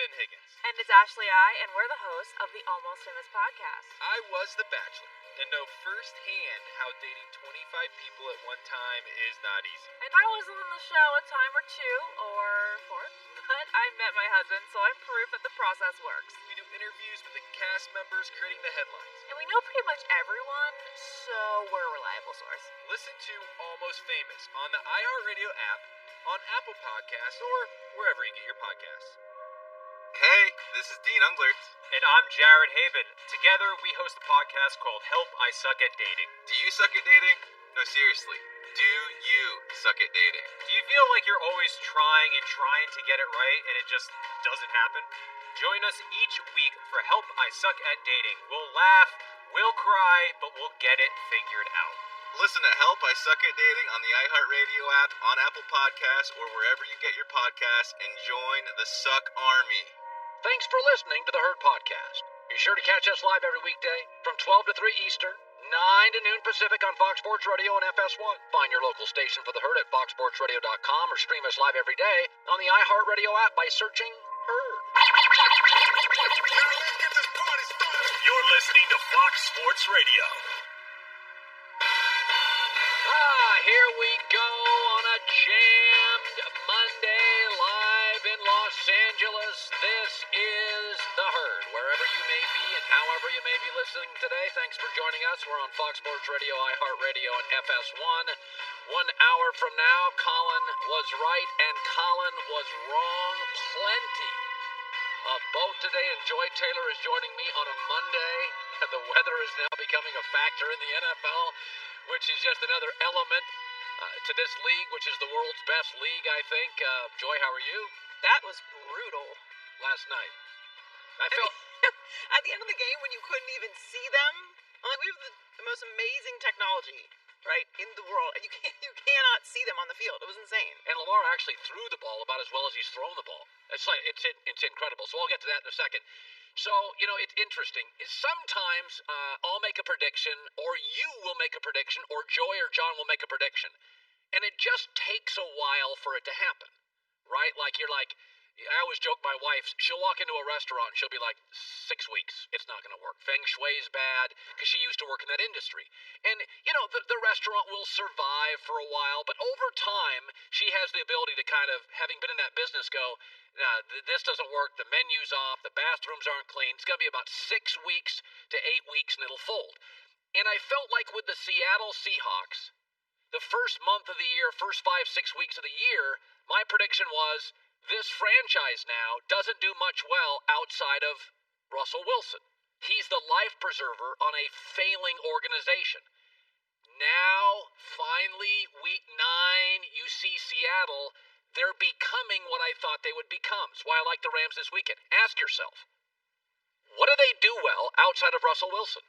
Brandon Higgins. And it's Ashley I, and we're the hosts of the Almost Famous podcast. I was the Bachelor, and know firsthand how dating 25 people at one time is not easy. And I was on the show a time or two, or four, but I met my husband, so I'm proof that the process works. We do interviews with the cast members creating the headlines. And we know pretty much everyone, so we're a reliable source. Listen to Almost Famous on the iHeartRadio app, on Apple Podcasts, or wherever you get your podcasts. Hey, this is Dean Unglert. And I'm Jared Haven. Together, we host a podcast called Help I Suck at Dating. Do you suck at dating? No, seriously. Do you suck at dating? Do you feel like you're always trying to get it right and it just doesn't happen? Join us each week for Help I Suck at Dating. We'll laugh, we'll cry, but we'll get it figured out. Listen to Help I Suck at Dating on the iHeartRadio app, on Apple Podcasts, or wherever you get your podcasts, and join the Suck Army. Thanks for listening to The Herd Podcast. Be sure to catch us live every weekday from 12 to 3 Eastern, 9 to noon Pacific on Fox Sports Radio and FS1. Find your local station for The Herd at foxsportsradio.com or stream us live every day on the iHeartRadio app by searching Herd. You're listening to Fox Sports Radio. Here we go on a jammed Monday live in Los Angeles. This is The Herd. Wherever you may be and however you may be listening today, thanks for joining us. We're on Fox Sports Radio, iHeartRadio, and FS1. 1 hour from now, Colin was right and Colin was wrong. Plenty of both today, and Joy Taylor is joining me on a Monday. The weather is now becoming a factor in the NFL, which is just another element to this league, which is the world's best league, I think. Joy, how are you? That was brutal. Last night. I felt... At the end of the game, when you couldn't even see them, I'm like, we have the most amazing technology, right, in the world, and you cannot see them on the field. It was insane. And Lamar actually threw the ball about as well as he's thrown the ball. It's incredible. So I'll get to that in a second. So, it's interesting. Sometimes I'll make a prediction, or you will make a prediction, or Joy or John will make a prediction. And it just takes a while for it to happen, right? I always joke my wife, she'll walk into a restaurant and she'll be like, 6 weeks, it's not going to work. Feng shui's bad, because she used to work in that industry. And, the restaurant will survive for a while, but over time, she has the ability to kind of, having been in that business, go, this doesn't work, the menu's off, the bathrooms aren't clean. It's going to be about 6 weeks to 8 weeks and it'll fold. And I felt like with the Seattle Seahawks, the first month of the year, first 5-6 weeks of the year, my prediction was this franchise now doesn't do much well outside of Russell Wilson. He's the life preserver on a failing organization. Now, finally, week 9, you see Seattle. They're becoming what I thought they would become. That's why I like the Rams this weekend. Ask yourself, what do they do well outside of Russell Wilson?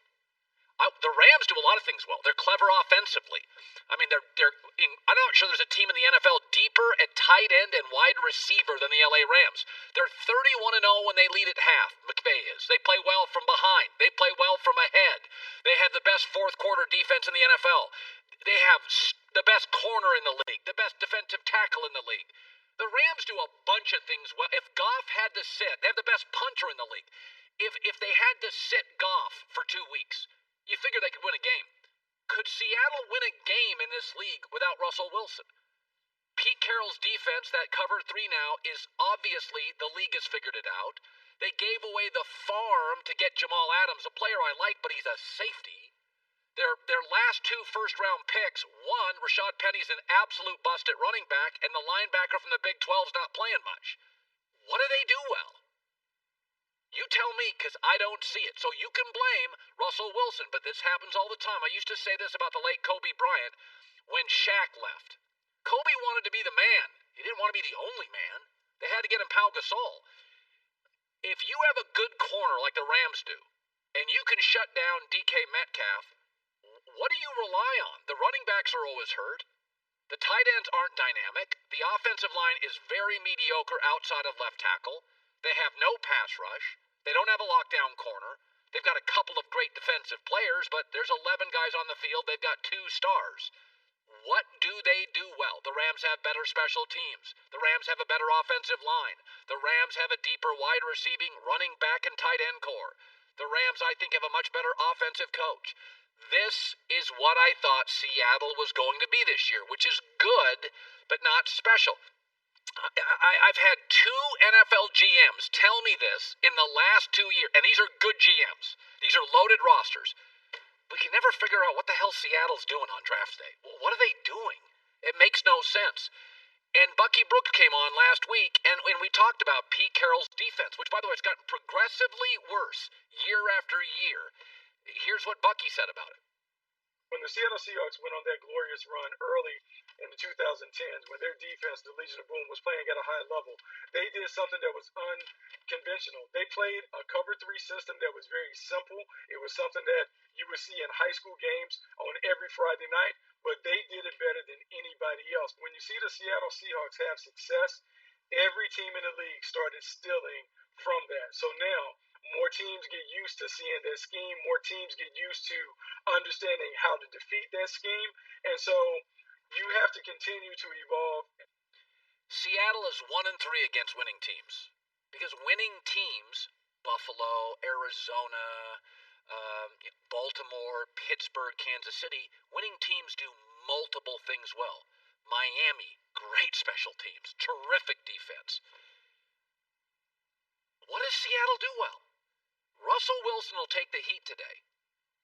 The Rams do a lot of things well. They're clever offensively. I mean, I'm not sure there's a team in the NFL deeper at tight end and wide receiver than the LA Rams. They're 31-0 when they lead at half, McVay is. They play well from behind. They play well from ahead. They have the best fourth quarter defense in the NFL. They have the best corner in the league, the best defensive tackle in the league. The Rams do a bunch of things well. If Goff had to sit, they have the best punter in the league. If they had to sit Goff for 2 weeks, you figure they could win a game. Could Seattle win a game in this league without Russell Wilson? Pete Carroll's defense, that cover 3 now, is obviously, the league has figured it out. They gave away the farm to get Jamal Adams, a player I like, but he's a safety. Their last 2 first-round picks, one, Rashad Penny's an absolute bust at running back, and the linebacker from the Big 12's not playing much. What do they do well? You tell me, because I don't see it. So you can blame Russell Wilson, but this happens all the time. I used to say this about the late Kobe Bryant when Shaq left. Kobe wanted to be the man. He didn't want to be the only man. They had to get him Pau Gasol. If you have a good corner like the Rams do, and you can shut down DK Metcalf, what do you rely on? The running backs are always hurt. The tight ends aren't dynamic. The offensive line is very mediocre outside of left tackle. They have no pass rush. They don't have a lockdown corner. They've got a couple of great defensive players, but there's 11 guys on the field. They've got 2 stars. What do they do well? The Rams have better special teams. The Rams have a better offensive line. The Rams have a deeper wide receiving, running back, and tight end core. The Rams, I think, have a much better offensive coach. This is what I thought Seattle was going to be this year, which is good, but not special. I've had two NFL GMs tell me this in the last 2 years, and these are good GMs. These are loaded rosters. We can never figure out what the hell Seattle's doing on draft day. What are they doing? It makes no sense. And Bucky Brooks came on last week, and we talked about Pete Carroll's defense, which, by the way, has gotten progressively worse year after year. Here's what Bucky said about it. When the Seattle Seahawks went on that glorious run early in the 2010s, when their defense, the Legion of Boom, was playing at a high level, they did something that was unconventional. They played a cover 3 system that was very simple. It was something that you would see in high school games on every Friday night, but they did it better than anybody else. When you see the Seattle Seahawks have success, every team in the league started stealing from that. So now, more teams get used to seeing that scheme. More teams get used to understanding how to defeat that scheme. And so you have to continue to evolve. Seattle is 1-3 against winning teams. Because winning teams, Buffalo, Arizona, Baltimore, Pittsburgh, Kansas City, winning teams do multiple things well. Miami, great special teams, terrific defense. What does Seattle do well? Russell Wilson will take the heat today.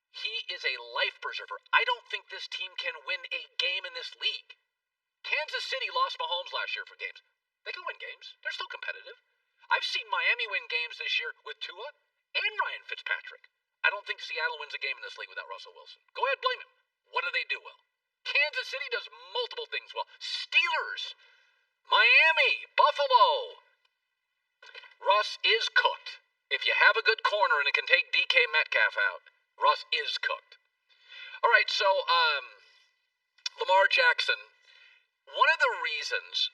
He is a life preserver. I don't think this team can win a game in this league. Kansas City lost Mahomes last year for games. They can win games. They're still competitive. I've seen Miami win games this year with Tua and Ryan Fitzpatrick. I don't think Seattle wins a game in this league without Russell Wilson. Go ahead, blame him. What do they do well? Kansas City does multiple things well. Steelers, Miami, Buffalo. Russ is cooked. If you have a good corner and it can take DK Metcalf out, Russ is cooked. All right, so Lamar Jackson, one of the reasons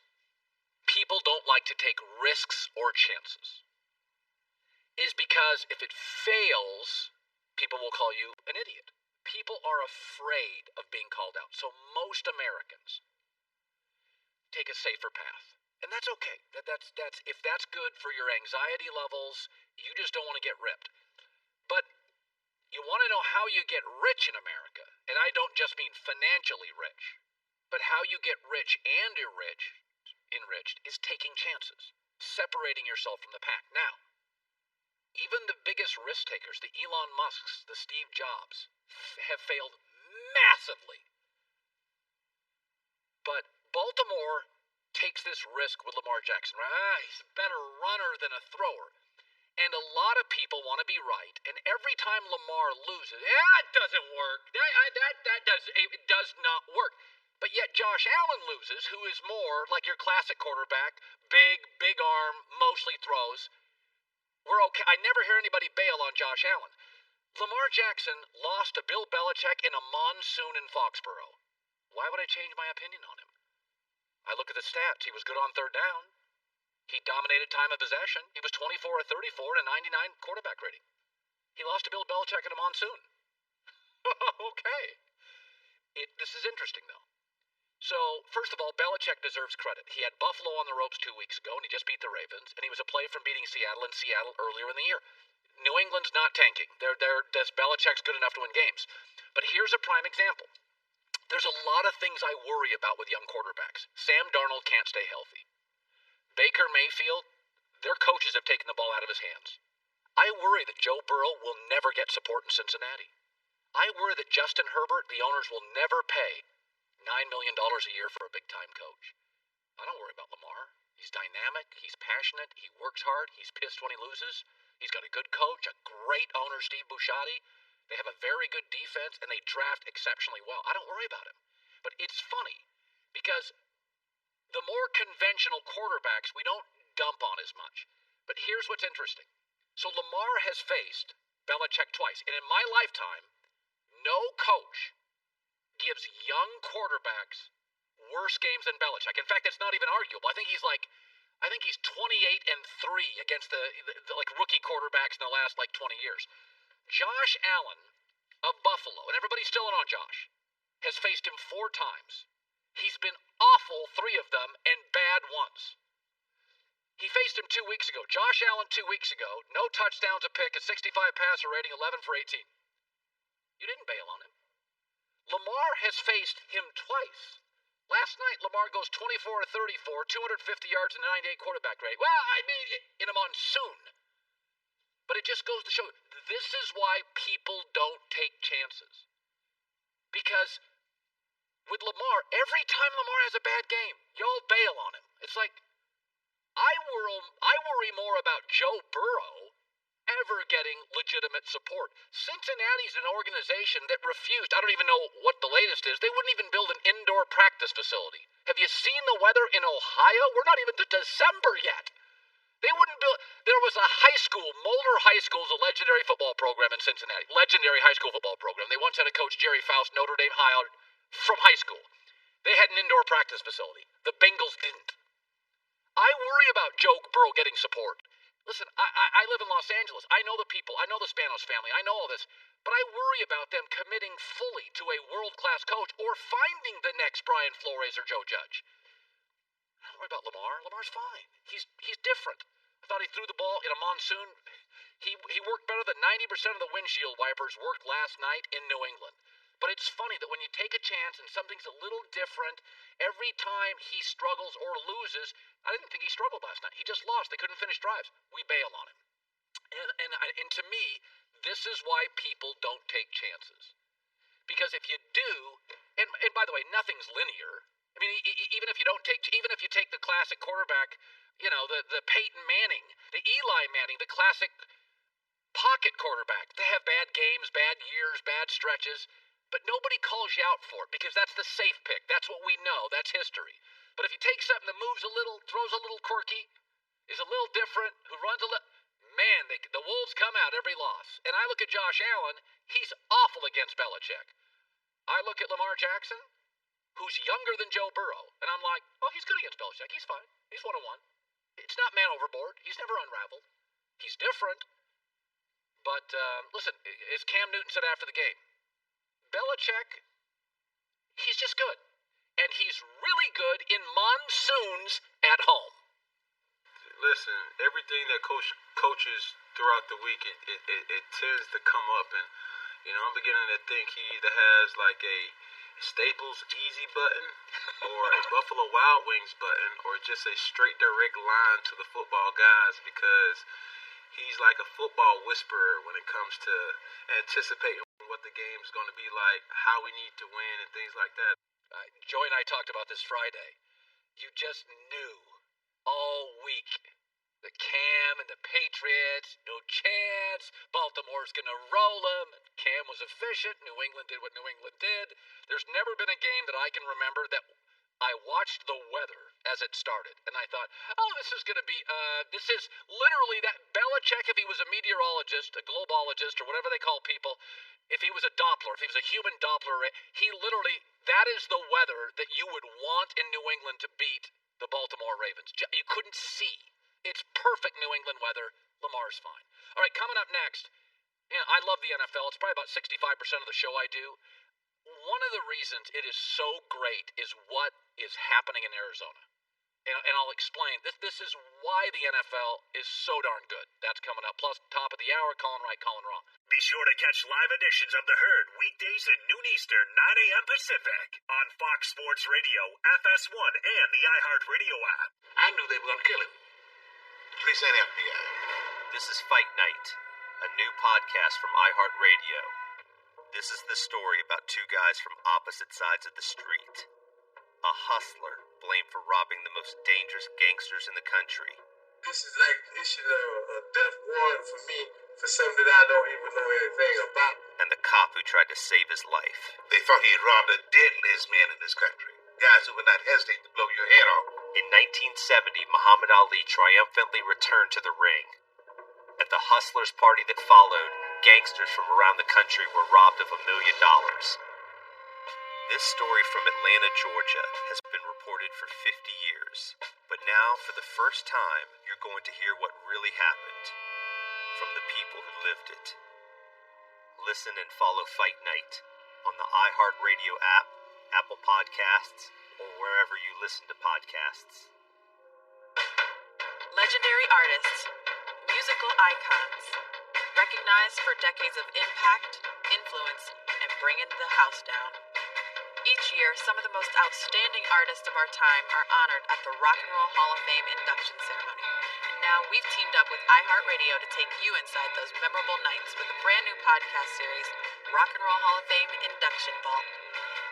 people don't like to take risks or chances is because if it fails, people will call you an idiot. People are afraid of being called out. So most Americans take a safer path. And that's okay. That's if that's good for your anxiety levels, you just don't want to get ripped. But you want to know how you get rich in America, and I don't just mean financially rich, but how you get rich and enriched is taking chances, separating yourself from the pack. Now, even the biggest risk takers, the Elon Musks, the Steve Jobs, have failed massively. But Baltimore takes this risk with Lamar Jackson, right? He's a better runner than a thrower. And a lot of people want to be right. And every time Lamar loses, it doesn't work. It does not work. But yet Josh Allen loses, who is more like your classic quarterback, big arm, mostly throws. We're okay. I never hear anybody bail on Josh Allen. Lamar Jackson lost to Bill Belichick in a monsoon in Foxborough. Why would I change my opinion on him? I look at the stats. He was good on third down. He dominated time of possession. He was 24 of 34 and a 99 quarterback rating. He lost to Bill Belichick in a monsoon. Okay. This is interesting, though. So, first of all, Belichick deserves credit. He had Buffalo on the ropes 2 weeks ago, and he just beat the Ravens, and he was a play from beating Seattle in Seattle earlier in the year. New England's not tanking. Belichick's good enough to win games. But here's a prime example. There's a lot of things I worry about with young quarterbacks. Sam Darnold can't stay healthy. Baker Mayfield, their coaches have taken the ball out of his hands. I worry that Joe Burrow will never get support in Cincinnati. I worry that Justin Herbert, the owners, will never pay $9 million a year for a big-time coach. I don't worry about Lamar. He's dynamic. He's passionate. He works hard. He's pissed when he loses. He's got a good coach, a great owner, Steve Busciotti. They have a very good defense, and they draft exceptionally well. I don't worry about him. But it's funny, because the more conventional quarterbacks we don't dump on as much. But here's what's interesting. So Lamar has faced Belichick twice. And in my lifetime, no coach gives young quarterbacks worse games than Belichick. In fact, it's not even arguable. I think he's 28-3 against the rookie quarterbacks in the last 20 years. Josh Allen of Buffalo, and everybody's still in on Josh, has faced him 4 times. He's been awful 3 of them and bad once. He faced him 2 weeks ago. Josh Allen 2 weeks ago. No touchdowns, a pick, a 65 passer rating, 11 for 18. You didn't bail on him. Lamar has faced him twice. Last night, Lamar goes 24 of 34, 250 yards and a 98 quarterback rating. Well, I mean, in a monsoon. But it just goes to show, this is why people don't take chances. Because with Lamar, every time Lamar has a bad game, y'all bail on him. It's like, I worry more about Joe Burrow ever getting legitimate support. Cincinnati's an organization that refused, I don't even know what the latest is, they wouldn't even build an indoor practice facility. Have you seen the weather in Ohio? We're not even to December yet. They wouldn't build, there was a high school, Mulder High School is a legendary football program in Cincinnati. Legendary high school football program. They once had a coach, Jerry Faust, Notre Dame hired from high school. They had an indoor practice facility. The Bengals didn't. I worry about Joe Burrow getting support. Listen, I live in Los Angeles. I know the people. I know the Spanos family. I know all this. But I worry about them committing fully to a world-class coach or finding the next Brian Flores or Joe Judge. I don't worry about Lamar. Lamar's fine. He's different. I thought he threw the ball in a monsoon. He worked better than 90% of the windshield wipers worked last night in New England. But it's funny that when you take a chance and something's a little different, every time he struggles or loses, I didn't think he struggled last night. He just lost. They couldn't finish drives. We bail on him. And to me, this is why people don't take chances. Because if you do, and by the way, nothing's linear. I mean, even if you take the classic quarterback, you know, the Peyton Manning, the Eli Manning, the classic pocket quarterback. They have bad games, bad years, bad stretches. But nobody calls you out for it because that's the safe pick. That's what we know. That's history. But if you take something that moves a little, throws a little quirky, is a little different, who runs a little, man, the Wolves come out every loss. And I look at Josh Allen, he's awful against Belichick. I look at Lamar Jackson, who's younger than Joe Burrow, and I'm like, oh, he's good against Belichick. He's fine. He's 1-1. It's not man overboard. He's never unraveled. He's different. But listen, as Cam Newton said after the game, Belichick, he's just good. And he's really good in monsoons at home. Listen, everything that coaches throughout the week, it tends to come up. And, you know, I'm beginning to think he either has like a Staples Easy button or a Buffalo Wild Wings button or just a straight direct line to the football guys because he's like a football whisperer when it comes to anticipating what the game's going to be like, how we need to win, and things like that. Joey and I talked about this Friday. You just knew all week the Cam and the Patriots, no chance. Baltimore's going to roll them. Cam was efficient. New England did what New England did. There's never been a game that I can remember that I watched the weather as it started, and I thought, oh, this is going to be, this is literally that Belichick, if he was a meteorologist, a globologist, or whatever they call people, if he was a Doppler, if he was a human Doppler, he literally, that is the weather that you would want in New England to beat the Baltimore Ravens. You couldn't see. It's perfect New England weather. Lamar's fine. All right, coming up next, you know, I love the NFL. It's probably about 65% of the show I do. One of the reasons it is so great is what is happening in Arizona. And I'll explain. This is why the NFL is so darn good. That's coming up. Plus, top of the hour, Colin right, Colin wrong. Be sure to catch live editions of The Herd weekdays at noon Eastern, 9 a.m. Pacific on Fox Sports Radio, FS1, and the iHeartRadio app. I knew they were going to kill him. Police and FBI. This is Fight Night, a new podcast from iHeartRadio. This is the story about two guys from opposite sides of the street. A hustler blamed for robbing the most dangerous gangsters in the country. This is like issuing a death warrant for me for something that I don't even know anything about. And the cop who tried to save his life. They thought he had robbed the deadliest man in this country. Guys who would not hesitate to blow your head off. In 1970, Muhammad Ali triumphantly returned to the ring. At the hustlers' party that followed, gangsters from around the country were robbed of $1 million. This story from Atlanta, Georgia, has been reported for 50 years. But now, for the first time, you're going to hear what really happened from the people who lived it. Listen and follow Fight Night on the iHeartRadio app, Apple Podcasts, or wherever you listen to podcasts. Legendary artists, musical icons, recognized for decades of impact, influence, and bringing the house down. Each year, some of the most outstanding artists of our time are honored at the Rock and Roll Hall of Fame induction ceremony. And now we've teamed up with iHeartRadio to take you inside those memorable nights with a brand new podcast series, Rock and Roll Hall of Fame Induction Vault.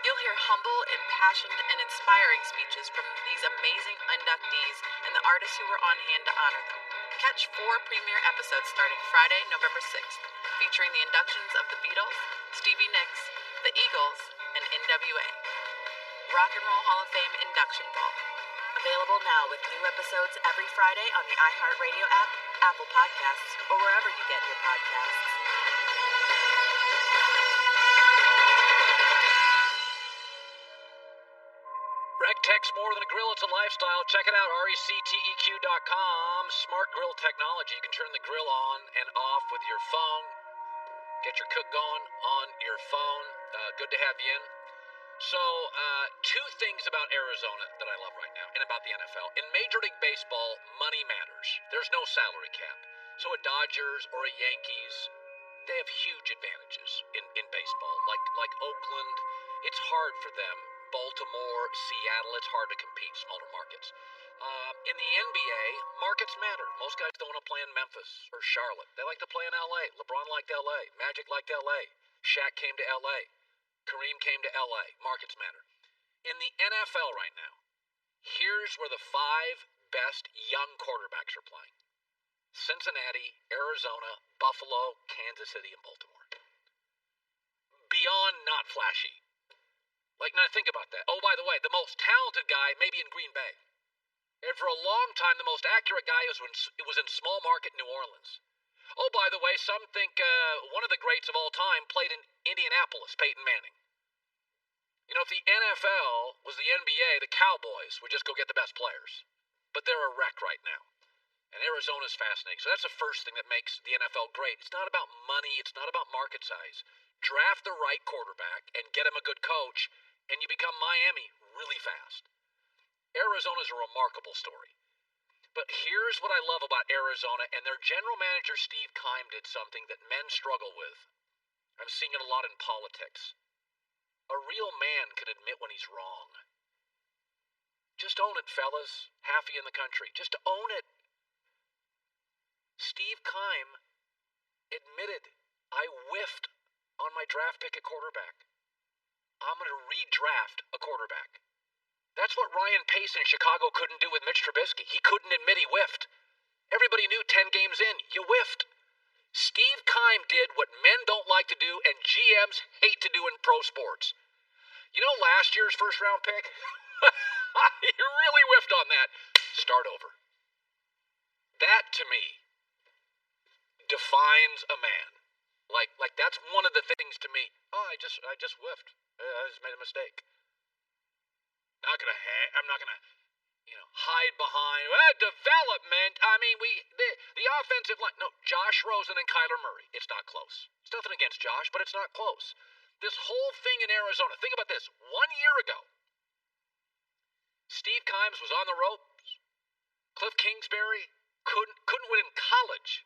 You'll hear humble, impassioned, and inspiring speeches from these amazing inductees and the artists who were on hand to honor them. Catch 4 premiere episodes starting Friday, November 6th, featuring the inductions of the Beatles, Stevie Nicks, the Eagles, and NWA. Rock and Roll Hall of Fame Induction Vault. Available now with new episodes every Friday on the iHeartRadio app, Apple Podcasts, or wherever you get your podcasts. RecTech's more than a grill, it's a lifestyle. Check it out, recteq.com. Smart grill technology. You can turn the grill on and off with your phone. Get your cook going on your phone. Good to have you in. So, 2 things about Arizona that I love right now, and about the NFL. In Major League Baseball, money matters. There's no salary cap. So a Dodgers or a Yankees, they have huge advantages in baseball. Like Oakland, it's hard for them. Baltimore, Seattle, it's hard to compete, smaller markets. In the NBA, markets matter. Most guys don't want to play in Memphis or Charlotte. They like to play in LA. LeBron liked LA. Magic liked LA. Shaq came to LA. Kareem came to LA. Markets matter. In the NFL right now, here's where the 5 best young quarterbacks are playing. Cincinnati, Arizona, Buffalo, Kansas City, and Baltimore. Beyond not flashy. Now think about that. Oh, by the way, the most talented guy may be in Green Bay. And for a long time, the most accurate guy was in small market New Orleans. Oh, by the way, some think one of the greats of all time played in Indianapolis, Peyton Manning. You know, if the NFL was the NBA, the Cowboys would just go get the best players. But they're a wreck right now. And Arizona's fascinating. So that's the first thing that makes the NFL great. It's not about money. It's not about market size. Draft the right quarterback and get him a good coach, and you become Miami really fast. Arizona's a remarkable story. But here's what I love about Arizona, and their general manager, Steve Keim, did something that men struggle with. I'm seeing it a lot in politics. A real man can admit when he's wrong. Just own it, fellas. Half of you in the country. Just own it. Steve Keim admitted, I whiffed on my draft pick at quarterback. I'm going to redraft a quarterback. That's what Ryan Pace in Chicago couldn't do with Mitch Trubisky. He couldn't admit he whiffed. Everybody knew 10 games in, you whiffed. Steve Keim did what men don't like to do and GMs hate to do in pro sports. You know last year's first round pick? You really whiffed on that. Start over. That, to me, defines a man. Like that's one of the things to me. Oh, I just whiffed. I just made a mistake. I'm not gonna, hide behind development. I mean, the offensive line. No, Josh Rosen and Kyler Murray. It's not close. It's nothing against Josh, but it's not close. This whole thing in Arizona. Think about this. 1 year ago, Steve Keim was on the ropes. Cliff Kingsbury couldn't win in college.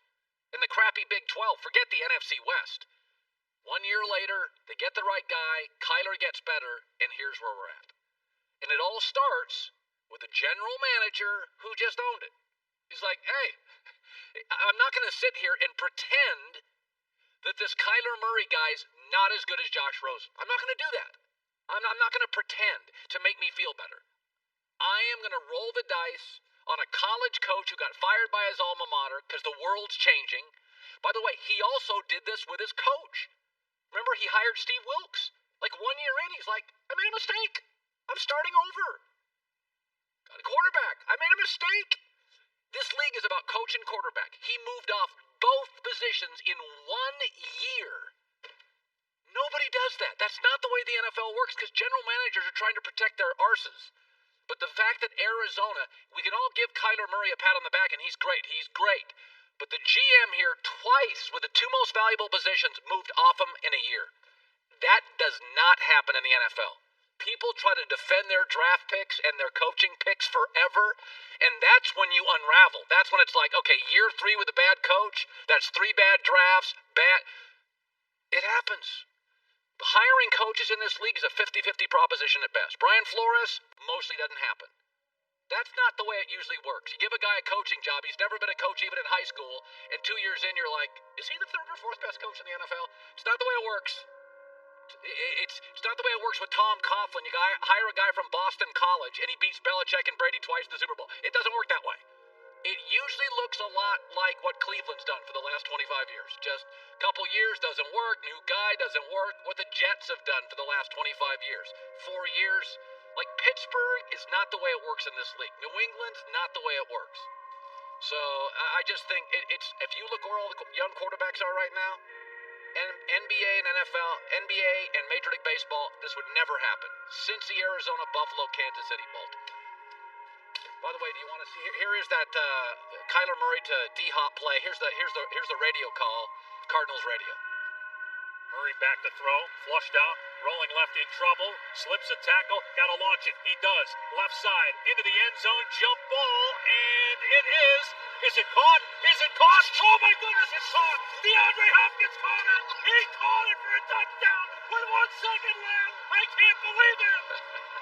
In the crappy Big 12, forget the NFC West. 1 year later, they get the right guy, Kyler gets better, and here's where we're at. And it all starts with a general manager who just owned it. He's like, hey, I'm not going to sit here and pretend that this Kyler Murray guy's not as good as Josh Rosen. I'm not going to do that. I'm not going to pretend to make me feel better. I am going to roll the dice on a college coach who got fired by his alma mater because the world's changing. By the way, he also did this with his coach. Remember, he hired Steve Wilkes. 1 year in, he's like, I made a mistake. I'm starting over. Got a quarterback. I made a mistake. This league is about coach and quarterback. He moved off both positions in 1 year. Nobody does that. That's not the way the NFL works because general managers are trying to protect their arses. But the fact that Arizona, we can all give Kyler Murray a pat on the back, and he's great. But the GM here twice, with the 2 most valuable positions, moved off him in a year. That does not happen in the NFL. people try to defend their draft picks and their coaching picks forever, and that's when you unravel. That's when it's like, okay, year 3 with a bad coach, that's 3 bad drafts, it happens. Hiring coaches in this league is a 50-50 proposition at best. Brian Flores, mostly doesn't happen. That's not the way it usually works. You give a guy a coaching job, he's never been a coach even in high school, and 2 years in you're like, is he the 3rd or 4th best coach in the NFL? It's not the way it works. It's not the way it works with Tom Coughlin. You hire a guy from Boston College and he beats Belichick and Brady twice in the Super Bowl. It doesn't work that way. It usually looks a lot like what Cleveland's done for the last 25 years. Just a couple years doesn't work, new guy doesn't work. What the Jets have done for the last 25 years. 4 years. Like Pittsburgh is not the way it works in this league. New England's not the way it works. So I just think it's if you look where all the young quarterbacks are right now, NBA and NFL, NBA and Major League Baseball, this would never happen. Cincy, Arizona, Buffalo, Kansas City, Baltimore. By the way, do you want to see? Here is that Kyler Murray to D-Hop play. Here's the radio call, Cardinals radio. Murray back to throw, flushed out, rolling left in trouble, slips a tackle, gotta launch it. He does. Left side, into the end zone, jump ball, and it is. Is it caught? Is it caught? Oh my goodness, it's caught! DeAndre Hopkins caught it! He caught it for a touchdown with 1 second left! I can't believe it!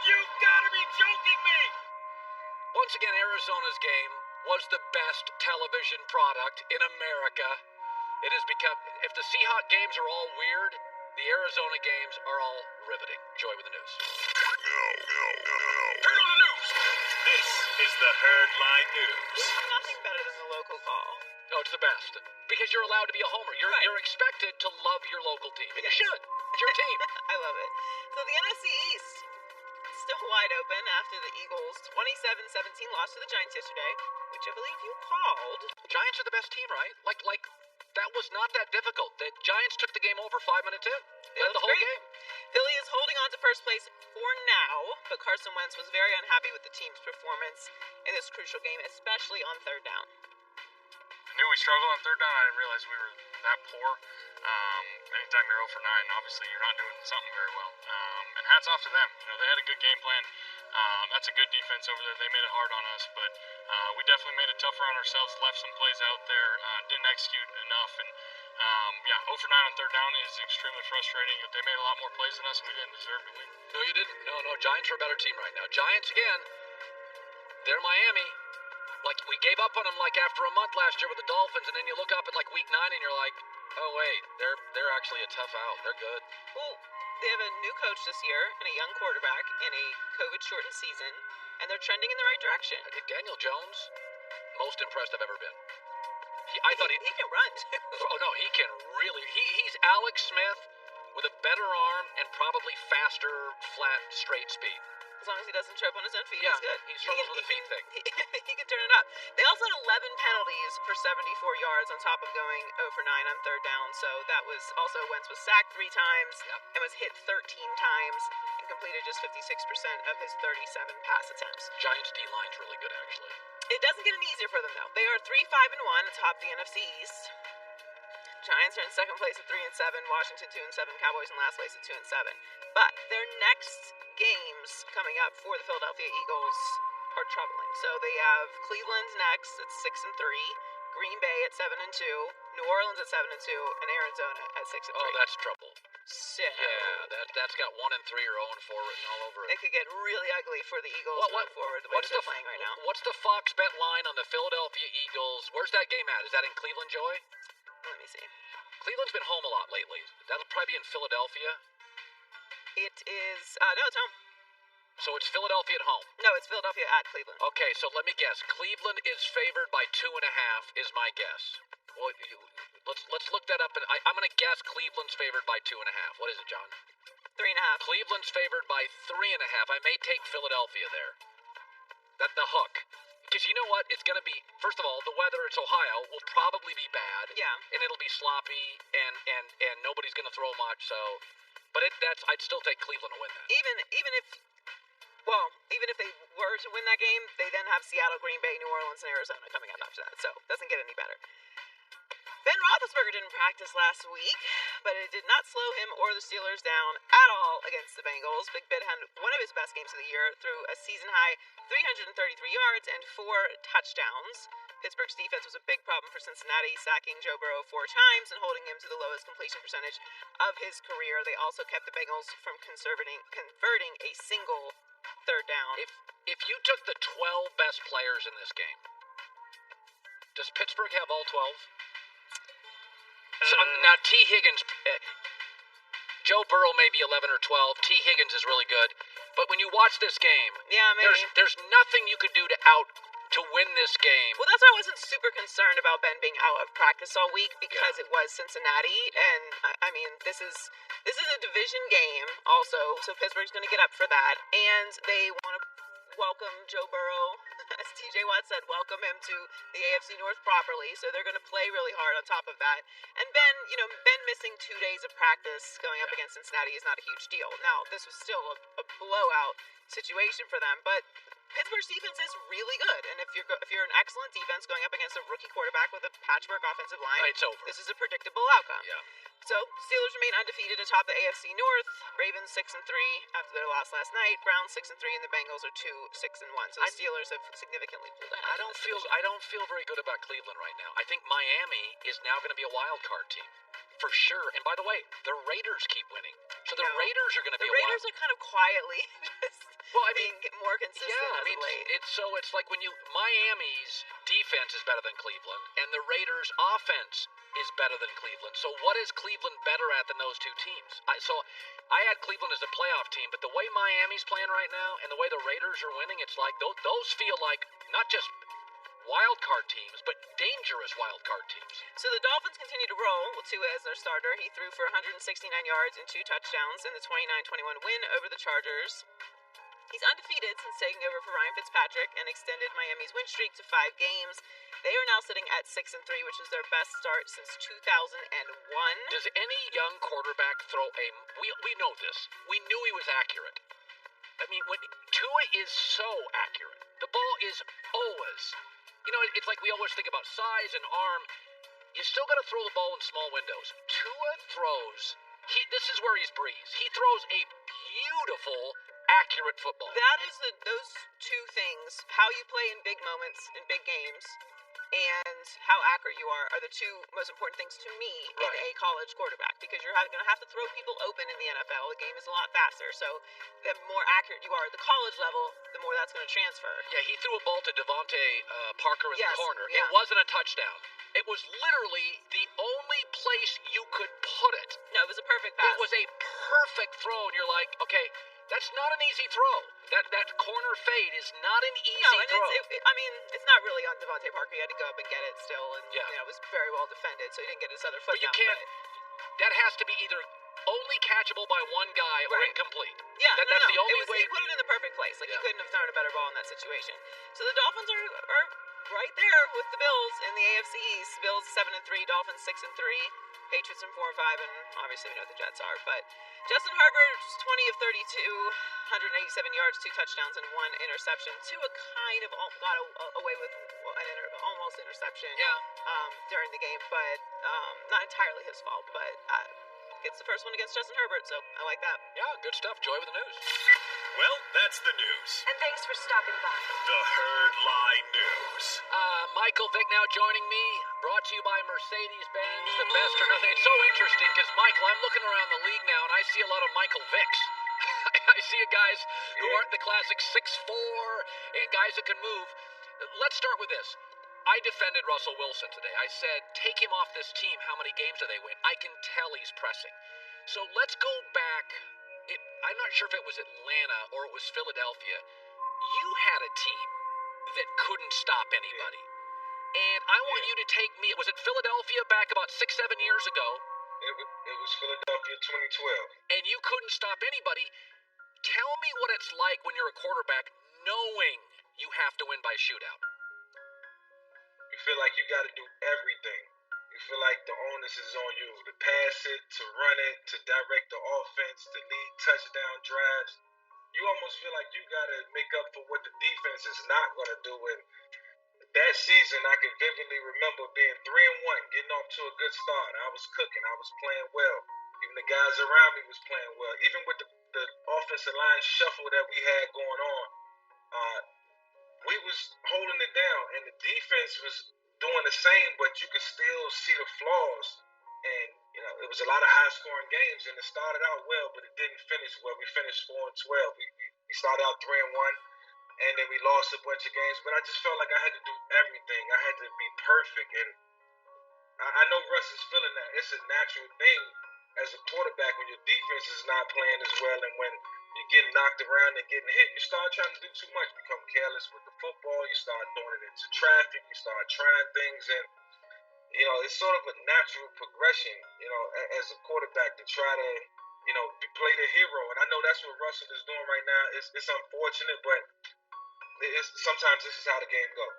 You've gotta be joking me! Once again, Arizona's game was the best television product in America. It has become, if the Seahawks games are all weird, the Arizona games are all riveting. Joy with the news. Turn on the news. This is the Herdline News. There's nothing better than the local call. Oh, it's the best. Because you're allowed to be a homer. You're expected to love your local team. And you should. It's your team. I love it. So the NFC East still wide open after the Eagles' 27-17 loss to the Giants yesterday, which I believe you called. Giants are the best team, right? Like that was not that difficult. The Giants took the game over 5 minutes in. Led the whole game. Philly is holding on to first place for now, but Carson Wentz was very unhappy with the team's performance in this crucial game, especially on 3rd down. I knew we struggled on 3rd down. I didn't realize we were that poor. Anytime you're 0 for 9, obviously you're not doing something very well. And hats off to them. You know, they had a good game plan. That's a good defense over there. They made it hard on us, but we definitely made it tougher on ourselves, left some plays out there, didn't execute enough. And 0 for 9 on 3rd down is extremely frustrating. They made a lot more plays than us, and we didn't deserve to win. No, you didn't. No, Giants are a better team right now. Giants, again, they're Miami. Like, we gave up on them, like, after a month last year with the Dolphins, and then you look up at, like, week 9, and you're like, oh, wait, they're actually a tough out. They're good. Well, they have a new coach this year and a young quarterback in a COVID-shortened season, and they're trending in the right direction. I think Daniel Jones, most impressed I've ever been. He can run, too. Oh, no, he can really. He's Alex Smith with a better arm and probably faster, flat, straight speed. As long as he doesn't trip on his own feet, yeah, he's good. He struggles with the feet thing. He can turn it up. They also had 11 penalties for 74 yards on top of going 0 for 9 on 3rd down. So that was also, Wentz was sacked 3 times and was hit 13 times and completed just 56% of his 37 pass attempts. Giants D-line's really good, actually. It doesn't get any easier for them, though. They are 3-5-1 atop the NFC East. Giants are in 2nd place at 3-7, Washington 2-7, Cowboys in last place at 2-7. But their next games coming up for the Philadelphia Eagles are troubling. So they have Cleveland next at 6-3, Green Bay at 7-2, New Orleans at 7-2, and Arizona at 6-3. Oh, that's trouble. So yeah, that's got 1-3 or 0-4 written all over it. It could get really ugly for the Eagles going forward the way they're playing right now. What's the Fox bet line on the Philadelphia Eagles? Where's that game at? Is that in Cleveland, Joy? Let me see. Cleveland's been home a lot lately. That'll probably be in Philadelphia. It is, no, it's home. So it's Philadelphia at home. No, it's Philadelphia at Cleveland. Okay, so let me guess. Cleveland is favored by 2.5 is my guess. Well, let's look that up. I'm going to guess Cleveland's favored by 2.5. What is it, John? 3.5. Cleveland's favored by 3.5. I may take Philadelphia there. That's the hook. Because you know what? It's going to be, first of all, the weather, it's Ohio, will probably be bad. Yeah. And it'll be sloppy, and nobody's going to throw much, so. But I'd still take Cleveland to win that. Even if they were to win that game, they then have Seattle, Green Bay, New Orleans, and Arizona coming up after that. So it doesn't get any better. Ben Roethlisberger Roethlisberger didn't practice last week, but it did not slow him or the Steelers down at all against the Bengals. Big Ben had one of his best games of the year, threw a season-high 333 yards and 4 touchdowns. Pittsburgh's defense was a big problem for Cincinnati, sacking Joe Burrow 4 times and holding him to the lowest completion percentage of his career. They also kept the Bengals from converting a single third down. If you took the 12 best players in this game, does Pittsburgh have all 12? Now, T. Higgins, Joe Burrow may be 11 or 12. T. Higgins is really good. But when you watch this game, there's nothing you could do to win this game. Well, that's why I wasn't super concerned about Ben being out of practice all week, because it was Cincinnati, and I mean, this is a division game also, so Pittsburgh's going to get up for that, and they want to welcome Joe Burrow, as TJ Watt said, welcome him to the AFC North properly, so they're going to play really hard on top of that. And Ben missing 2 days of practice going up against Cincinnati is not a huge deal. Now, this was still a blowout situation for them, but Pittsburgh's defense is really good, and if you're an excellent defense going up against a rookie quarterback with a patchwork offensive line, it's over. This is a predictable outcome. Yeah. So, Steelers remain undefeated atop the AFC North. Ravens 6-3 after their loss last night. Browns 6-3, and the Bengals are 2-6-1. So the Steelers have significantly pulled ahead. I don't feel very good about Cleveland right now. I think Miami is now going to be a wild card team. For sure. And by the way, the Raiders keep winning. So the Raiders are going to be Raiders are kind of quietly just being more consistent yeah, I mean, late. It's like when Miami's defense is better than Cleveland, and the Raiders' offense is better than Cleveland. So what is Cleveland better at than those two teams? I had Cleveland as a playoff team, but the way Miami's playing right now and the way the Raiders are winning, it's like those feel like not just wild card teams, but dangerous wild card teams. So the Dolphins continue to roll with Tua as their starter. He threw for 169 yards and 2 touchdowns in the 29-21 win over the Chargers. He's undefeated since taking over for Ryan Fitzpatrick and extended Miami's win streak to 5 games. They are now sitting at 6-3, which is their best start since 2001. Does any young quarterback throw we know this. We knew he was accurate. I mean, when Tua is so accurate. The ball is always, it's like we always think about size and arm. You still got to throw the ball in small windows. Tua throws. This is where he's breezed. He throws a beautiful, accurate football. That is those two things, how you play in big moments, in big games, and how accurate you are the two most important things to me in a college quarterback, because you're going to have to throw people open in the NFL. The game is a lot faster, so the more accurate you are at the college level, the more that's going to transfer. Yeah, he threw a ball to Devontae Parker in the corner. Yeah. It wasn't a touchdown. It was literally the only place you could put it. No, it was a perfect pass. It was a perfect throw, and you're like, okay, that's not an easy throw. That corner fade is not an easy throw. It's not really on Devontae Parker. He had to go up and get it still, and it was very well defended, so he didn't get his other foot But you down. can't. That has to be either only catchable by one guy or incomplete. Yeah, that's the only way. He put it in the perfect place. He couldn't have thrown a better ball in that situation. So the Dolphins are right there with the Bills in the AFC East. Bills 7-3, Dolphins 6-3, Patriots 4-5, and obviously we know the Jets are. But Justin Herbert 20 of 32, 187 yards, 2 touchdowns, and 1 interception. Tua kind of got away with an almost interception during the game, but not entirely his fault. But gets the first one against Justin Herbert, so I like that. Yeah, good stuff. Joy with the news. Well, that's the news. And thanks for stopping by. The Herd Lie News. Michael Vick now joining me, brought to you by Mercedes-Benz, the best or nothing. It's so interesting because, Michael, I'm looking around the league now and I see a lot of Michael Vicks. I see guys who aren't the classic 6'4", and guys that can move. Let's start with this. I defended Russell Wilson today. I said, take him off this team. How many games do they win? I can tell he's pressing. So let's go back. I'm not sure if it was Atlanta or it was Philadelphia. You had a team that couldn't stop anybody. And I want you to take me. Was it Philadelphia back about 6-7 years ago? It was Philadelphia 2012. And you couldn't stop anybody. Tell me what it's like when you're a quarterback knowing you have to win by shootout. You feel like you got to do everything. You feel like the onus is on you to pass it, to run it, to direct the offense, to lead touchdown drives. You almost feel like you got to make up for what the defense is not going to do. And that season, I can vividly remember being 3-1, getting off to a good start. I was cooking, I was playing well. Even the guys around me was playing well. Even with the offensive line shuffle that we had going on, uh, we was holding it down, and the defense was doing the same, but you could still see the flaws. And it was a lot of high-scoring games, and it started out well, but it didn't finish well. We finished 4-12. We started out 3-1, and then we lost a bunch of games. But I just felt like I had to do everything. I had to be perfect, and I know Russ is feeling that. It's a natural thing as a quarterback when your defense is not playing as well, and when you're getting knocked around and getting hit, you start trying to do too much, become careless with the football, you start throwing it into traffic, you start trying things, and it's sort of a natural progression, as a quarterback to try to, play the hero. And I know that's what Russell is doing right now. It's unfortunate, but sometimes this is how the game goes.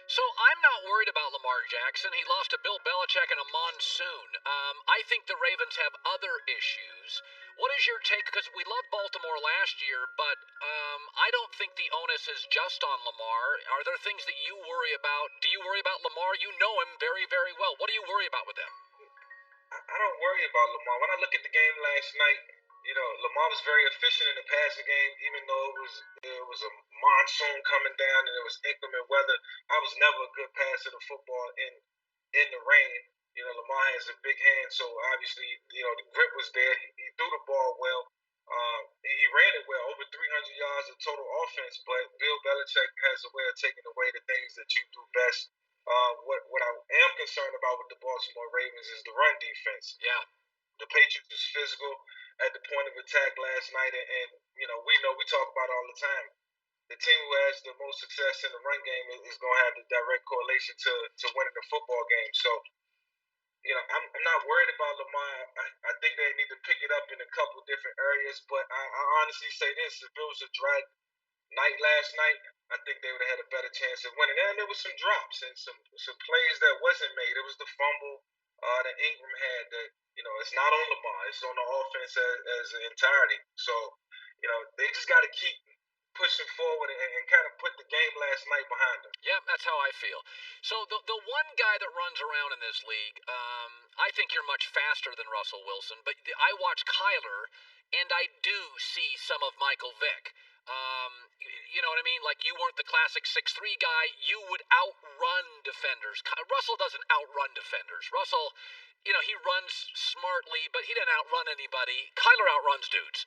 So I'm not worried about Lamar Jackson. He lost to Bill Belichick in a monsoon. I think the Ravens have other issues. What is your take? Because we loved Baltimore last year, but I don't think the onus is just on Lamar. Are there things that you worry about? Do you worry about Lamar? You know him very, very well. What do you worry about with them? I don't worry about Lamar. When I look at the game last night, Lamar was very efficient in the passing game, even though it was a monsoon coming down and it was inclement weather. I was never a good passer of the football in the rain. Lamar has a big hand, so obviously, the grip was there. He threw the ball well. He ran it well, over 300 yards of total offense, but Bill Belichick has a way of taking away the things that you do best. What I am concerned about with the Baltimore Ravens is the run defense. Yeah. The Patriots was physical at the point of attack last night, and we talk about it all the time. The team who has the most success in the run game is going to have the direct correlation to winning the football game. So, I'm not worried about Lamar. I think they need to pick it up in a couple different areas, but I honestly say this: if it was a dry night last night, I think they would have had a better chance of winning. And there was some drops and some plays that wasn't made. It was the fumble that Ingram had that, it's not on Lamar. It's on the offense as an entirety. So, they just got to keep pushing forward and kind of put the game last night behind them. Yeah, that's how I feel. So the one guy that runs around in this league, I think you're much faster than Russell Wilson, but I watch Kyler, and I do see some of Michael Vick. You know what I mean? Like, you weren't the classic 6'3" guy. You would outrun defenders. Russell doesn't outrun defenders. Russell, he runs smartly, but he didn't outrun anybody. Kyler outruns dudes.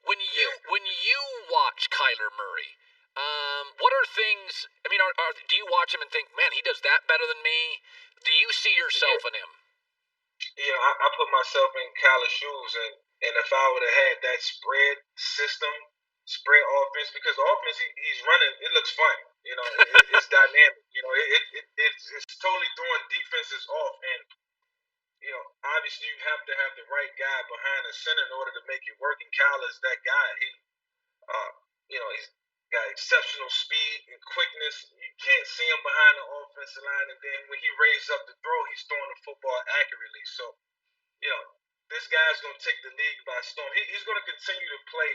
When you watch Kyler Murray, what are things? I mean, do you watch him and think, man, he does that better than me? Do you see yourself in him? I put myself in Kyler's shoes, and if I would have had that spread offense, because the offense he's running, it looks fun. It's dynamic. It's totally throwing defenses off, and obviously you have to have the right guy behind the center in order to make it work. And Kyler's that guy. He's got exceptional speed and quickness. You can't see him behind the offensive line, and then when he raises up the throw, he's throwing the football accurately. So, this guy's going to take the league by storm. He's going to continue to play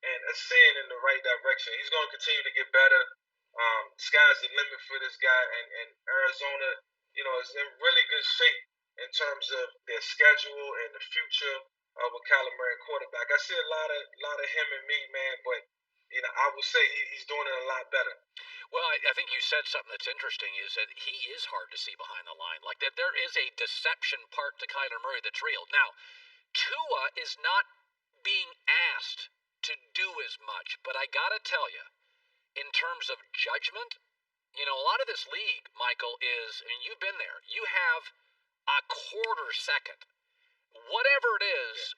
and ascend in the right direction. He's going to continue to get better. Sky's the limit for this guy, and Arizona, is in really good shape in terms of their schedule and the future with Kyler Murray quarterback. I see a lot of him and me, man, but I will say he's doing it a lot better. Well, I think you said something that's interesting, is that he is hard to see behind the line. Like, that there is a deception part to Kyler Murray that's real. Now, Tua is not being asked to do as much, but I gotta tell you, in terms of judgment, a lot of this league, Michael, is, and you've been there, you have a quarter second. Whatever it is,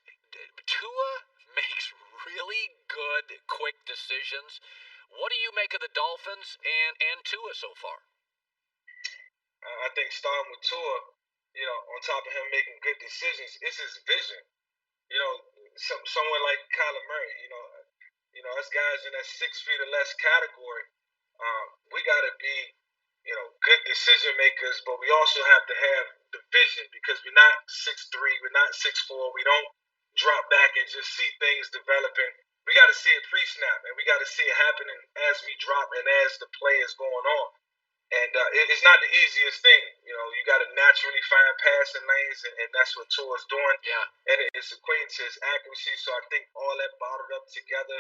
Tua makes really good, quick decisions. What do you make of the Dolphins and Tua so far? I think starting with Tua, on top of him making good decisions, it's his vision. Someone like Kyler Murray, us guys in that 6 feet or less category, we got to be, good decision makers, but we also have to have the vision, because we're not 6'3", we're not 6'4", we don't drop back and just see things developing. We got to see it pre-snap, and we got to see it happening as we drop and as the play is going on. And it's not the easiest thing. You know, you got to naturally find passing lanes, and that's what Tua's doing. Yeah. And it's equating to his accuracy. So I think all that bottled up together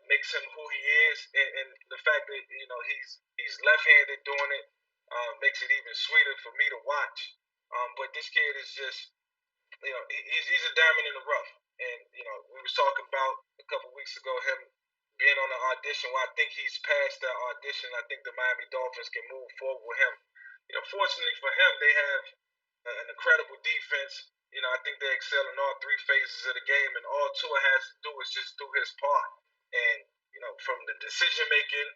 makes him who he is. And the fact that, you know, he's left-handed doing it makes it even sweeter for me to watch. But this kid is just, you know, he's a diamond in the rough. And, you know, we was talking about a couple weeks ago him being on the audition. Well, I think he's passed that audition. I think the Miami Dolphins can move forward with him. You know, fortunately for him, they have an incredible defense. You know, I think they excel in all three phases of the game, and all Tua has to do is just do his part. And, you know, from the decision making,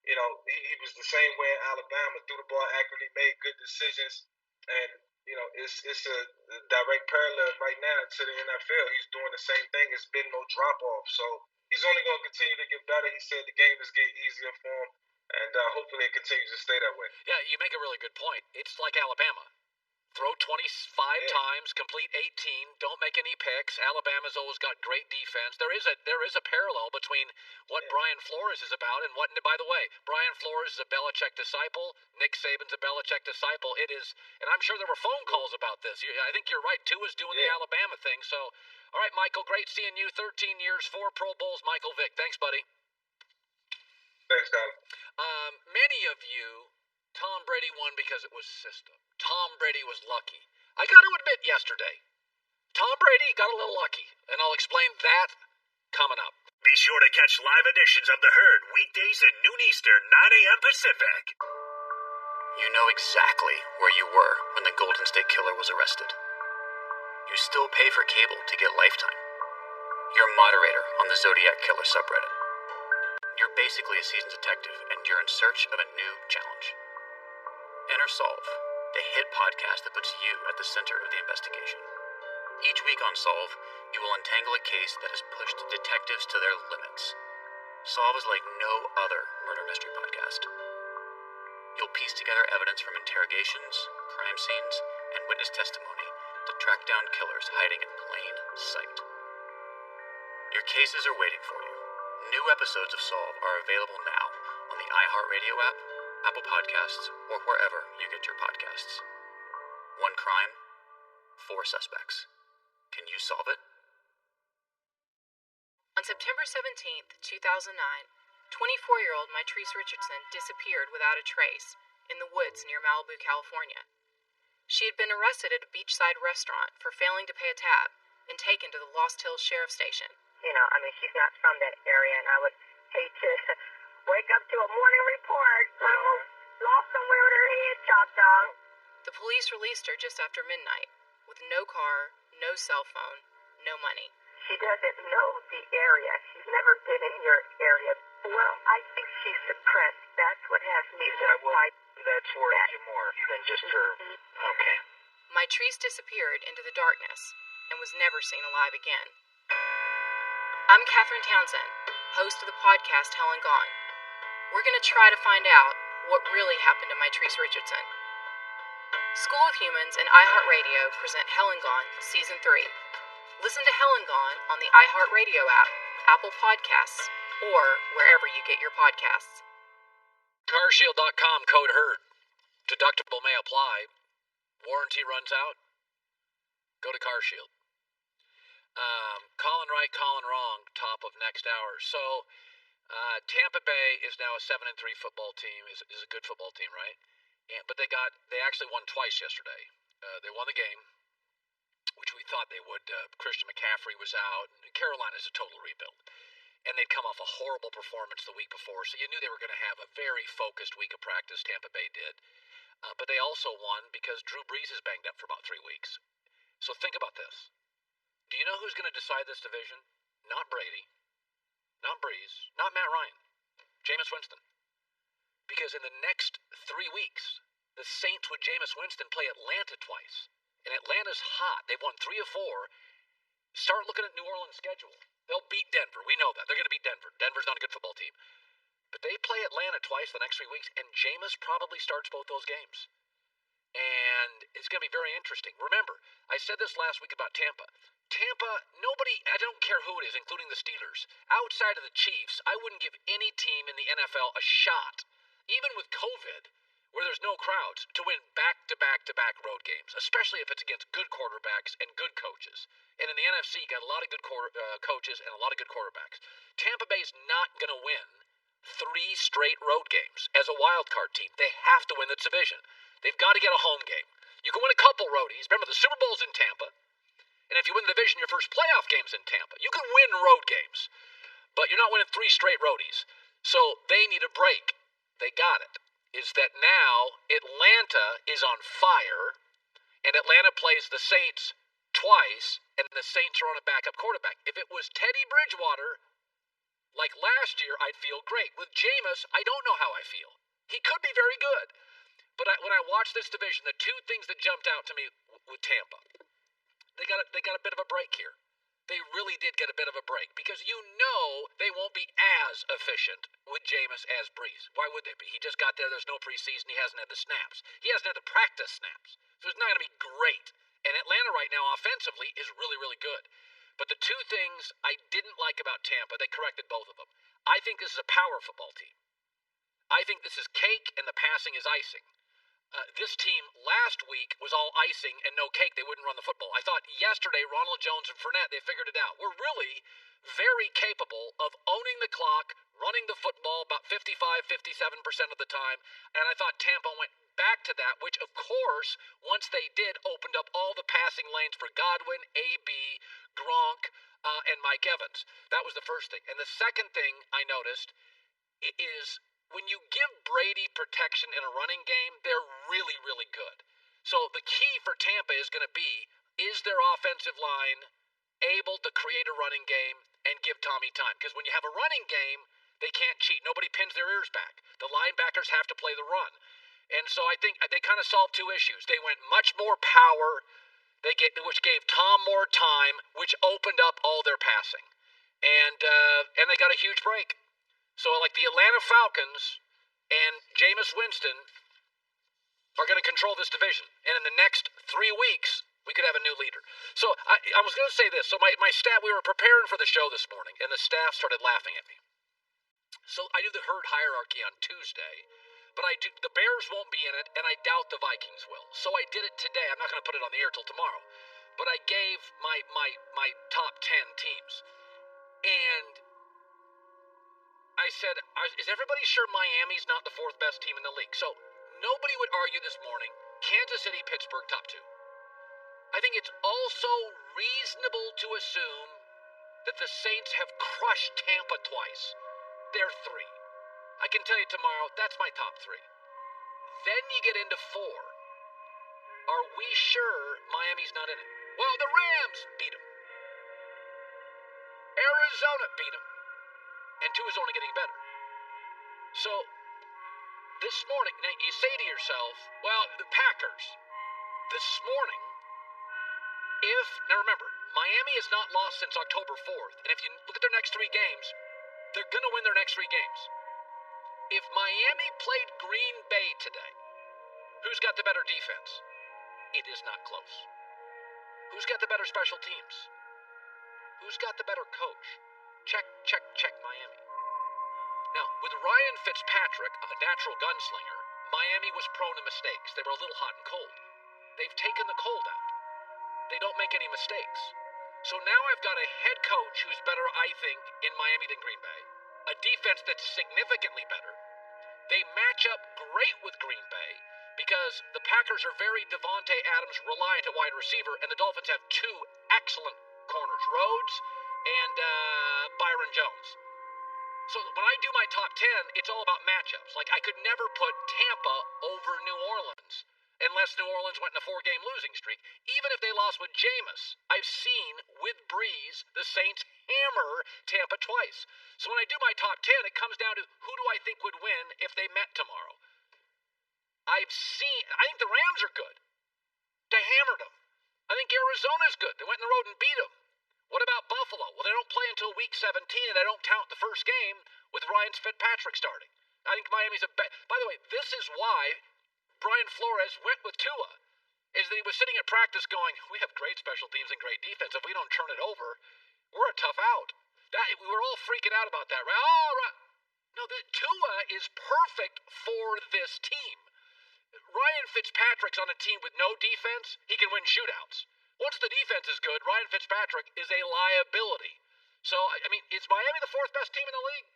you know, he was the same way in Alabama, threw the ball accurately, made good decisions. And, you know, it's a direct parallel right now to the NFL. He's doing the same thing. It's been no drop off. So he's only going to continue to get better. He said the game is getting easier for him, and hopefully it continues to stay that way. Yeah, you make a really good point. It's like Alabama. Throw 25 times, complete 18, don't make any picks. Alabama's always got great defense. There is a parallel between what Brian Flores is about and what, by the way, Brian Flores is a Belichick disciple. Nick Saban's a Belichick disciple. It is, and I'm sure there were phone calls about this. I think you're right. Tua's doing the Alabama thing. So, all right, Michael, great seeing you. 13 years, 4 Pro Bowls. Michael Vick, thanks, buddy. Thanks, Colin. Many of you, Tom Brady won because it was system. Tom Brady was lucky. I got to admit yesterday, Tom Brady got a little lucky, and I'll explain that coming up. Be sure to catch live editions of The Herd weekdays at noon Eastern, 9 a.m. Pacific. You know exactly where you were when the Golden State Killer was arrested. You still pay for cable to get Lifetime. You're a moderator on the Zodiac Killer subreddit. You're basically a seasoned detective, and you're in search of a new challenge. Enter Solve, the hit podcast that puts you at the center of the investigation. Each week on Solve, you will untangle a case that has pushed detectives to their limits. Solve is like no other murder mystery podcast. You'll piece together evidence from interrogations, crime scenes, and witness testimony to track down killers hiding in plain sight. Your cases are waiting for you. New episodes of Solve are available now on the iHeartRadio app, Apple Podcasts, or wherever you get your podcasts. One crime, 4 suspects. Can you solve it? On September 17th, 2009, 24-year-old Matrice Richardson disappeared without a trace in the woods near Malibu, California. She had been arrested at a beachside restaurant for failing to pay a tab and taken to the Lost Hills Sheriff's Station. You know, I mean, she's not from that area, and I would hate to wake up to a morning report. Almost lost somewhere with her head chopped off. The police released her just after midnight, with no car, no cell phone, no money. She doesn't know the area. She's never been in your area. Well, I think she's suppressed. That's what has me horrified. That's worried you more than just her. Okay. Matrice disappeared into the darkness and was never seen alive again. I'm Catherine Townsend, host of the podcast Hell and Gone. We're going to try to find out what really happened to Matrice Richardson. School of Humans and iHeartRadio present Hell and Gone Season 3. Listen to Hell and Gone on the iHeartRadio app, Apple Podcasts, or wherever you get your podcasts. Carshield.com code HERD. Deductible may apply. Warranty runs out. Go to CarShield. Colin right, Colin wrong, top of next hour. So, Tampa Bay is now a 7-3 football team. Is a good football team, right? But they actually won twice yesterday. They won the game, which we thought they would. Christian McCaffrey was out. Carolina's a total rebuild. And they'd come off a horrible performance the week before, so you knew they were going to have a very focused week of practice. Tampa Bay did. But they also won because Drew Brees is banged up for about 3 weeks. So think about this. Do you know who's going to decide this division? Not Brady, not Brees, not Matt Ryan, Jameis Winston. Because in the next 3 weeks, the Saints with Jameis Winston play Atlanta twice. And Atlanta's hot. They've won 3 of 4. Start looking at New Orleans' schedule. They'll beat Denver. We know that. They're going to beat Denver. Denver's not a good football team. But they play Atlanta twice the next 3 weeks, and Jameis probably starts both those games. And it's going to be very interesting. Remember, I said this last week about Tampa. Tampa, nobody, I don't care who it is, including the Steelers, outside of the Chiefs, I wouldn't give any team in the NFL a shot. Even with COVID, where there's no crowds, to win back-to-back-to-back road games, especially if it's against good quarterbacks and good coaches. And in the NFC, you got a lot of good coaches and a lot of good quarterbacks. Tampa Bay's not going to win 3 straight road games as a wild card team. They have to win the division. They've got to get a home game. You can win a couple roadies. Remember, the Super Bowl's in Tampa. And if you win the division, your first playoff game's in Tampa. You can win road games. But you're not winning 3 straight roadies. So they need a break. They got it. Is that now Atlanta is on fire, and Atlanta plays the Saints twice, and the Saints are on a backup quarterback. If it was Teddy Bridgewater, like last year, I'd feel great. With Jameis, I don't know how I feel. He could be very good. But when I watched this division, the 2 things that jumped out to me with Tampa, they got a bit of a break here. They really did get a bit of a break because you know they won't be as efficient with Jameis as Breeze. Why would they be? He just got there. There's no preseason. He hasn't had the snaps. He hasn't had the practice snaps. So it's not going to be great. And Atlanta right now offensively is really, really good. But the 2 things I didn't like about Tampa, they corrected both of them. I think this is a power football team. I think this is cake and the passing is icing. This team last week was all icing and no cake. They wouldn't run the football. I thought yesterday Ronald Jones and Fournette, they figured it out. We're really very capable of owning the clock, running the football about 55-57% of the time. And I thought Tampa went back to that, which of course, once they did, opened up all the passing lanes for Godwin, AB, Gronk, and Mike Evans. That was the first thing. And the second thing I noticed is when you give Brady protection in a running game, they're really, really good. So the key for Tampa is going to be, is their offensive line able to create a running game and give Tommy time? Because when you have a running game, they can't cheat. Nobody pins their ears back. The linebackers have to play the run. And so I think they kind of solved 2 issues. They went much more power, which gave Tom more time, which opened up all their passing. And they got a huge break. So like the Atlanta Falcons and Jameis Winston are going to control this division. And in the next 3 weeks, we could have a new leader. So I was going to say this. So my staff, we were preparing for the show this morning, and the staff started laughing at me. So I do the herd hierarchy on Tuesday, but the Bears won't be in it, and I doubt the Vikings will. So I did it today. I'm not going to put it on the air till tomorrow. But I gave my top 10 teams. And I said, is everybody sure Miami's not the 4th best team in the league? So nobody would argue this morning, Kansas City, Pittsburgh, top 2. I think it's also reasonable to assume that the Saints have crushed Tampa twice. They're 3. I can tell you tomorrow, that's my top 3. Then you get into 4. Are we sure Miami's not in it? Well, the Rams beat them. Arizona beat them. And 2 is only getting better. So, this morning, now you say to yourself, well, the Packers, this morning, now remember, Miami has not lost since October 4th, and if you look at their next 3 games, they're going to win their next 3 games. If Miami played Green Bay today, who's got the better defense? It is not close. Who's got the better special teams? Who's got the better coach? Check Miami. Now, with Ryan Fitzpatrick, a natural gunslinger, Miami was prone to mistakes. They were a little hot and cold. They've taken the cold out. They don't make any mistakes. So now I've got a head coach who's better, I think, in Miami than Green Bay. A defense that's significantly better. They match up great with Green Bay because the Packers are very Devontae Adams reliant at wide receiver, and the Dolphins have 2 excellent corners, Rhodes and Byron Jones. So when I do my top 10, it's all about matchups. Like, I could never put Tampa over New Orleans unless New Orleans went in a 4-game losing streak. Even if they lost with Jameis, I've seen with Breeze the Saints hammer Tampa twice. So when I do my top 10, it comes down to who do I think would win if they met tomorrow. I think the Rams are good. They hammered them. I think Arizona's good. They went on the road and beat them. What about Buffalo? Well, they don't play until week 17, and they don't count the first game with Ryan Fitzpatrick starting. I think Miami's by the way, this is why Brian Flores went with Tua, is that he was sitting at practice going, we have great special teams and great defense. If we don't turn it over, we're a tough out. We were all freaking out about that, right? Oh, right. No, Tua is perfect for this team. Ryan Fitzpatrick's on a team with no defense, he can win shootouts. Once the defense is good, Ryan Fitzpatrick is a liability. So, I mean, is Miami the fourth best team in the league?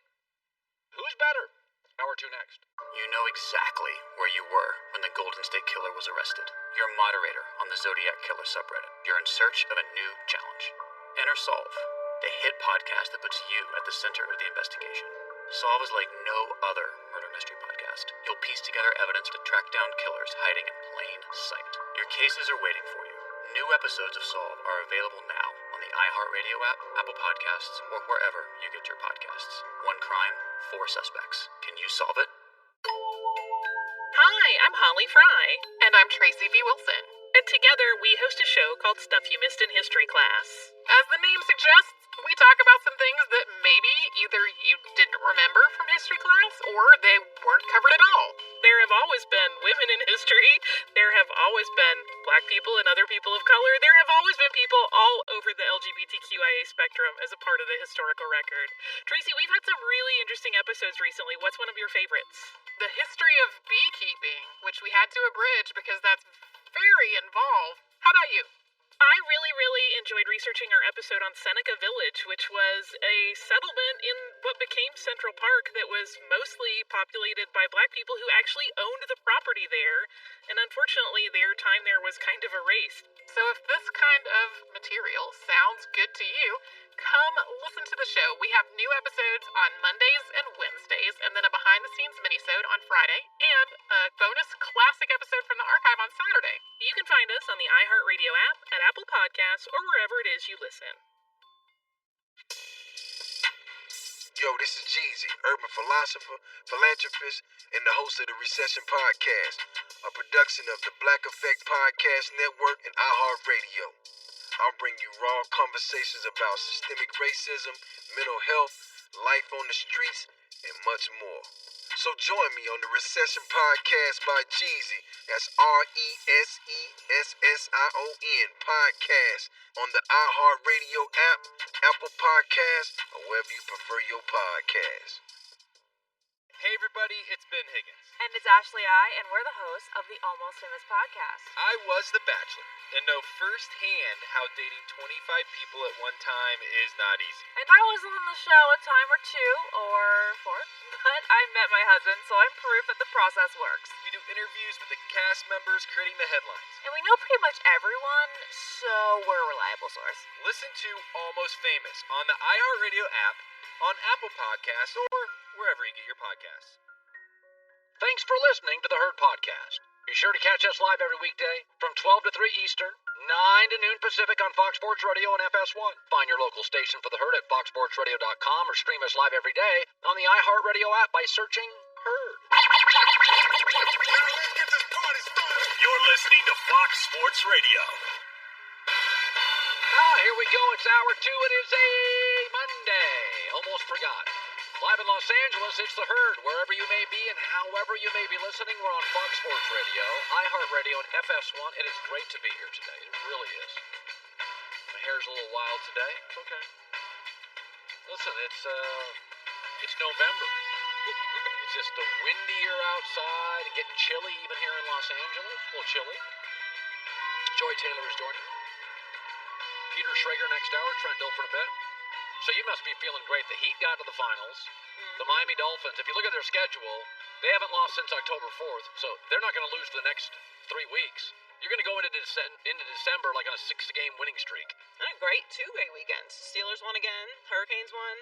Who's better? Hour 2 next. You know exactly where you were when the Golden State Killer was arrested. You're a moderator on the Zodiac Killer subreddit. You're in search of a new challenge. Enter Solve, the hit podcast that puts you at the center of the investigation. Solve is like no other murder mystery podcast. You'll piece together evidence to track down killers hiding in plain sight. Your cases are waiting for you. New episodes of Solve are available now on the iHeartRadio app, Apple Podcasts, or wherever you get your podcasts. One crime, 4 suspects. Can you solve it? Hi, I'm Holly Fry. And I'm Tracy V. Wilson. And together we host a show called Stuff You Missed in History Class. As the name suggests, we talk about some things that maybe either you didn't remember from history class or they weren't covered at all. There have always been women in history. There have always been black people and other people of color. There have always been people all over the LGBTQIA spectrum as a part of the historical record. Tracy, we've had some really interesting episodes recently. What's one of your favorites? The history of beekeeping, which we had to abridge because that's very involved. How about you? I really enjoyed researching our episode on Seneca Village, which was a settlement in what became Central Park that was mostly populated by black people who actually owned the property there, and unfortunately their time there was kind of erased. So if this kind of material sounds good to you, come listen to the show. We have new episodes on Mondays and Wednesdays, and then a behind-the-scenes minisode on Friday, and a bonus classic episode from the archive on Saturday. You can find us on the iHeartRadio app, at Apple Podcasts, or wherever it is you listen. Yo, this is Jeezy, urban philosopher, philanthropist, and the host of the Recession Podcast, a production of the Black Effect Podcast Network and iHeartRadio. I'll bring you raw conversations about systemic racism, mental health, life on the streets, and much more. So join me on the Recession Podcast by Jeezy. That's RESESSION Podcast on the iHeartRadio app, Apple Podcasts, or wherever you prefer your podcasts. Hey everybody, it's Ben Higgins. And it's Ashley I, and we're the hosts of the Almost Famous podcast. I was the Bachelor, and know firsthand how dating 25 people at one time is not easy. And I was on the show a time or 2 or 4, but I met my husband, so I'm proof that the process works. We do interviews with the cast members creating the headlines. And we know pretty much everyone, so we're a reliable source. Listen to Almost Famous on the iHeartRadio app, on Apple Podcasts, or wherever you get your podcasts. Thanks for listening to the Herd Podcast. Be sure to catch us live every weekday from 12 to 3 Eastern, 9 to noon Pacific on Fox Sports Radio and FS1. Find your local station for the Herd at foxsportsradio.com or stream us live every day on the iHeartRadio app by searching Herd. You're listening to Fox Sports Radio. Here we go. It's hour 2. It is a Monday. Almost forgot. Live in Los Angeles, it's the Herd. Wherever you may be and however you may be listening, we're on Fox Sports Radio, iHeartRadio, and FS1. It is great to be here today. It really is. My hair's a little wild today. It's okay. Listen, it's November. It's just windier outside and getting chilly even here in Los Angeles. A little chilly. Joy Taylor is joining me. Peter Schrager next hour, Trent Dilfer in a bit. So you must be feeling great. The Heat got to the finals. The Miami Dolphins, if you look at their schedule, they haven't lost since October 4th, so they're not going to lose for the next 3 weeks. You're going to go into December like on a 6-game winning streak. Great 2-way weekends. Steelers won again. Hurricanes won.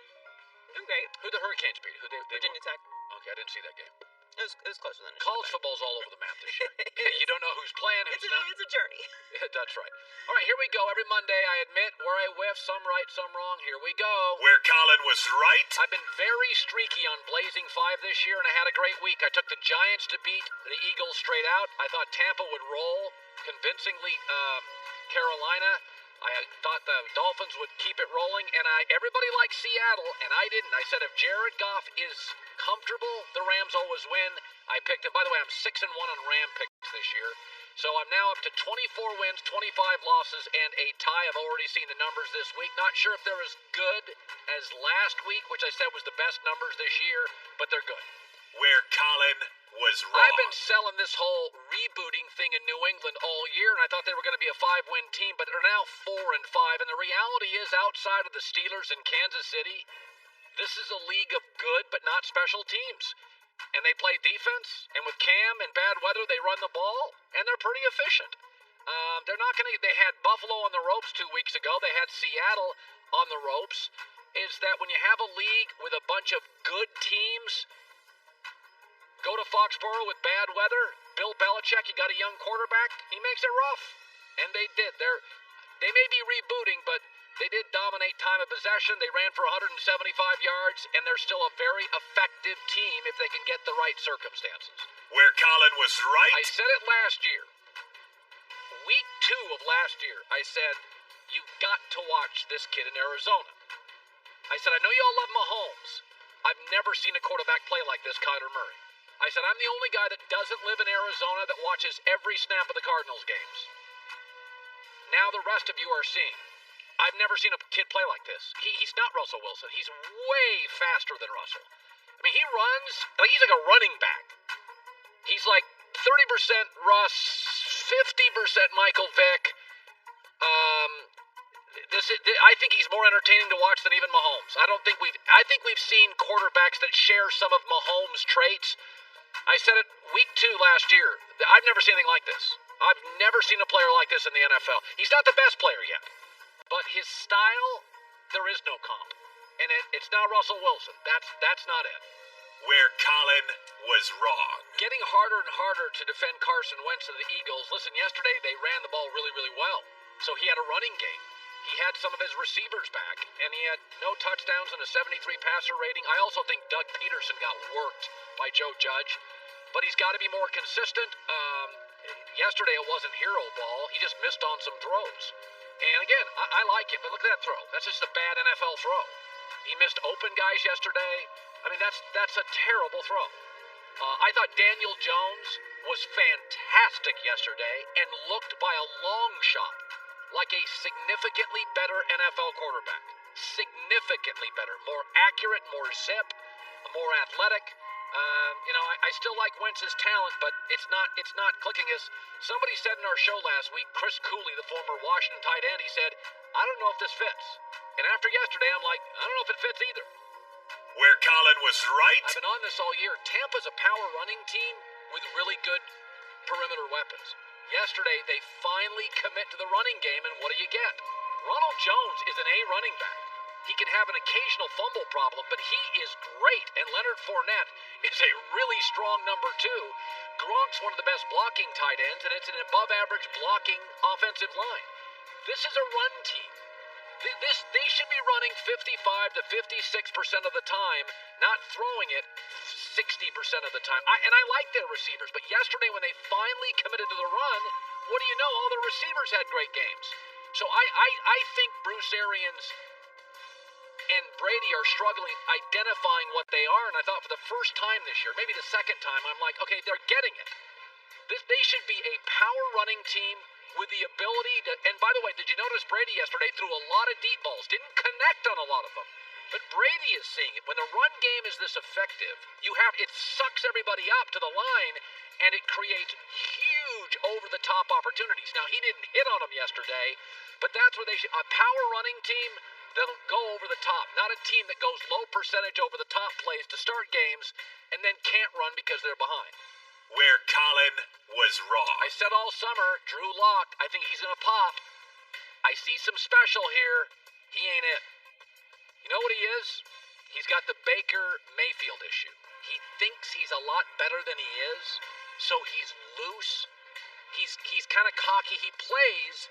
Doing great. Who'd the Hurricanes beat? Virginia Tech. Okay, I didn't see that game. It was closer than it College should have been. football's all over the map this year. You don't know who's playing, who's not. It's a journey. That's right. All right, here we go. Every Monday, I admit where I whiff, some right, some wrong. Here we go. Where Colin was right. I've been very streaky on Blazing 5 this year, and I had a great week. I took the Giants to beat the Eagles straight out. I thought Tampa would roll convincingly Carolina. I thought the Dolphins would keep it rolling, and everybody liked Seattle, and I didn't. I said if Jared Goff is comfortable, the Rams always win. I picked it. By the way, I'm 6-1 on Ram picks this year. So I'm now up to 24 wins, 25 losses, and a tie. I've already seen the numbers this week. Not sure if they're as good as last week, which I said was the best numbers this year, but they're good. Where Colin was wrong. I've been selling this whole rebooting thing in New England all year, and I thought they were going to be a 5-win team, but they're now 4-5. And the reality is, outside of the Steelers in Kansas City, this is a league of good but not special teams. And they play defense, and with Cam and bad weather, they run the ball, and they're pretty efficient. They're not going to. They had Buffalo on the ropes 2 weeks ago. They had Seattle on the ropes. Is that when you have a league with a bunch of good teams, go to Foxborough with bad weather. Bill Belichick, you got a young quarterback. He makes it rough, and they did. They may be rebooting, but they did dominate time of possession. They ran for 175 yards, and they're still a very effective team if they can get the right circumstances. Where Colin was right. I said it last year. Week 2 of last year, I said, you got to watch this kid in Arizona. I said, I know you all love Mahomes. I've never seen a quarterback play like this, Kyler Murray. I said, I'm the only guy that doesn't live in Arizona that watches every snap of the Cardinals games. Now the rest of you are seeing. I've never seen a kid play like this. He's not Russell Wilson. He's way faster than Russell. I mean, he runs, like he's like a running back. He's like 30% Russ, 50% Michael Vick. I think he's more entertaining to watch than even Mahomes. I think we've seen quarterbacks that share some of Mahomes' traits. I said it week 2 last year. I've never seen anything like this. I've never seen a player like this in the NFL. He's not the best player yet, but his style, there is no comp, and it's not Russell Wilson. That's not it. Where Colin was wrong. Getting harder and harder to defend Carson Wentz and the Eagles. Listen, yesterday they ran the ball really, really well, so he had a running game. He had some of his receivers back, and he had no touchdowns and a 73 passer rating. I also think Doug Peterson got worked by Joe Judge, but he's got to be more consistent. Yesterday it wasn't hero ball. He just missed on some throws. And again, I like it, but look at that throw. That's just a bad NFL throw. He missed open guys yesterday. I mean, that's a terrible throw. I thought Daniel Jones was fantastic yesterday and looked by a long shot like a significantly better NFL quarterback. Significantly better. More accurate, more zip, more athletic. I still like Wentz's talent, but it's not clicking. As somebody said in our show last week, Chris Cooley, the former Washington tight end, he said, I don't know if this fits. And after yesterday, I'm like, I don't know if it fits either. Where Colin was right. I've been on this all year. Tampa's a power running team with really good perimeter weapons. Yesterday, they finally commit to the running game, and what do you get? Ronald Jones is an A running back. He can have an occasional fumble problem, but he is great. And Leonard Fournette is a really strong number 2. Gronk's one of the best blocking tight ends, and it's an above-average blocking offensive line. This is a run team. They should be running 55 to 56% of the time, not throwing it 60% of the time. And I like their receivers, but yesterday when they finally committed to the run, what do you know? All the receivers had great games. So I think Bruce Arians and Brady are struggling identifying what they are, and I thought for the first time this year, maybe the second time, I'm like, okay, they're getting it. They should be a power running team with the ability to, and by the way, did you notice Brady yesterday threw a lot of deep balls, didn't connect on a lot of them, but Brady is seeing it. When the run game is this effective, it sucks everybody up to the line, and it creates huge over-the-top opportunities. Now, he didn't hit on them yesterday, but that's where a power running team that'll go over the top, not a team that goes low percentage over the top plays to start games and then can't run because they're behind. Where Colin was wrong. I said all summer, Drew Lock, I think he's going to pop. I see some special here. He ain't it. You know what he is? He's got the Baker Mayfield issue. He thinks he's a lot better than he is, so he's loose. He's kind of cocky. He plays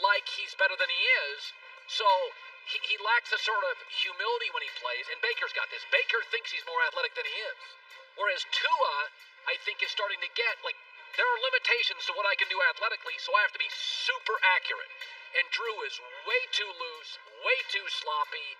like he's better than he is, so he lacks a sort of humility when he plays, and Baker's got this. Baker thinks he's more athletic than he is. Whereas Tua, I think, is starting to get, like, there are limitations to what I can do athletically, so I have to be super accurate. And Drew is way too loose, way too sloppy.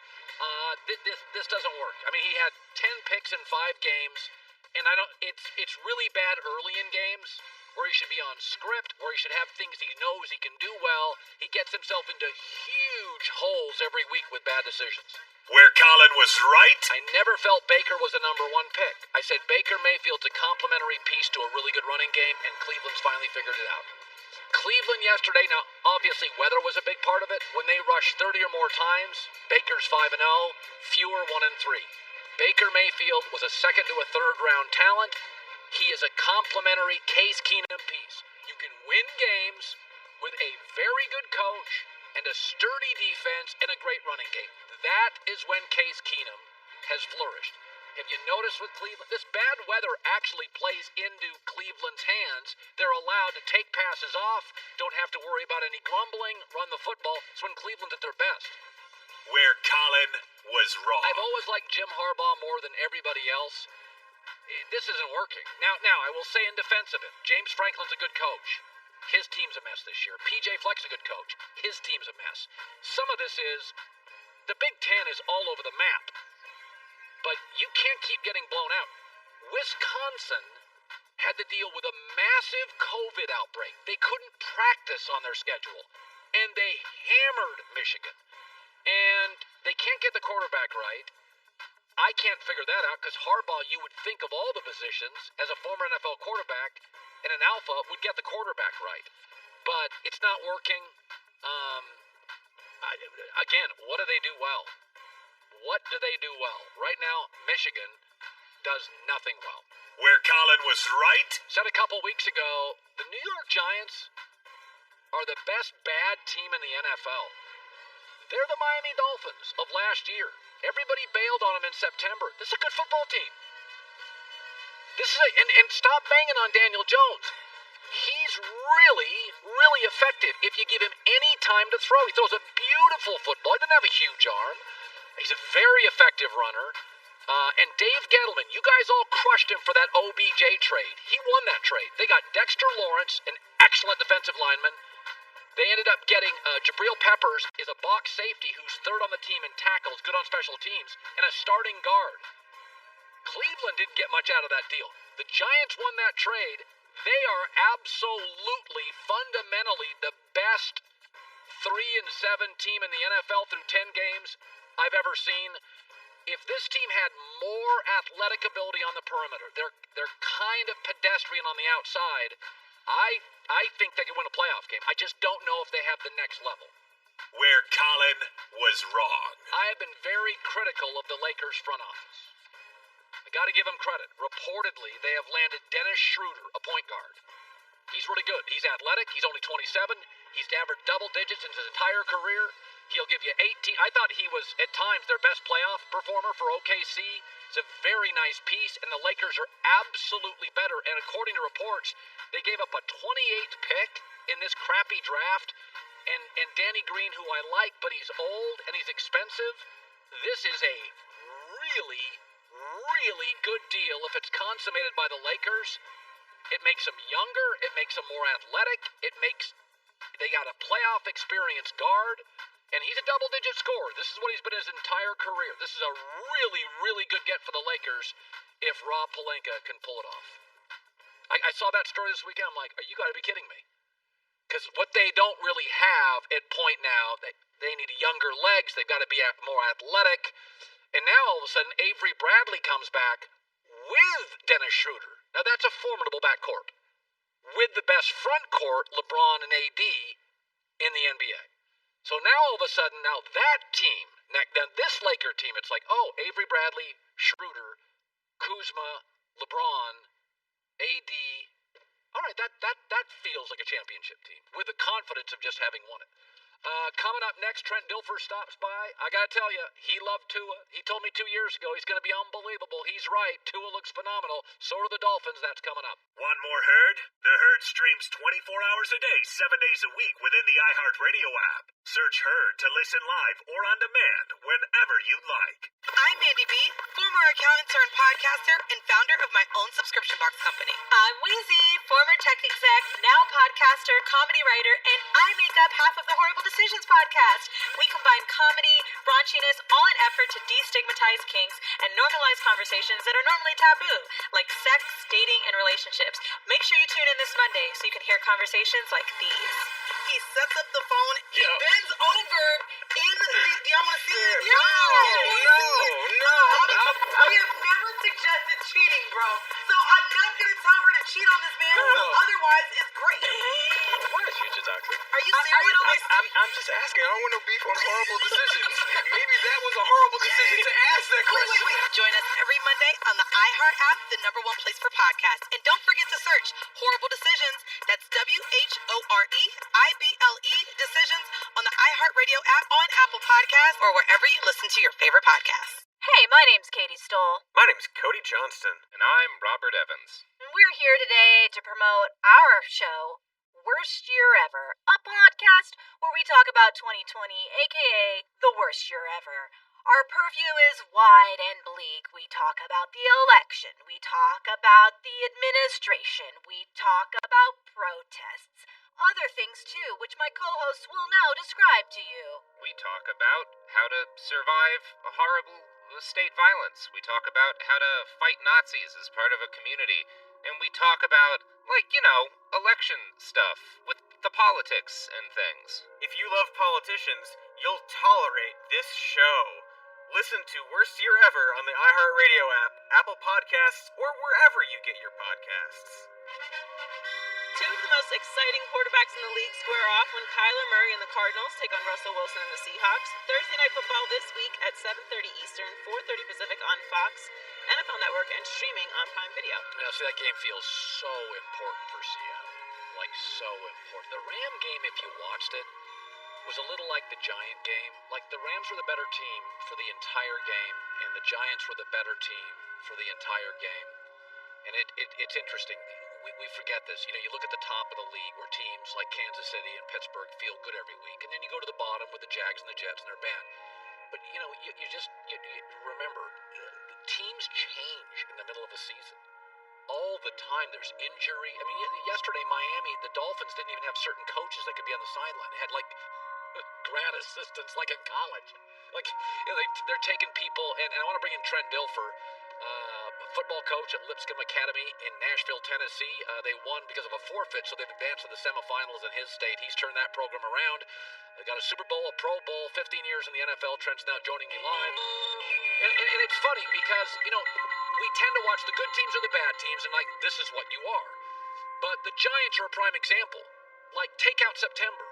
This doesn't work. I mean, he had 10 picks in 5 games, and it's really bad early in games where he should be on script, where he should have things he knows he can do well. He gets himself into huge holes every week with bad decisions. where Colin was right. I never felt Baker was a number one pick. I said Baker Mayfield's a complementary piece to a really good running game, and Cleveland's finally figured it out. Cleveland yesterday, now obviously weather was a big part of it. When they rushed 30 or more times, Baker's 5-0, fewer 1-3. Baker Mayfield was a second to a third round talent. He is a complementary Case Keenum piece. You can win games with a very good coach and a sturdy defense and a great running game. That is when Case Keenum has flourished. Have you noticed with Cleveland, this bad weather actually plays into Cleveland's hands. They're allowed to take passes off, don't have to worry about any grumbling, run the football. It's when Cleveland's at their best. Where Colin was wrong. I've always liked Jim Harbaugh more than everybody else. This isn't working. Now, I will say in defense of him, James Franklin's a good coach. His team's a mess this year. P.J. Fleck's a good coach. His team's a mess. Some of this is, the Big Ten is all over the map. But you can't keep getting blown out. Wisconsin had to deal with a massive COVID outbreak. They couldn't practice on their schedule. And they hammered Michigan. And they can't get the quarterback right. I can't figure that out because Harbaugh, you would think of all the positions as a former NFL quarterback and an alpha would get the quarterback right. But it's not working. Again, what do they do well? What do they do well? Right now, Michigan does nothing well. Where Colin was right. Said a couple weeks ago, the New York Giants are the best bad team in the NFL. They're the Miami Dolphins of last year. Everybody bailed on them in September. This is a good football team. And stop banging on Daniel Jones. He's really, really effective if you give him any time to throw. He throws a beautiful football. He doesn't have a huge arm. He's a very effective runner. And Dave Gettleman, you guys all crushed him for that OBJ trade. He won that trade. They got Dexter Lawrence, an excellent defensive lineman. They ended up getting Jabril Peppers is a box safety who's third on the team in tackles, good on special teams, and a starting guard. Cleveland didn't get much out of that deal. The Giants won that trade. They are absolutely, fundamentally the best 3-7 team in the NFL through 10 games I've ever seen. If this team had more athletic ability on the perimeter, they're kind of pedestrian on the outside. I think they could win a playoff game. I just don't know if they have the next level. Where Colin was wrong. I have been very critical of the Lakers front office. I got to give them credit. Reportedly, they have landed Dennis Schrager, a point guard. He's really good. He's athletic. He's only 27. He's averaged double digits in his entire career. He'll give you 18. I thought he was, at times, their best playoff performer for OKC. It's a very nice piece, and the Lakers are absolutely better. And according to reports, they gave up a 28th pick in this crappy draft. And Danny Green, who I like, but he's old and he's expensive. This is a really, really good deal if it's consummated by the Lakers. It makes them younger. It makes them more athletic. They got a playoff experience guard. And he's a double-digit scorer. This is what he's been his entire career. This is a really, really good get for the Lakers if Rob Pelinka can pull it off. I saw that story this weekend. I'm like, you got to be kidding me. Because what they don't really have at point now, they need younger legs. They've got to be more athletic. And now, all of a sudden, Avery Bradley comes back with Dennis Schrager. Now, that's a formidable backcourt. With the best front court, LeBron and AD, in the NBA. So now all of a sudden, that team, now this Laker team, it's like, Avery Bradley, Schrager, Kuzma, LeBron, AD. All right, that feels like a championship team with the confidence of just having won it. Coming up next, Trent Dilfer stops by. I got to tell you, he loved Tua. He told me 2 years ago he's going to be unbelievable. He's right. Tua looks phenomenal. So do the Dolphins. That's coming up. Want more Herd? The Herd streams 24 hours a day, 7 days a week within the iHeartRadio app. Search Herd to listen live or on demand whenever you like. I'm Mandy B., former accountant turned podcaster and founder of my own subscription box company. I'm Wheezy, former tech exec, now podcaster, comedy writer, and I make up half of the Horrible Decisions podcast. We combine comedy, raunchiness, all in effort to destigmatize kinks and normalize conversations that are normally taboo, like sex, dating, and relationships. Make sure you tune in this Monday so you can hear conversations like these. He sets up the phone, he bends over in the, do y'all want to see it? Yeah. don't want no beef on horrible decisions. Maybe that was a horrible decision to ask that question. Wait. Join us every Monday on the iHeart app, the #1 place for podcasts. And don't forget to search Horrible Decisions. That's WHOREIBLE Decisions on the iHeartRadio app, on Apple Podcasts, or wherever you listen to your favorite podcasts. Hey, my name's Katie Stoll. My name's Cody Johnston. And I'm Robert Evans. And we're here today to promote our show, Worst Year Ever, a podcast where we talk about 2020, aka the worst year ever. Our purview is wide and bleak. We talk about the election. We talk about the administration. We talk about protests. Other things too, which my co-hosts will now describe to you. We talk about how to survive a horrible state violence. We talk about how to fight Nazis as part of a community. And we talk about, election stuff with the politics and things. If you love politicians, you'll tolerate this show. Listen to Worst Year Ever on the iHeartRadio app, Apple Podcasts, or wherever you get your podcasts. Two of the most exciting quarterbacks in the league square off when Kyler Murray and the Cardinals take on Russell Wilson and the Seahawks. Thursday Night Football this week at 7:30 Eastern, 4:30 Pacific on Fox, NFL Network, and streaming on Prime Video. See, that game feels so important for Seattle. Like, so important. The Ram game, if you watched it, was a little like the Giant game. Like, the Rams were the better team for the entire game, and the Giants were the better team for the entire game. And it's interesting. We forget this. You look at the top of the league where teams like Kansas City and Pittsburgh feel good every week, and then you go to the bottom where the Jags and the Jets and they're bad. But you remember, teams change in the middle of a season all the time. There's injury. I mean, yesterday Miami, the Dolphins didn't even have certain coaches that could be on the sideline. They had like grad assistants, like in college. Like they're taking people, and I want to bring in Trent Dilfer, football coach at Lipscomb Academy in Nashville, Tennessee. They won because of a forfeit, so they've advanced to the semifinals in his state. He's turned that program around. They got a Super Bowl, a Pro Bowl, 15 years in the NFL. Trent's now joining me live. And it's funny because, we tend to watch the good teams or the bad teams, and this is what you are. But the Giants are a prime example. Like, take out September.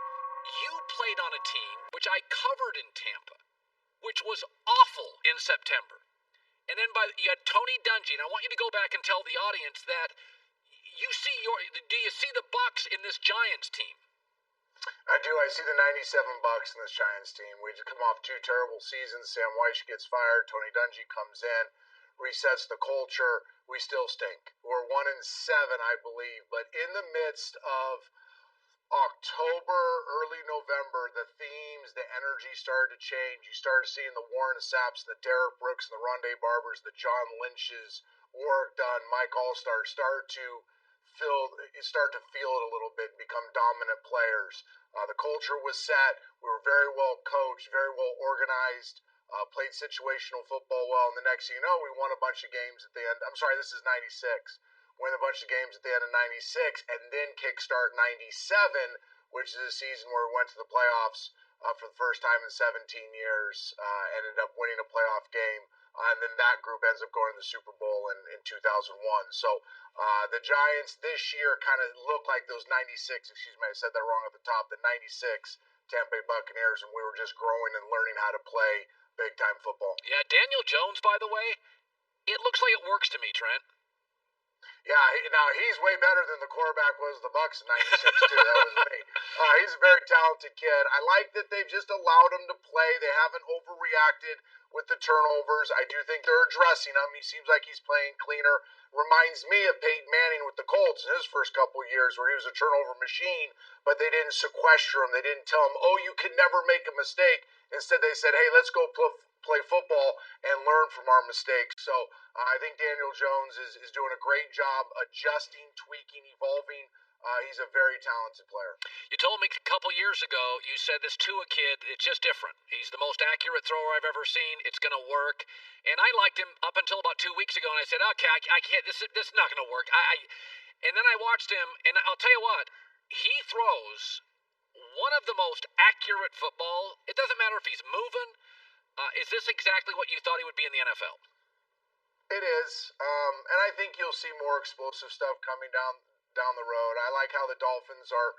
You played on a team, which I covered in Tampa, which was awful in September. And then you had Tony Dungy, and I want you to go back and tell the audience that do you see the Bucks in this Giants team? I do. I see the 97 Bucks in this Giants team. We just come off 2 terrible seasons. Sam Weish gets fired. Tony Dungy comes in, resets the culture. We still stink. We're 1-7, I believe. But in the midst of October, early November, the themes, the energy started to change. You started seeing the Warren Sapps, the Derek Brooks, the Rondé Barbers, the John Lynch's work done. Mike Allstar start to feel it a little bit and become dominant players. The culture was set. We were very well coached, very well organized, played situational football well. And the next thing you know, we won a bunch of games at the end. I'm sorry, this is 96. Win a bunch of games at the end of 96, and then kickstart 97, which is a season where we went to the playoffs for the first time in 17 years, ended up winning a playoff game, and then that group ends up going to the Super Bowl in 2001. So the Giants this year kind of look like those 96, I said that wrong at the top, the 96 Tampa Bay Buccaneers, and we were just growing and learning how to play big-time football. Yeah, Daniel Jones, by the way, it looks like it works to me, Trent. Yeah, now he's way better than the quarterback was the Bucs in 96, too. That was me. He's a very talented kid. I like that they've just allowed him to play. They haven't overreacted with the turnovers. I do think they're addressing him. He seems like he's playing cleaner. Reminds me of Peyton Manning with the Colts in his first couple of years where he was a turnover machine, but they didn't sequester him. They didn't tell him, oh, you can never make a mistake. Instead, they said, hey, let's go play football and learn from our mistakes. So I think Daniel Jones is doing a great job adjusting, tweaking, evolving. He's a very talented player. You told me a couple years ago, you said this Tua kid, it's just different. He's the most accurate thrower I've ever seen. It's going to work. And I liked him up until about 2 weeks ago, and I said, okay, I can't, this is not going to work. And then I watched him, and I'll tell you what, he throws one of the most accurate football. It doesn't matter if he's moving. Is this exactly what you thought he would be in the NFL? It is. And I think you'll see more explosive stuff coming down down the road. I like how the Dolphins are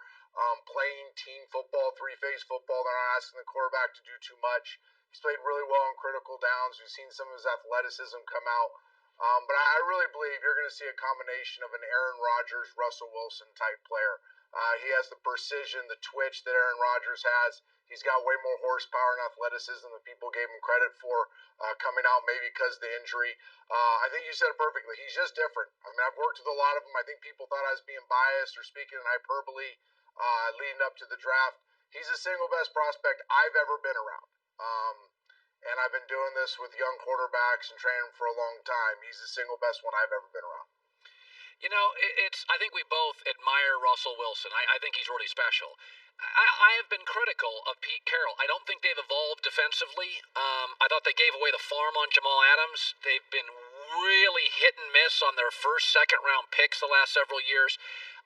playing team football, three-phase football. They're not asking the quarterback to do too much. He's played really well on critical downs. We've seen some of his athleticism come out. But I really believe you're going to see a combination of an Aaron Rodgers, Russell Wilson type player. He has the precision, the twitch that Aaron Rodgers has. He's got way more horsepower and athleticism than people gave him credit for coming out, maybe because of the injury. I think you said it perfectly. He's just different. I mean, I've worked with a lot of them. I think people thought I was being biased or speaking in hyperbole leading up to the draft. He's the single best prospect I've ever been around. And I've been doing this with young quarterbacks and training for a long time. He's the single best one I've ever been around. You know, I think we both admire Russell Wilson. I think he's really special. I have been critical of Pete Carroll. I don't think they've evolved defensively. I thought they gave away the farm on Jamal Adams. They've been really hit and miss on their first, second-round picks the last several years.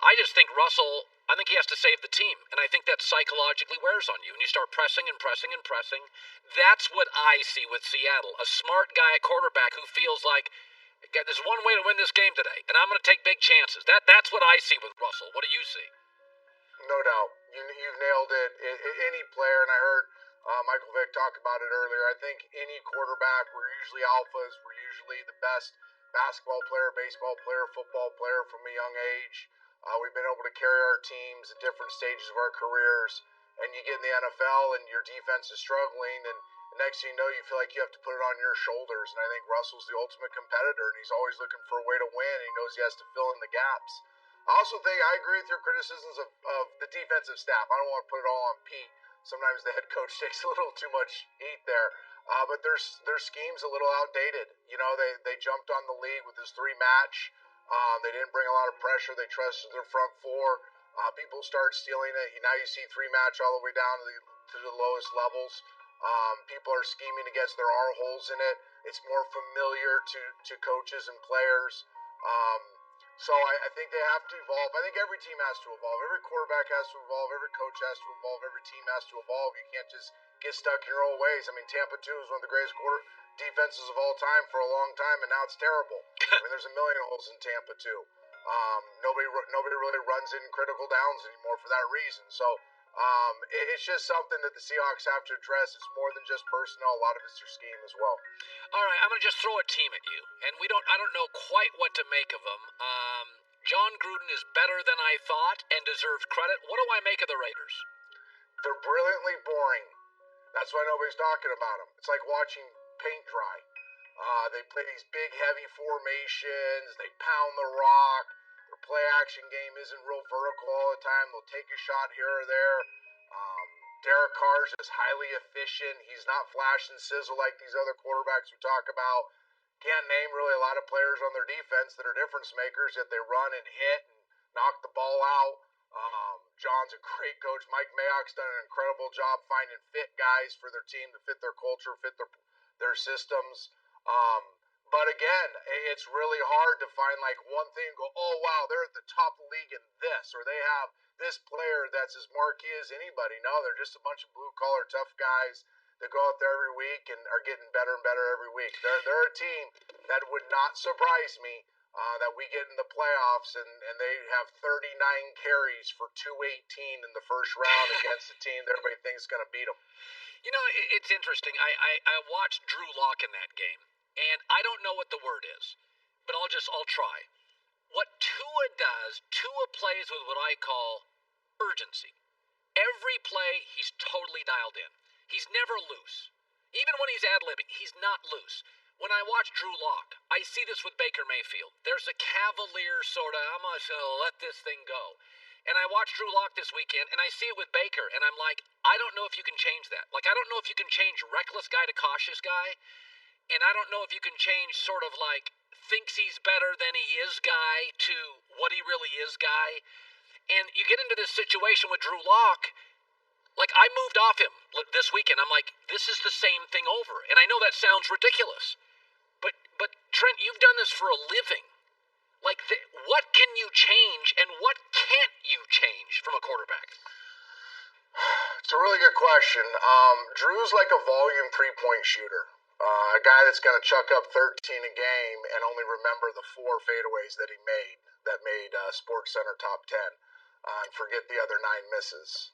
I just think I think he has to save the team, and I think that psychologically wears on you. And you start pressing and pressing and pressing. That's what I see with Seattle. A smart guy at quarterback who feels like, there's one way to win this game today, and I'm going to take big chances. That's what I see with Russell. What do you see? No doubt. You've nailed it. Any player, and I heard Michael Vick talk about it earlier, I think any quarterback, we're usually alphas. We're usually the best basketball player, baseball player, football player from a young age. We've been able to carry our teams at different stages of our careers, and you get in the NFL and your defense is struggling, and the next thing you know, you feel like you have to put it on your shoulders. And I think Russell's the ultimate competitor, and he's always looking for a way to win, and he knows he has to fill in the gaps. I also think I agree with your criticisms of the defensive staff. I don't want to put it all on Pete. Sometimes the head coach takes a little too much heat there. But their scheme's a little outdated. You know, they jumped on the league with this three-match. They didn't bring a lot of pressure. They trusted their front four. People start stealing it. Now you see three-match all the way down to the lowest levels. People are scheming against there are holes in it. It's more familiar to coaches and players. So I think they have to evolve. I think every team has to evolve. Every quarterback has to evolve. Every coach has to evolve. Every team has to evolve. You can't just get stuck in your old ways. I mean, Tampa 2 is one of the greatest defenses of all time for a long time, and now it's terrible. I mean, there's a million holes in Tampa 2. Nobody really runs in critical downs anymore for that reason. So it's just something that the Seahawks have to address. It's more than just personnel. A lot of it's their scheme as well. All right, I'm going to just throw a team at you, and I don't know quite what to make of them. John Gruden is better than I thought and deserves credit. What do I make of the Raiders? They're brilliantly boring. That's why nobody's talking about them. It's like watching paint dry. They play these big, heavy formations. They pound the rock. Their play-action game isn't real vertical all the time. They'll take a shot here or there. Derek Carr's just highly efficient. He's not flash and sizzle like these other quarterbacks we talk about. Can't name really a lot of players on their defense that are difference makers, yet they run and hit and knock the ball out. John's a great coach. Mike Mayock's done an incredible job finding fit guys for their team to fit their culture, fit their systems. But again, it's really hard to find like one thing and go, oh wow, they're at the top of the league in this, or they have this player that's as marquee as anybody. No, they're just a bunch of blue-collar tough guys that go out there every week and are getting better and better every week. They're a team that would not surprise me that we get in the playoffs and they have 39 carries for 218 in the first round against a team that everybody thinks is going to beat them. You know, it's interesting. I watched Drew Lock in that game, and I don't know what the word is, but I'll try. What Tua does, Tua plays with what I call urgency. Every play, he's totally dialed in. He's never loose. Even when he's ad-libbing, he's not loose. When I watch Drew Lock, I see this with Baker Mayfield. There's a cavalier sort of, I'm just going to let this thing go. And I watched Drew Lock this weekend, and I see it with Baker, and I'm like, I don't know if you can change that. Like, I don't know if you can change reckless guy to cautious guy, and I don't know if you can change sort of like thinks he's better than he is guy to what he really is guy. And you get into this situation with Drew Lock, like I moved off him this weekend. I'm like, this is the same thing over. And I know that sounds ridiculous, but Trent, you've done this for a living. Like, what can you change and what can't you change from a quarterback? It's a really good question. Drew's like a volume three-point shooter. A guy that's going to chuck up 13 a game and only remember the 4 fadeaways that he made that made SportsCenter top 10 and forget the other 9 misses.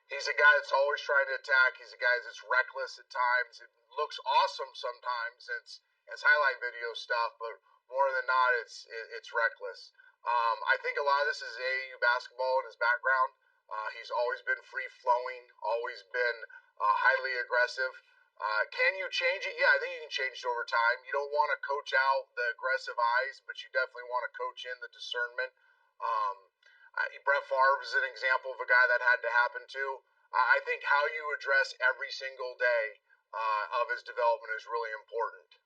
He's a guy that's always trying to attack. He's a guy that's reckless at times. It looks awesome sometimes. It's highlight video stuff, but more than not, it's reckless. I think a lot of this is AAU basketball in his background. He's always been free-flowing, always been highly aggressive. Can you change it? Yeah, I think you can change it over time. You don't want to coach out the aggressive eyes, but you definitely want to coach in the discernment. Brett Favre is an example of a guy that had to happen too. I think how you address every single day of his development is really important.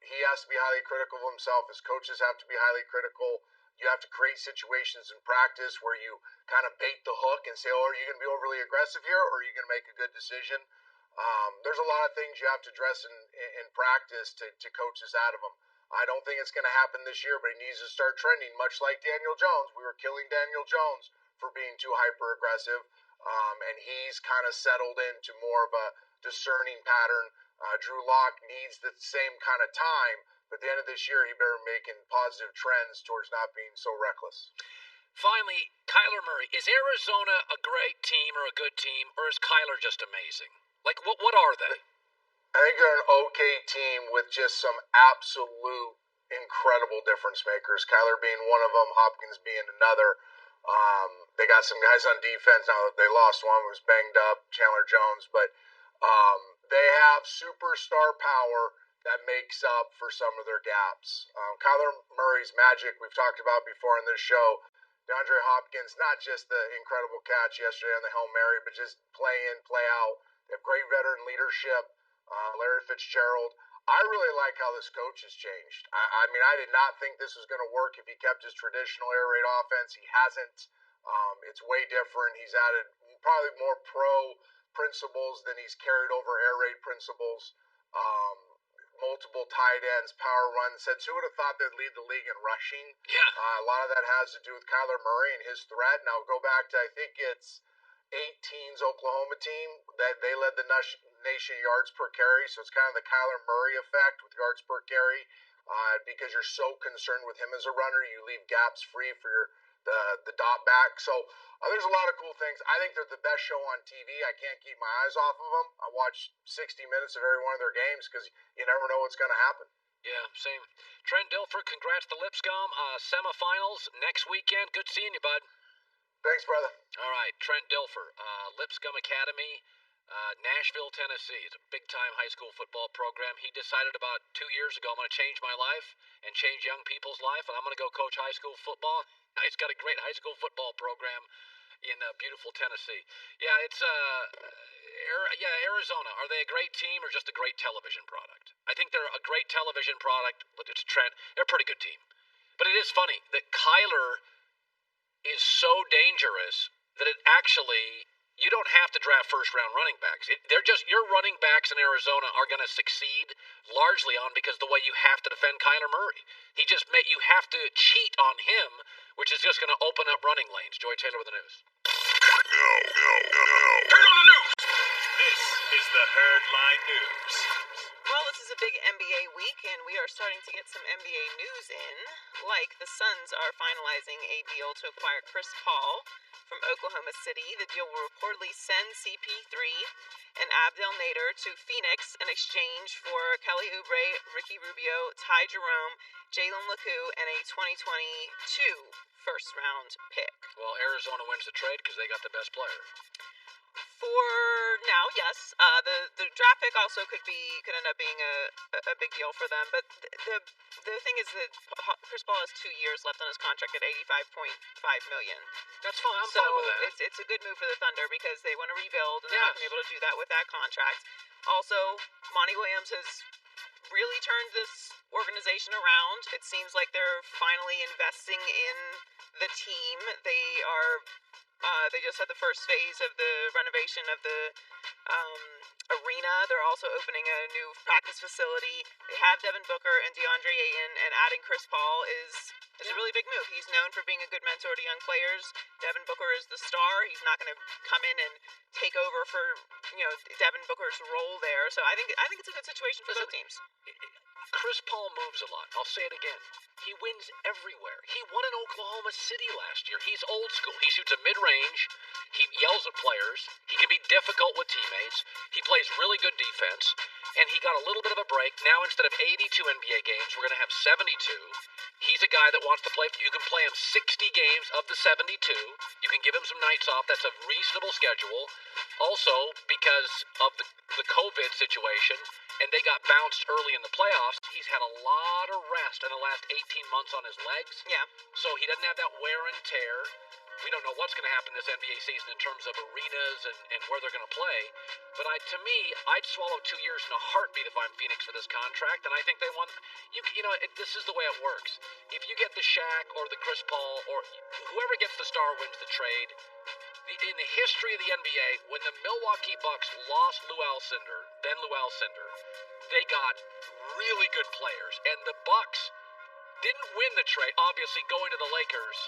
He has to be highly critical of himself. His coaches have to be highly critical. You have to create situations in practice where you kind of bait the hook and say, oh, are you going to be overly aggressive here, or are you going to make a good decision? There's a lot of things you have to address in practice to coach this out of him. I don't think it's going to happen this year, but he needs to start trending, much like Daniel Jones. We were killing Daniel Jones for being too hyper-aggressive, and he's kind of settled into more of a discerning pattern. Drew Lock needs the same kind of time, but at the end of this year, he better be making positive trends towards not being so reckless. Finally, Kyler Murray. Is Arizona a great team or a good team, or is Kyler just amazing? Like, what are they? I think they're an okay team with just some absolute incredible difference makers. Kyler being one of them, Hopkins being another. They got some guys on defense now that they lost one who was banged up, Chandler Jones, but they have superstar power that makes up for some of their gaps. Kyler Murray's magic we've talked about before on this show. DeAndre Hopkins, not just the incredible catch yesterday on the Hail Mary, but just play in, play out. They have great veteran leadership. Larry Fitzgerald. I really like how this coach has changed. I mean, I did not think this was going to work if he kept his traditional air raid offense. He hasn't. It's way different. He's added probably more pro principles than he's carried over air raid principles. Multiple tight ends, power runs. Who would have thought they'd lead the league in rushing? Yeah. A lot of that has to do with Kyler Murray and his threat. Now go back to, I think it's 18's Oklahoma team that they led the nation yards per carry, so it's kind of the Kyler Murray effect with yards per carry. Because you're so concerned with him as a runner, you leave gaps free for the dot back. So there's a lot of cool things. I think they're the best show on TV. I can't keep my eyes off of them. I watch 60 minutes of every one of their games because you never know what's going to happen. Yeah, same. Trent Dilfer, congrats to Lipscomb. Semifinals next weekend. Good seeing you, bud. Thanks, brother. All right, Trent Dilfer, Lipscomb Academy, Nashville, Tennessee. It's a big-time high school football program. He decided about 2 years ago, I'm going to change my life and change young people's life, and I'm going to go coach high school football. He's got a great high school football program in beautiful Tennessee. Yeah, it's Arizona. Are they a great team or just a great television product? I think they're a great television product. Look, it's Trent. They're a pretty good team. But it is funny that Kyler is so dangerous that it actually, you don't have to draft first-round running backs. Your running backs in Arizona are going to succeed largely on because the way you have to defend Kyler Murray. You have to cheat on him, which is just going to open up running lanes. Joy Taylor with the news. Heard on the news. This is the Herdline News. Well, this is a big NBA week, and we are starting to get some NBA news in. Like, the Suns are finalizing a deal to acquire Chris Paul from Oklahoma City. The deal will reportedly send CP3 and Abdel Nader to Phoenix in exchange for Kelly Oubre, Ricky Rubio, Ty Jerome, Jalen LeCoux, and a 2022 first-round pick. Well, Arizona wins the trade because they got the best player. For now, yes. The draft pick also could end up being a big deal for them. But the thing is that Chris Paul has 2 years left on his contract at $85.5 million. That's fine. I'm so fine with that. it's a good move for the Thunder because they want to rebuild and they're not going to be able to do that with that contract. Also, Monty Williams has really turned this organization around. It seems like they're finally investing in the team. They just had the first phase of the renovation of the arena. They're also opening a new practice facility. They have Devin Booker and DeAndre Ayton, and adding Chris Paul is a really big move. He's known for being a good mentor to young players. Devin Booker is the star. He's not going to come in and take over for Devin Booker's role there. So I think it's a good situation for both teams. Chris Paul moves a lot. I'll say it again. He wins everywhere. He won in Oklahoma City last year. He's old school. He shoots a mid-range. He yells at players. He can be difficult with teammates. He plays really good defense. And he got a little bit of a break. Now, instead of 82 NBA games, we're going to have 72. He's a guy that wants to play. You can play him 60 games of the 72. You can give him some nights off. That's a reasonable schedule. Also, because of the COVID situation, and they got bounced early in the playoffs, he's had a lot of rest in the last 18 months on his legs. Yeah. So he doesn't have that wear and tear. We don't know what's going to happen this NBA season in terms of arenas and where they're going to play. But to me, I'd swallow 2 years in a heartbeat if I'm Phoenix for this contract. And I think they want, this is the way it works. If you get the Shaq or the Chris Paul or whoever gets the star wins the trade. In the history of the NBA, when the Milwaukee Bucks lost Lou Alcindor, they got really good players. And the Bucks didn't win the trade, obviously going to the Lakers.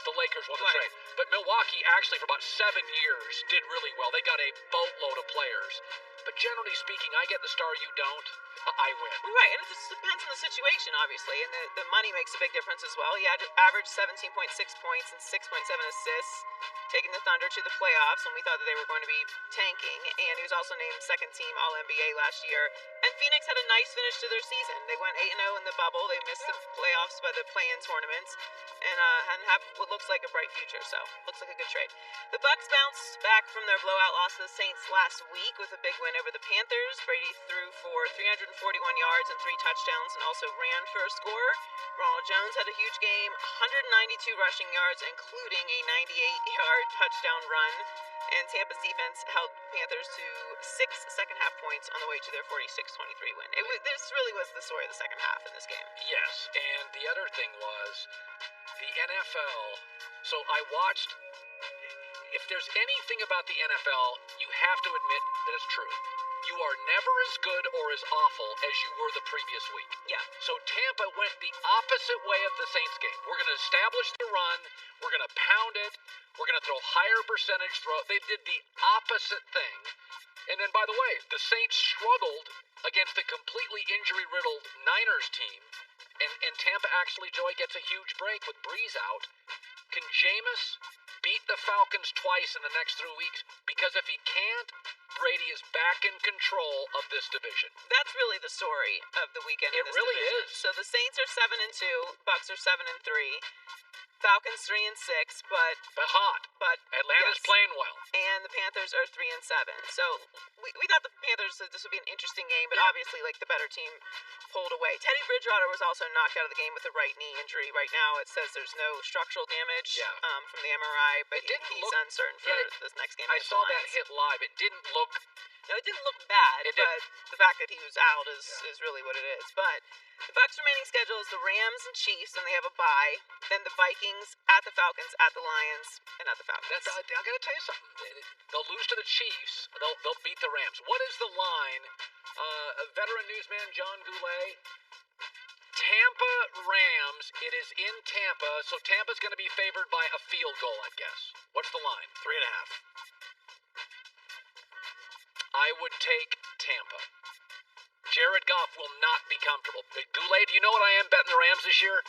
The Lakers won the trade. But Milwaukee actually for about 7 years did really well. They got a boatload of players. But generally speaking, I get the star, you don't. I win. Right, and it just depends on the situation, obviously, and the money makes a big difference as well. He had averaged 17.6 points and 6.7 assists, taking the Thunder to the playoffs when we thought that they were going to be tanking, and he was also named second team All-NBA last year. And Phoenix had a nice finish to their season. They went 8-0 in the bubble. They missed the playoffs by the play-in tournaments, and have what looks like a bright future. So looks like a good trade. The Bucks bounced back from their blowout loss to the Saints last week with a big win over the Panthers. Brady threw for 341 yards and 3 touchdowns, and also ran for a score. Ronald Jones had a huge game, 192 rushing yards, including a 98-yard touchdown run. And Tampa's defense held Panthers to 6 second-half points on the way to their 46-23 win. This really was the story of the second half in this game. Yes, and the other thing was the NFL. So I watched. If there's anything about the NFL, you have to admit that it's true. You are never as good or as awful as you were the previous week. Yeah. So Tampa went the opposite way of the Saints game. We're going to establish the run. We're going to pound it. We're going to throw higher percentage throw. They did the opposite thing. And then, by the way, the Saints struggled against the completely injury-riddled Niners team. And Tampa actually, Joey, gets a huge break with Breeze out. Can Jameis beat the Falcons twice in the next 3 weeks? Because if he can't, Brady is back in control of this division. That's really the story of the weekend. It really is. So the Saints are 7-2, Bucks are 7-3, Falcons 3-6, but hot. But Atlanta's playing well, and the Panthers are 3-7. So we thought the Panthers, this would be an interesting game, but obviously the better team pulled away. Teddy Bridgewater was also knocked out of the game with a right knee injury. Right now it says there's no structural damage from the MRI, but he's uncertain for this next game. I saw that hit live. It didn't look. No, it didn't look bad, but the fact that he was out is really what it is. But the Bucks' remaining schedule is the Rams and Chiefs, and they have a bye. Then the Vikings, at the Falcons, at the Lions, and at the Falcons. I'm going to tell you something. They'll lose to the Chiefs. They'll beat the Rams. What is the line? Veteran newsman John Goulet. Tampa Rams. It is in Tampa, so Tampa's going to be favored by a field goal, I guess. What's the line? 3.5. I would take Tampa. Jared Goff will not be comfortable. Goulet, do you know what I am betting the Rams this year?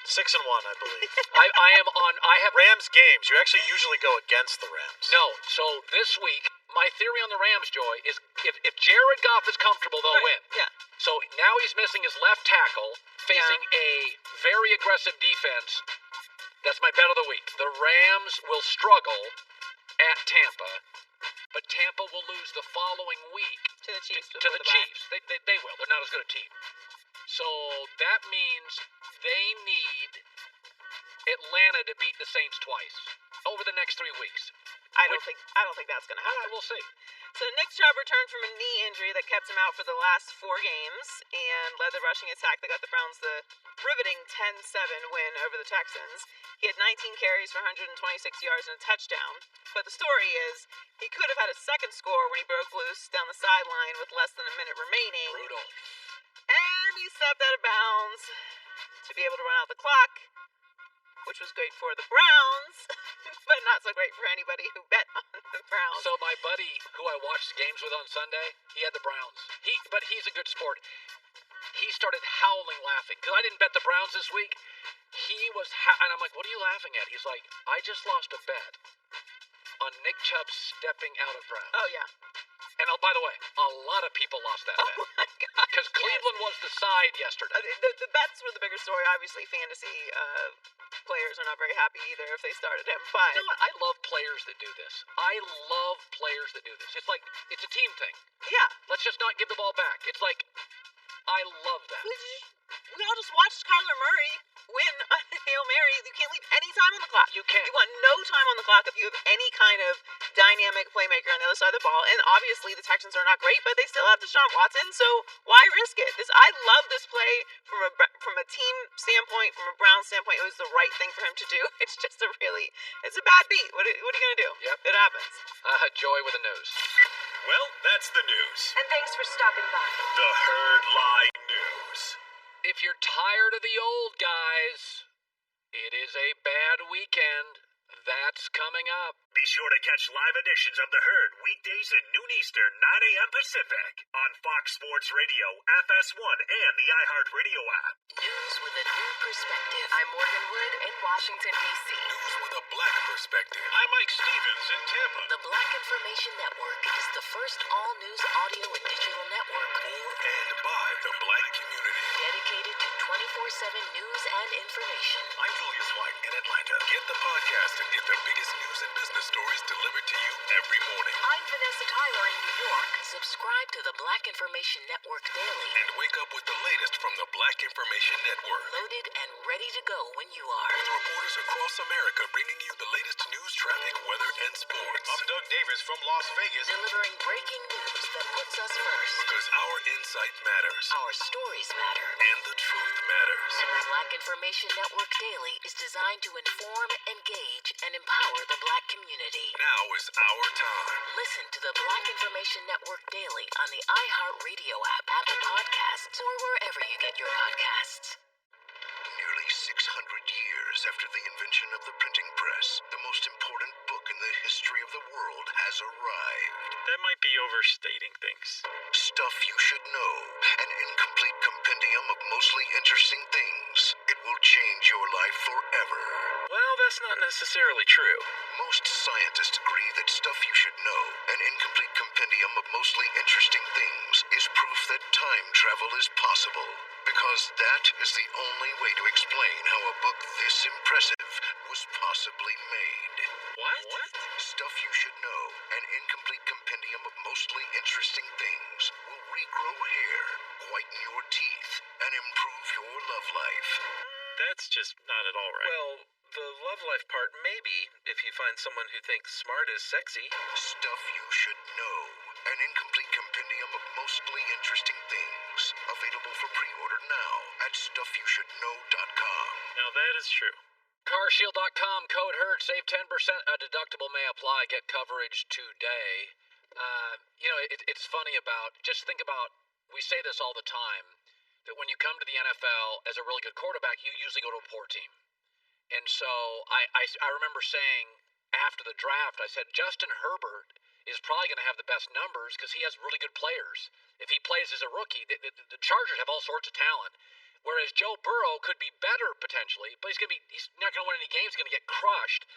6-1, I believe. I have Rams games. You actually usually go against the Rams. No. So this week, my theory on the Rams, Joy, is if Jared Goff is comfortable, they'll win. Yeah. So now he's missing his left tackle, facing a very aggressive defense. That's my bet of the week. The Rams will struggle at Tampa. But Tampa will lose the following week to the Chiefs. To the Chiefs. They will. They're not as good a team. So that means they need Atlanta to beat the Saints twice over the next 3 weeks. I don't think that's going to happen. We'll see. So Nick Chubb returned from a knee injury that kept him out for the last 4 games and led the rushing attack that got the Browns the riveting 10-7 win over the Texans. He had 19 carries for 126 yards and a touchdown. But the story is he could have had a second score when he broke loose down the sideline with less than a minute remaining. Brutal. And he stepped out of bounds to be able to run out the clock. which was great for the Browns, but not so great for anybody who bet on the Browns. So my buddy, who I watched games with on Sunday, he had the Browns. But he's a good sport. He started howling laughing because I didn't bet the Browns this week. He was, and I'm like, "What are you laughing at?" He's like, "I just lost a bet on Nick Chubb stepping out of Browns." Oh yeah. And by the way, a lot of people lost that bet. Oh my God. Because Cleveland was the side yesterday. The bets were the bigger story. Obviously, fantasy players are not very happy either if they started him. But You know what? I love players that do this. I love players that do this. It's like, it's a team thing. yeah, Let's just not give the ball back. It's like, I love that. we all just watched Kyler Murray win a Hail Mary. You can't leave any time on the clock. You can't. You want no time on the clock if you have any kind of dynamic playmaker on the other side of the ball. And obviously the Texans are not great, but they still have Deshaun Watson, so why risk it? I love this play from a team standpoint, from a Browns standpoint. It was the right thing for him to do. It's just it's a bad beat. What are you going to do? Yep. It happens. Joy with the news. Well, that's the news. And thanks for stopping by. The Herd Lie News. If you're tired of the old guys, it is a bad weekend. That's coming up. Be sure to catch live editions of The Herd weekdays at noon Eastern, 9 a.m. Pacific on Fox Sports Radio, FS1, and the iHeartRadio app. News with a new perspective. I'm Morgan Wood in Washington, D.C. News with a black perspective. I'm Mike Stevens in Tampa. The Black Information Network is the first all-news audio and digital network For and by the black community. dedicated to 24/7 news and information. I'm Julius White in Atlanta. Get the podcast and get the biggest news and business stories delivered to you every morning. I'm Vanessa Tyler in New York. Subscribe to the Black Information Network daily. And wake up with the latest from the Black Information Network. Loaded and ready to go when you are. With reporters across America bringing you the latest news, traffic, weather, and sports. I'm Doug Davis from Las Vegas. Delivering breaking news that puts us first. Because our insight matters. Our stories matter. And the truth matters. And the Black Information Network Daily is designed to inform, engage, and empower the Black community. Now is our time. Listen to the Black Information Network Daily on the iHeartRadio app, Apple Podcasts, or wherever you get your podcasts. Nearly 600 years after the invention of the printing press, the most important book in the history of the world has arrived. That might be overstating things. Stuff You Should Know, an incomplete compendium of mostly interesting things. It will change your life forever. Well, that's not necessarily true. Most scientists agree that Stuff You Should Know, an incomplete compendium of mostly interesting things, is proof that time travel is possible. Because that is the only way to explain how a book this impressive was possibly made. What? Stuff You Should Know, an incomplete compendium of mostly interesting things, will regrow hair, whiten your teeth, and improve your love life. That's just not at all right. Well, the love life part, maybe, if you find someone who thinks smart is sexy. Stuff You Should Know, an incomplete compendium of mostly interesting things. Available for pre-order now at StuffYouShouldKnow.com. Now that is true. Carshield.com, code HERD, save 10%. A deductible may apply. Get coverage today. It's funny just think about, we say this all the time, that when you come to the NFL as a really good quarterback, you usually go to a poor team. And so I remember saying after the draft, I said, Justin Herbert is probably going to have the best numbers because he has really good players. If he plays as a rookie, the Chargers have all sorts of talent. Whereas Joe Burrow could be better potentially, but he's not going to win any games. He's going to get crushed.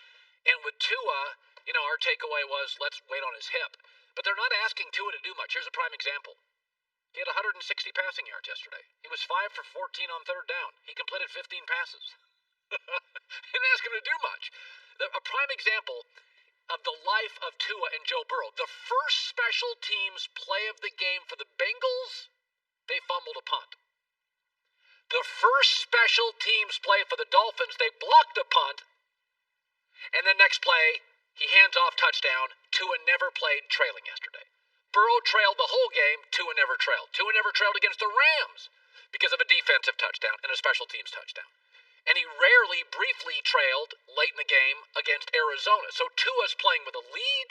And with Tua, our takeaway was let's wait on his hip. But they're not asking Tua to do much. Here's a prime example. He had 160 passing yards yesterday. He was 5 for 14 on third down. He completed 15 passes. Didn't ask him to do much. A prime example of the life of Tua and Joe Burrow. The first special teams play of the game for the Bengals, they fumbled a punt. The first special teams play for the Dolphins, they blocked a punt. And then next play, he hands off touchdown. Tua never played trailing yesterday. Burrow trailed the whole game. Tua never trailed. Tua never trailed against the Rams because of a defensive touchdown and a special teams touchdown. And he rarely briefly trailed late in the game against Arizona. So Tua's playing with a lead.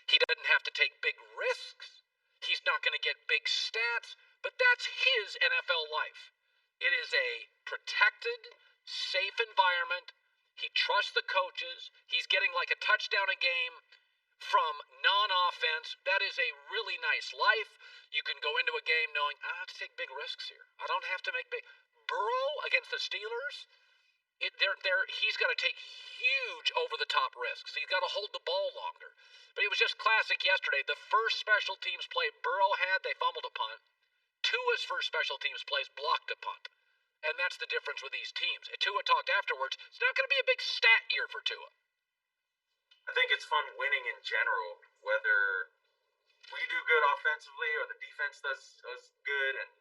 He doesn't have to take big risks. He's not going to get big stats. But that's his NFL life. It is a protected, safe environment. He trusts the coaches. He's getting like a touchdown a game from non-offense. That is a really nice life. You can go into a game knowing, I don't have to take big risks here. I don't have to make big... Burrow against the Steelers, he's got to take huge over-the-top risks. He's got to hold the ball longer. But it was just classic yesterday. The first special teams play Burrow had, they fumbled a punt. Tua's first special teams plays blocked a punt. And that's the difference with these teams. And Tua talked afterwards, it's not going to be a big stat year for Tua. I think it's fun winning in general, whether we do good offensively or the defense does good and,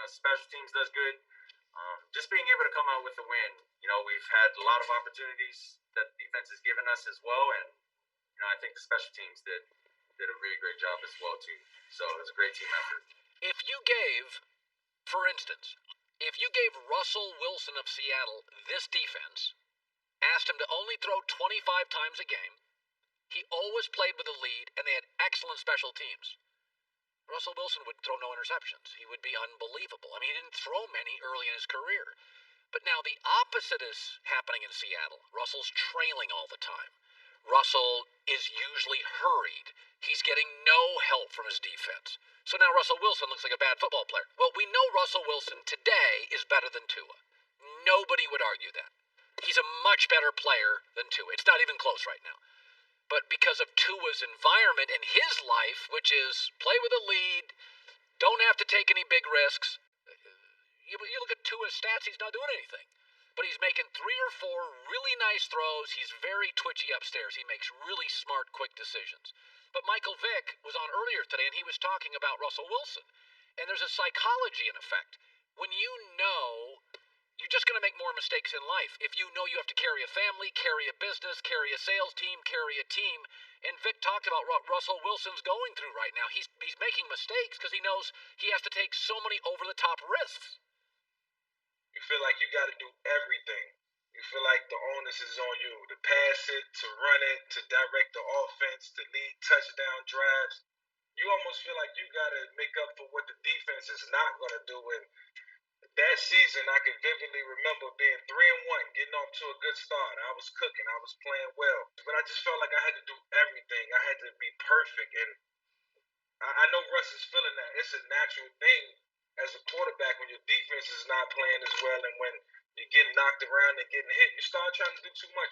special teams does good. Just being able to come out with a win. We've had a lot of opportunities that the defense has given us as well, and, I think the special teams did a really great job as well, too. So it was a great team effort. If you gave, for instance, Russell Wilson of Seattle this defense, asked him to only throw 25 times a game, he always played with a lead, and they had excellent special teams. Russell Wilson would throw no interceptions. He would be unbelievable. I mean, he didn't throw many early in his career. But now the opposite is happening in Seattle. Russell's trailing all the time. Russell is usually hurried. He's getting no help from his defense. So now Russell Wilson looks like a bad football player. Well, we know Russell Wilson today is better than Tua. Nobody would argue that. He's a much better player than Tua. It's not even close right now. But because of Tua's environment and his life, which is play with a lead, don't have to take any big risks. You look at Tua's stats, he's not doing anything. But he's making 3 or 4 really nice throws. He's very twitchy upstairs. He makes really smart, quick decisions. But Michael Vick was on earlier today, and he was talking about Russell Wilson. And there's a psychology in effect. When you know, you're just going to make more mistakes in life. If you know you have to carry a family, carry a business, carry a sales team, carry a team. And Vic talked about what Russell Wilson's going through right now. He's making mistakes because he knows he has to take so many over-the-top risks. You feel like you got to do everything. You feel like the onus is on you to pass it, to run it, to direct the offense, to lead touchdown drives. You almost feel like you got to make up for what the defense is not going to do. And that season, I can vividly remember being 3-1, getting off to a good start. I was cooking. I was playing well. But I just felt like I had to do everything. I had to be perfect. And I know Russ is feeling that. It's a natural thing as a quarterback when your defense is not playing as well and when you're getting knocked around and getting hit. You start trying to do too much.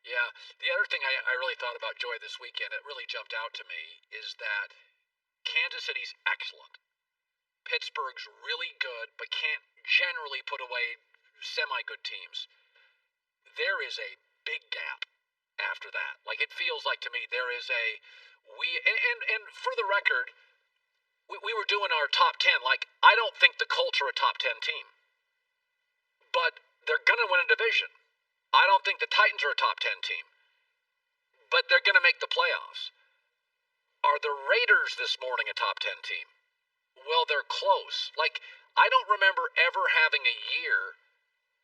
Yeah. The other thing I really thought about, Joy, this weekend, it really jumped out to me, is that Kansas City's excellent. Pittsburgh's really good, but can't generally put away semi-good teams. There is a big gap after that. Like, it feels like to me there is a... And for the record, we were doing our top 10. Like, I don't think the Colts are a top 10 team. But they're going to win a division. I don't think the Titans are a top 10 team. But they're going to make the playoffs. Are the Raiders this morning a top 10 team? Well, they're close. Like, I don't remember ever having a year.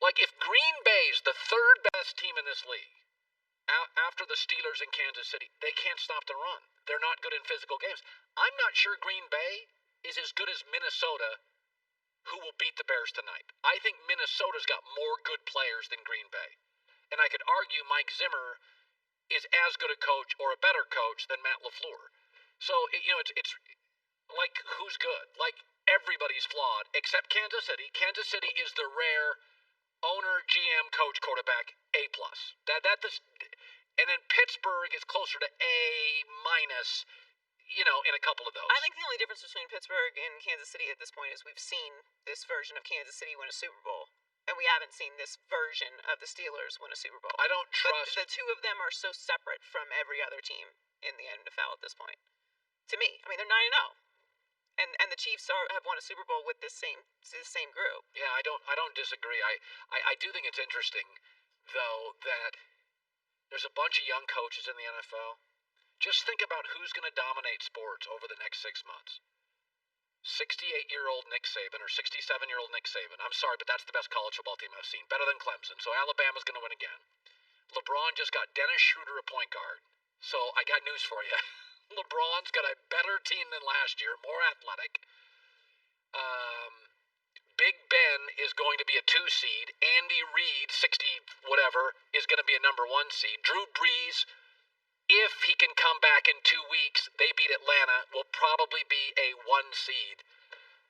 Like, if Green Bay's the third best team in this league, after the Steelers and Kansas City, they can't stop the run. They're not good in physical games. I'm not sure Green Bay is as good as Minnesota, who will beat the Bears tonight. I think Minnesota's got more good players than Green Bay. And I could argue Mike Zimmer is as good a coach or a better coach than Matt LaFleur. So, it's like, who's good? Like, everybody's flawed except Kansas City. Kansas City is the rare owner, GM, coach, quarterback, A+. And then Pittsburgh is closer to A-, in a couple of those. I think the only difference between Pittsburgh and Kansas City at this point is we've seen this version of Kansas City win a Super Bowl, and we haven't seen this version of the Steelers win a Super Bowl. I don't trust... But the two of them are so separate from every other team in the NFL at this point. To me, I mean, they're 9-0. And the Chiefs have won a Super Bowl with this same group. Yeah, I don't disagree. I do think it's interesting, though, that there's a bunch of young coaches in the NFL. Just think about who's going to dominate sports over the next 6 months. 68-year-old Nick Saban or 67-year-old Nick Saban. I'm sorry, but that's the best college football team I've seen. Better than Clemson. So Alabama's going to win again. LeBron just got Dennis Schroeder a point guard. So I got news for you. LeBron's got a better team than last year, more athletic. Big Ben is going to be a 2 seed. Andy Reid, 60 whatever, is going to be a number 1 seed. Drew Brees, if he can come back in 2 weeks, they beat Atlanta, will probably be a 1 seed.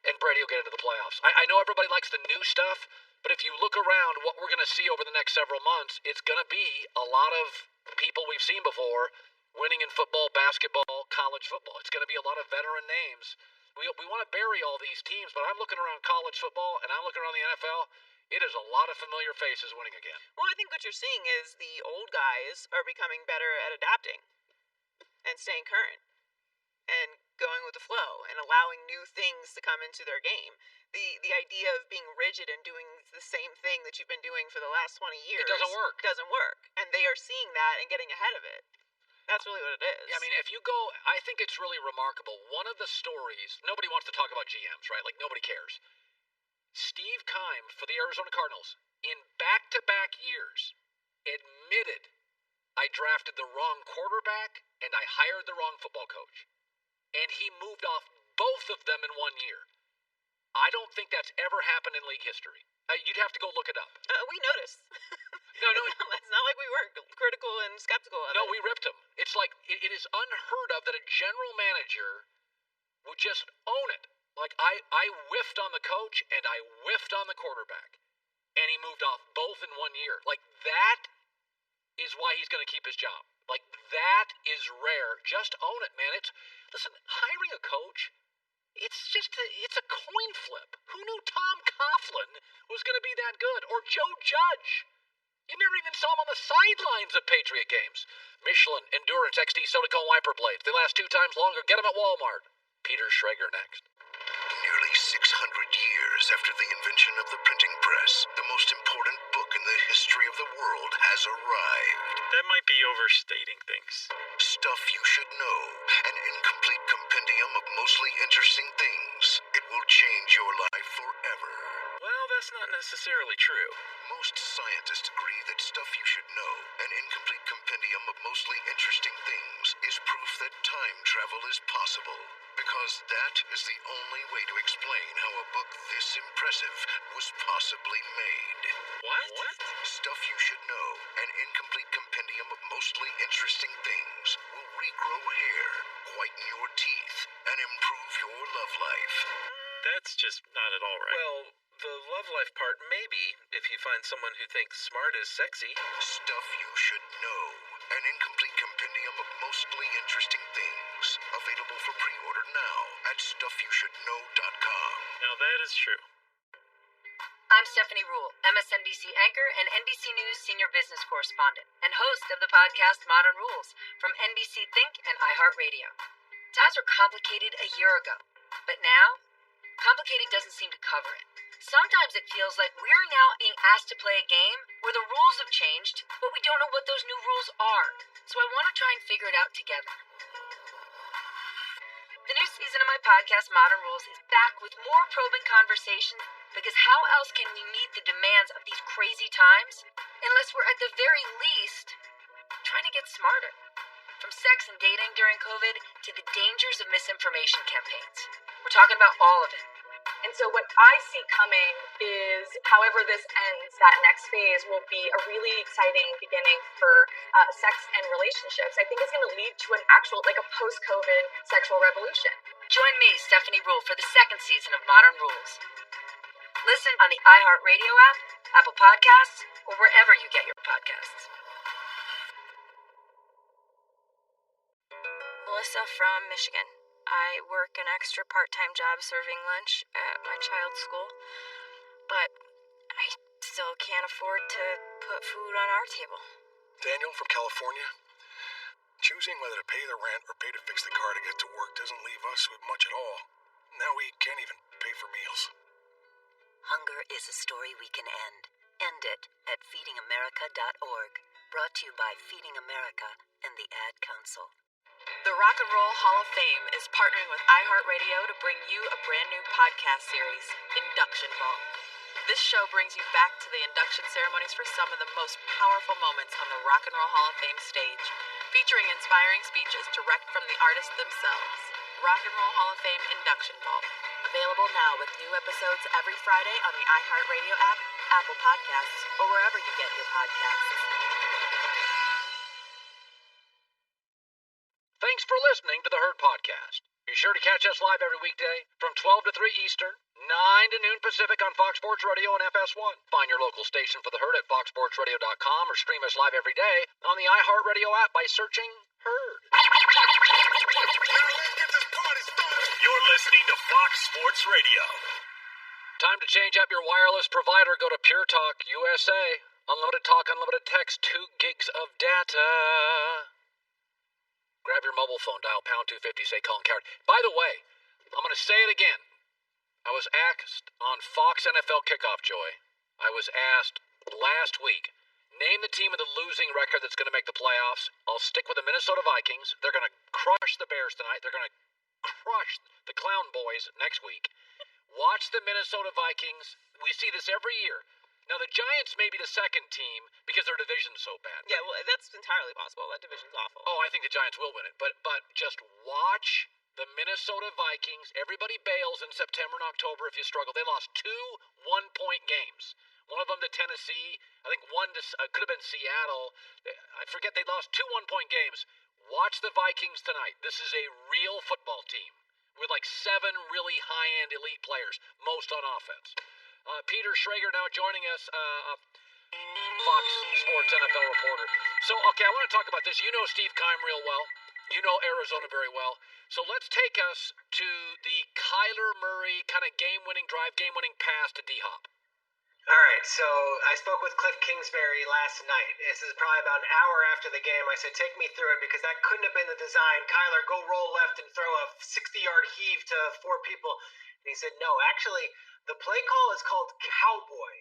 And Brady will get into the playoffs. I know everybody likes the new stuff, but if you look around what we're going to see over the next several months, it's going to be a lot of people we've seen before winning in football, basketball, college football. It's going to be a lot of veteran names. We want to bury all these teams, but I'm looking around college football and I'm looking around the NFL. It is a lot of familiar faces winning again. Well, I think what you're seeing is the old guys are becoming better at adapting and staying current and going with the flow and allowing new things to come into their game. The idea of being rigid and doing the same thing that you've been doing for the last 20 years doesn't work. Doesn't work. And they are seeing that and getting ahead of it. That's really what it is. Yeah, I mean, if you go, I think it's really remarkable. One of the stories, nobody wants to talk about GMs, right? Like, nobody cares. Steve Keim for the Arizona Cardinals, in back-to-back years, admitted I drafted the wrong quarterback and I hired the wrong football coach. And he moved off both of them in 1 year. I don't think that's ever happened in league history. You'd have to go look it up. We noticed. No, It's not like we weren't critical and skeptical of no, it. we ripped him. It's like it is unheard of that a general manager would just own it. Like I whiffed on the coach and I whiffed on the quarterback, and he moved off both in 1 year. Like that is why he's going to keep his job. Like that is rare. Just own it, man. Listen, hiring a coach. It's a coin flip. Who knew Tom Coughlin was going to be that good? Or Joe Judge? You never even saw him on the sidelines of Patriot games. Michelin, Endurance, XD, Silicone Wiper Blades. They last 2 times longer. Get them at Walmart. Peter Schrager next. Nearly 600 years after the invention of the printing press, the most important book in the history of the world has arrived. That might be overstating things. Stuff You Should Know, an incomplete compendium of mostly interesting things. It will change your life forever. Well, that's not necessarily true. Most scientists agree that Stuff You Should Know, an incomplete compendium of mostly interesting things, is proof that time travel is possible. Because that is the only way to explain how a book this impressive was possibly made. What? Stuff You Should Know, an incomplete compendium of mostly interesting things, will regrow hair, whiten your teeth, and improve your love life. That's just not at all right. Well, the love life part, maybe, if you find someone who thinks smart is sexy. Stuff You Should Know, an incomplete compendium of mostly interesting things. Available for pre-order now at StuffYouShouldKnow.com. Now that is true. I'm Stephanie Rule, MSNBC anchor and NBC News senior business correspondent, and host of the podcast Modern Rules from NBC Think and iHeartRadio. Times were complicated a year ago, but now, complicated doesn't seem to cover it. Sometimes it feels like we're now being asked to play a game where the rules have changed, but we don't know what those new rules are. So I want to try and figure it out together. The new season of my podcast, Modern Rules, is back with more probing conversations, because how else can we meet the demands of these crazy times unless we're at the very least trying to get smarter? From sex and dating during COVID to the dangers of misinformation campaigns. We're talking about all of it. And so what I see coming is, however this ends, that next phase will be a really exciting beginning for sex and relationships. I think it's going to lead to an actual, like a post-COVID sexual revolution. Join me, Stephanie Rule, for the second season of Modern Rules. Listen on the iHeartRadio app, Apple Podcasts, or wherever you get your podcasts. Melissa from Michigan. I work an extra part-time job serving lunch at my child's school, but I still can't afford to put food on our table. Daniel from California. Choosing whether to pay the rent or pay to fix the car to get to work doesn't leave us with much at all. Now we can't even pay for meals. Hunger is a story we can end. End it at feedingamerica.org. Brought to you by Feeding America and the Ad Council. The Rock and Roll Hall of Fame is partnering with iHeartRadio to bring you a brand new podcast series, Induction Ball. This show brings you back to the induction ceremonies for some of the most powerful moments on the Rock and Roll Hall of Fame stage, featuring inspiring speeches direct from the artists themselves. Rock and Roll Hall of Fame Induction Ball, a Available now with new episodes every Friday on the iHeartRadio app, Apple Podcasts, or wherever you get your podcasts. Thanks for listening to the Herd Podcast. Be sure to catch us live every weekday from 12 to 3 Eastern, 9 to noon Pacific on Fox Sports Radio and FS1. Find your local station for the Herd at foxsportsradio.com or stream us live every day on the iHeartRadio app by searching Herd. You're listening to Fox Sports Radio. Time to change up your wireless provider. Go to Pure Talk USA. Unlimited talk, unlimited text, 2 gigs of data. Grab your mobile phone, dial pound 250, say Colin Coward. By the way, I'm going to say it again. I was asked on Fox NFL Kickoff, Joy. I was asked last week, name the team with a losing record that's going to make the playoffs. I'll stick with the Minnesota Vikings. They're going to crush the Bears tonight. They're going to crush the Clown Boys next week. Watch the Minnesota Vikings. We see this every year. Now, the Giants may be the second team because their division's so bad. Yeah, well, that's entirely possible. That division's awful. Oh, I think the Giants will win it. But just watch the Minnesota Vikings. Everybody bails in September and October if you struggle. They lost 2 one-point games. One of them to Tennessee. I think one to could have been Seattle. I forget, they lost 2 one-point games. Watch the Vikings tonight. This is a real football team with like 7 really high-end elite players, most on offense. Peter Schrager now joining us, Fox Sports NFL reporter. So, okay, I want to talk about this. You know Steve Keim real well. You know Arizona very well. So let's take us to the Kyler Murray kind of game-winning drive, game-winning pass to D-Hop. All right, so I spoke with Cliff Kingsbury last night. This is probably about an hour after the game. I said, take me through it because that couldn't have been the design. Kyler, go roll left and throw a 60-yard heave to 4 people. And he said, no, actually, the play call is called Cowboy.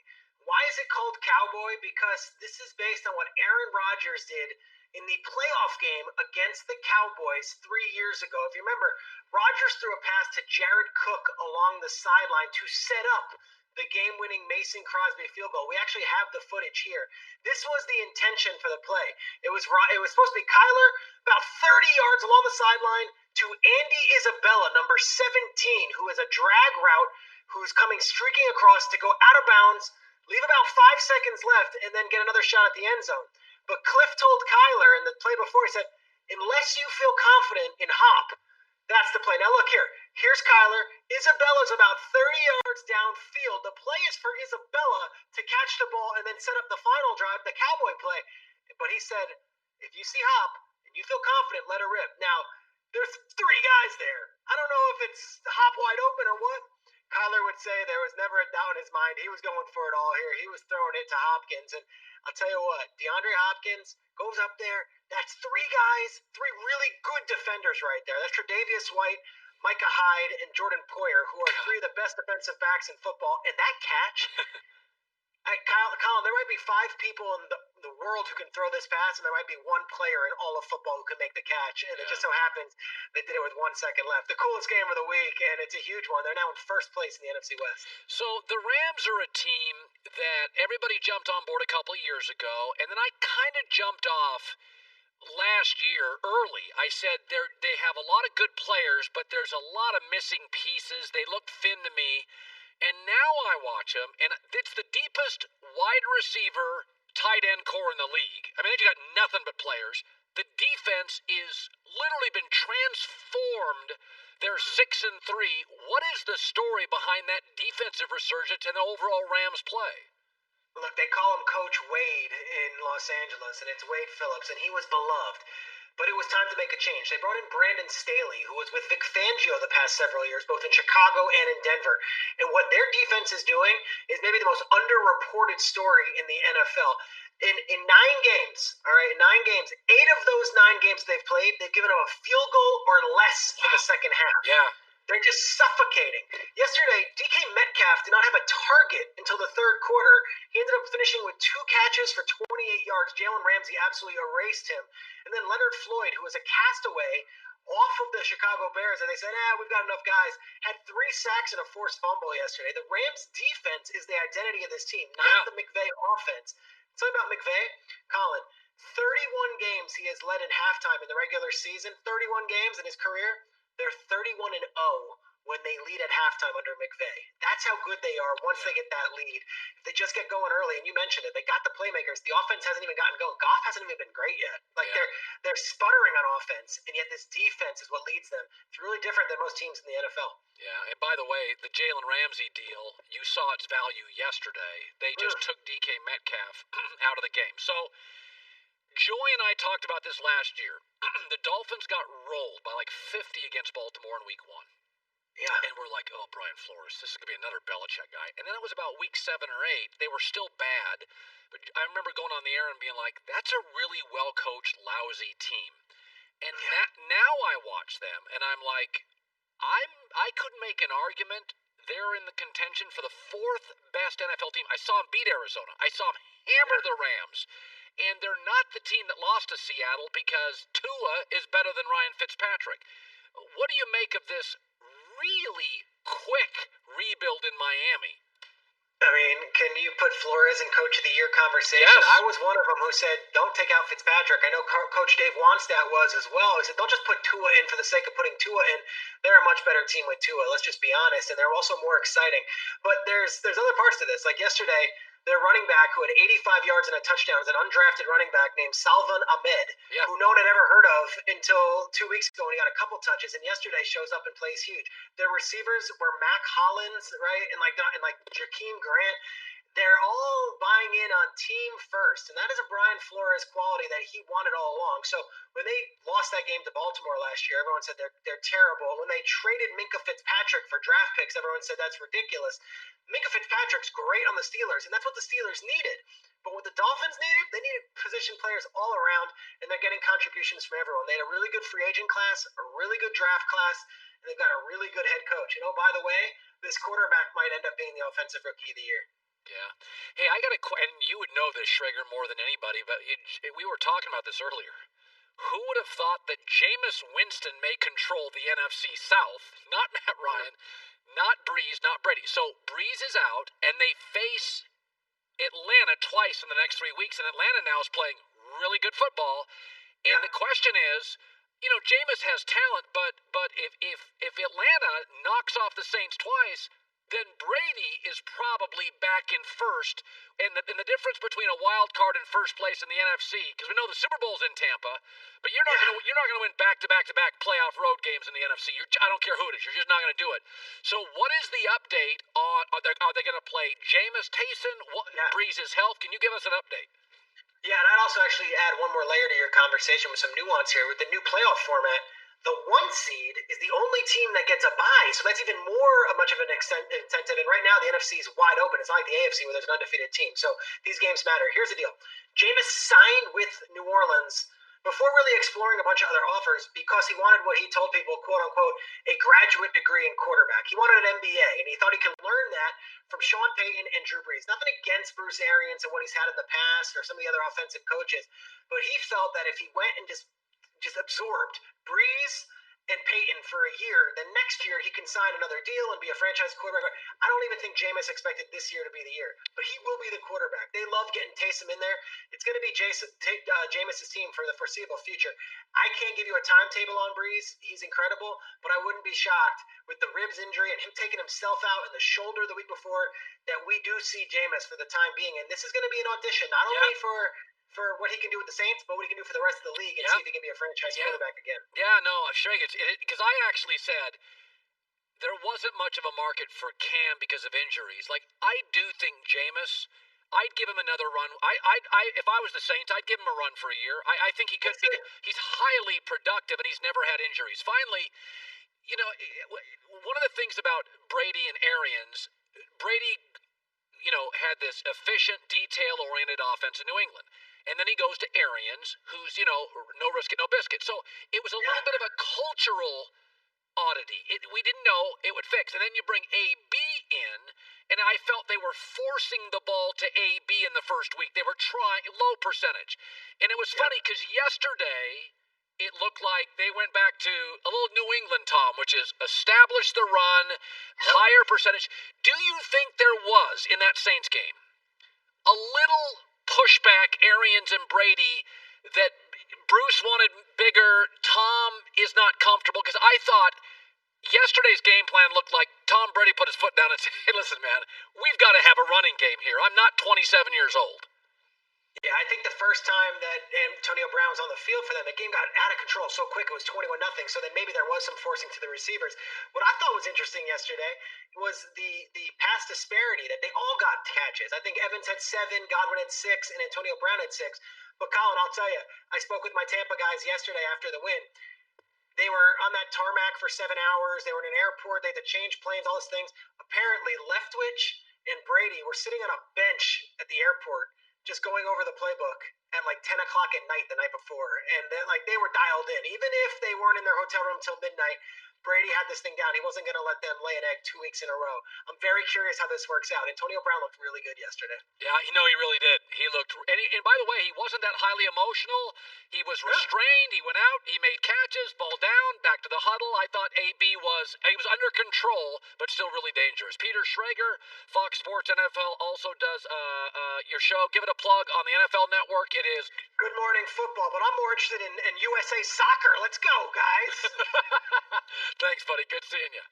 Why is it called Cowboy? Because this is based on what Aaron Rodgers did in the playoff game against the Cowboys 3 years ago. If you remember, Rodgers threw a pass to Jared Cook along the sideline to set up the game-winning Mason Crosby field goal. We actually have the footage here. This was the intention for the play. It was supposed to be Kyler about 30 yards along the sideline to Andy Isabella, number 17, who is a drag route, who's coming streaking across to go out of bounds, leave about 5 seconds left, and then get another shot at the end zone. But Cliff told Kyler in the play before, he said, unless you feel confident in Hop, that's the play. Now look here. Here's Kyler. Isabella's about 30 yards downfield. The play is for Isabella to catch the ball and then set up the final drive, the Cowboy play. But he said, if you see Hop and you feel confident, let her rip. Now, there's 3 guys there. I don't know if it's Hop wide open or what. Kyler would say there was never a doubt in his mind. He was going for it all here. He was throwing it to Hopkins. And I'll tell you what, DeAndre Hopkins goes up there. That's 3 guys, 3 really good defenders right there. That's Tre'Davious White, Micah Hyde, and Jordan Poyer, who are 3 of the best defensive backs in football. And that catch, Colin, there might be 5 people in the world who can throw this pass, and there might be 1 player in all of football who can make the catch. And it just so happens they did it with 1 second left. The coolest game of the week, and it's a huge one. They're now in first place in the NFC West. So the Rams are a team that everybody jumped on board a couple of years ago, and then I kind of jumped off last year early. I said they have a lot of good players, but there's a lot of missing pieces. They look thin to me. And now I watch them, and it's the deepest wide receiver tight end core in the league. I mean, they've got nothing but players. The defense is literally been transformed. They're 6-3. What is the story behind that defensive resurgence and the overall Rams play? Look, they call him Coach Wade in Los Angeles, and it's Wade Phillips, and he was beloved. But it was time to make a change. They brought in Brandon Staley, who was with Vic Fangio the past several years, both in Chicago and in Denver. And what their defense is doing is maybe the most underreported story in the NFL. In 9 games, all right, 9 games, 8 of those 9 games they've played, they've given up a field goal or less in the second half. Yeah. They're just suffocating. Yesterday, DK Metcalf did not have a target until the third quarter. He ended up finishing with 2 catches for 28 yards. Jalen Ramsey absolutely erased him. And then Leonard Floyd, who was a castaway off of the Chicago Bears, and they said, we've got enough guys, had 3 sacks and a forced fumble yesterday. The Rams' defense is the identity of this team, not the McVay offense. Something about McVay, Colin, 31 games he has led in halftime in the regular season, 31 games in his career. They're 31-0 when they lead at halftime under McVay. That's how good they are once they get that lead. If they just get going early, and you mentioned it, they got the playmakers. The offense hasn't even gotten going. Goff hasn't even been great yet. Like they're sputtering on offense, and yet this defense is what leads them. It's really different than most teams in the NFL. Yeah, and by the way, the Jalen Ramsey deal, you saw its value yesterday. They just took DK Metcalf out of the game. So Joy and I talked about this last year. The Dolphins got rolled by like 50 against Baltimore in week 1. Yeah. And we're like, oh, Brian Flores, this is going to be another Belichick guy. And then it was about week 7 or 8. They were still bad. But I remember going on the air and being like, that's a really well-coached, lousy team. And now I watch them, and I'm like, I could make an argument they're in the contention for the 4th best NFL team. I saw them beat Arizona. I saw them hammer the Rams. And they're not the team that lost to Seattle because Tua is better than Ryan Fitzpatrick. What do you make of this really quick rebuild in Miami? I mean, can you put Flores in Coach of the Year conversation? Yes. I was one of them who said, don't take out Fitzpatrick. I know Coach Dave Wannstedt was as well. He said, don't just put Tua in for the sake of putting Tua in. They're a much better team with Tua. Let's just be honest. And they're also more exciting. But there's other parts to this. Like yesterday, their running back who had 85 yards and a touchdown is an undrafted running back named Salvon Ahmed, who no one had ever heard of until 2 weeks ago when he got a couple touches, and yesterday shows up and plays huge. Their receivers were Mac Hollins, right, and like Jakeem Grant. They're all buying in on team first, and that is a Brian Flores quality that he wanted all along. So when they lost that game to Baltimore last year, everyone said they're terrible. When they traded Minkah Fitzpatrick for draft picks, everyone said that's ridiculous. Minkah Fitzpatrick's great on the Steelers, and that's what the Steelers needed. But what the Dolphins needed, they needed position players all around, and they're getting contributions from everyone. They had a really good free agent class, a really good draft class, and they've got a really good head coach. And oh, by the way, this quarterback might end up being the offensive rookie of the year. Yeah. Hey, I got a question. You would know this, Schrager, more than anybody, but we were talking about this earlier. Who would have thought that Jameis Winston may control the NFC South? Not Matt Ryan, not Breeze, not Brady. So Breeze is out, and they face Atlanta twice in the next 3 weeks, and Atlanta now is playing really good football. And the question is, you know, Jameis has talent, but if Atlanta knocks off the Saints twice, then Brady is probably back in first. And the difference between a wild card and first place in the NFC, because we know the Super Bowl's in Tampa, but you're not going to win back-to-back playoff road games in the NFC. I don't care who it is. You're just not going to do it. So what is the update on? Are they going to play Jameis, Taysom, Breeze's health? Can you give us an update? Yeah, and I'd also actually add one more layer to your conversation with some nuance here. With the new playoff format, the 1 seed is the only team that gets a bye, so that's even more much of an incentive. And right now, the NFC is wide open. It's not like the AFC where there's an undefeated team. So these games matter. Here's the deal. Jameis signed with New Orleans before really exploring a bunch of other offers because he wanted what he told people, quote unquote, a graduate degree in quarterback. He wanted an MBA, and he thought he could learn that from Sean Payton and Drew Brees. Nothing against Bruce Arians and what he's had in the past or some of the other offensive coaches, but he felt that if he went and just absorbed Brees and Payton for a year, then next year he can sign another deal and be a franchise quarterback. I don't even think Jameis expected this year to be the year, but he will be the quarterback. They love getting Taysom in there. It's going to be Jameis' team for the foreseeable future. I can't give you a timetable on Brees. He's incredible, but I wouldn't be shocked with the ribs injury and him taking himself out and the shoulder the week before that we do see Jameis for the time being. And this is going to be an audition, not only for what he can do with the Saints, but what he can do for the rest of the league and see if he can be a franchise quarterback again. Yeah, no, Schrager, because I actually said there wasn't much of a market for Cam because of injuries. Like, I do think Jameis, I'd give him another run. If I was the Saints, I'd give him a run for a year. I think he could. He's highly productive, and he's never had injuries. Finally, you know, one of the things about Brady and Arians, Brady, you know, had this efficient, detail-oriented offense in New England. And then he goes to Arians, who's, you know, no risk it, no biscuit. So it was a little bit of a cultural oddity. We didn't know it would fix. And then you bring AB in, and I felt they were forcing the ball to AB in the first week. They were trying, low percentage. And it was funny because yesterday it looked like they went back to a little New England, Tom, which is establish the run, higher percentage. Do you think there was, in that Saints game, a little pushback, Arians and Brady, that Bruce wanted bigger, Tom is not comfortable? Because I thought Yesterday's game plan looked like Tom Brady put his foot down and said, hey, listen, man, we've got to have a running game here. I'm not 27 years old. Yeah, I think the first time that Antonio Brown was on the field for them, the game got out of control so quick. It was 21-0. So then maybe there was some forcing to the receivers. What I thought was interesting yesterday was the pass disparity that they all got catches. I think Evans had 7, Godwin had 6, and Antonio Brown had 6. But Colin, I'll tell you, I spoke with my Tampa guys yesterday after the win. They were on that tarmac for 7 hours. They were in an airport. They had to change planes, all those things. Apparently, Leftwich and Brady were sitting on a bench at the airport just going over the playbook at like 10 o'clock at night the night before. And they were dialed in. Even if they weren't in their hotel room till midnight, Brady had this thing down. He wasn't going to let them lay an egg 2 weeks in a row. I'm very curious how this works out. Antonio Brown looked really good yesterday. Yeah, he really did. He looked, and by the way, he wasn't that highly emotional. He was restrained. He went out. He made catches, ball down, back to the huddle. I thought he was under control, but still really dangerous. Peter Schrager, Fox Sports NFL, also does your show. Give it a plug on the NFL Network. It is Good Morning Football, but I'm more interested in USA Soccer. Let's go, guys. Thanks, buddy. Good seeing you.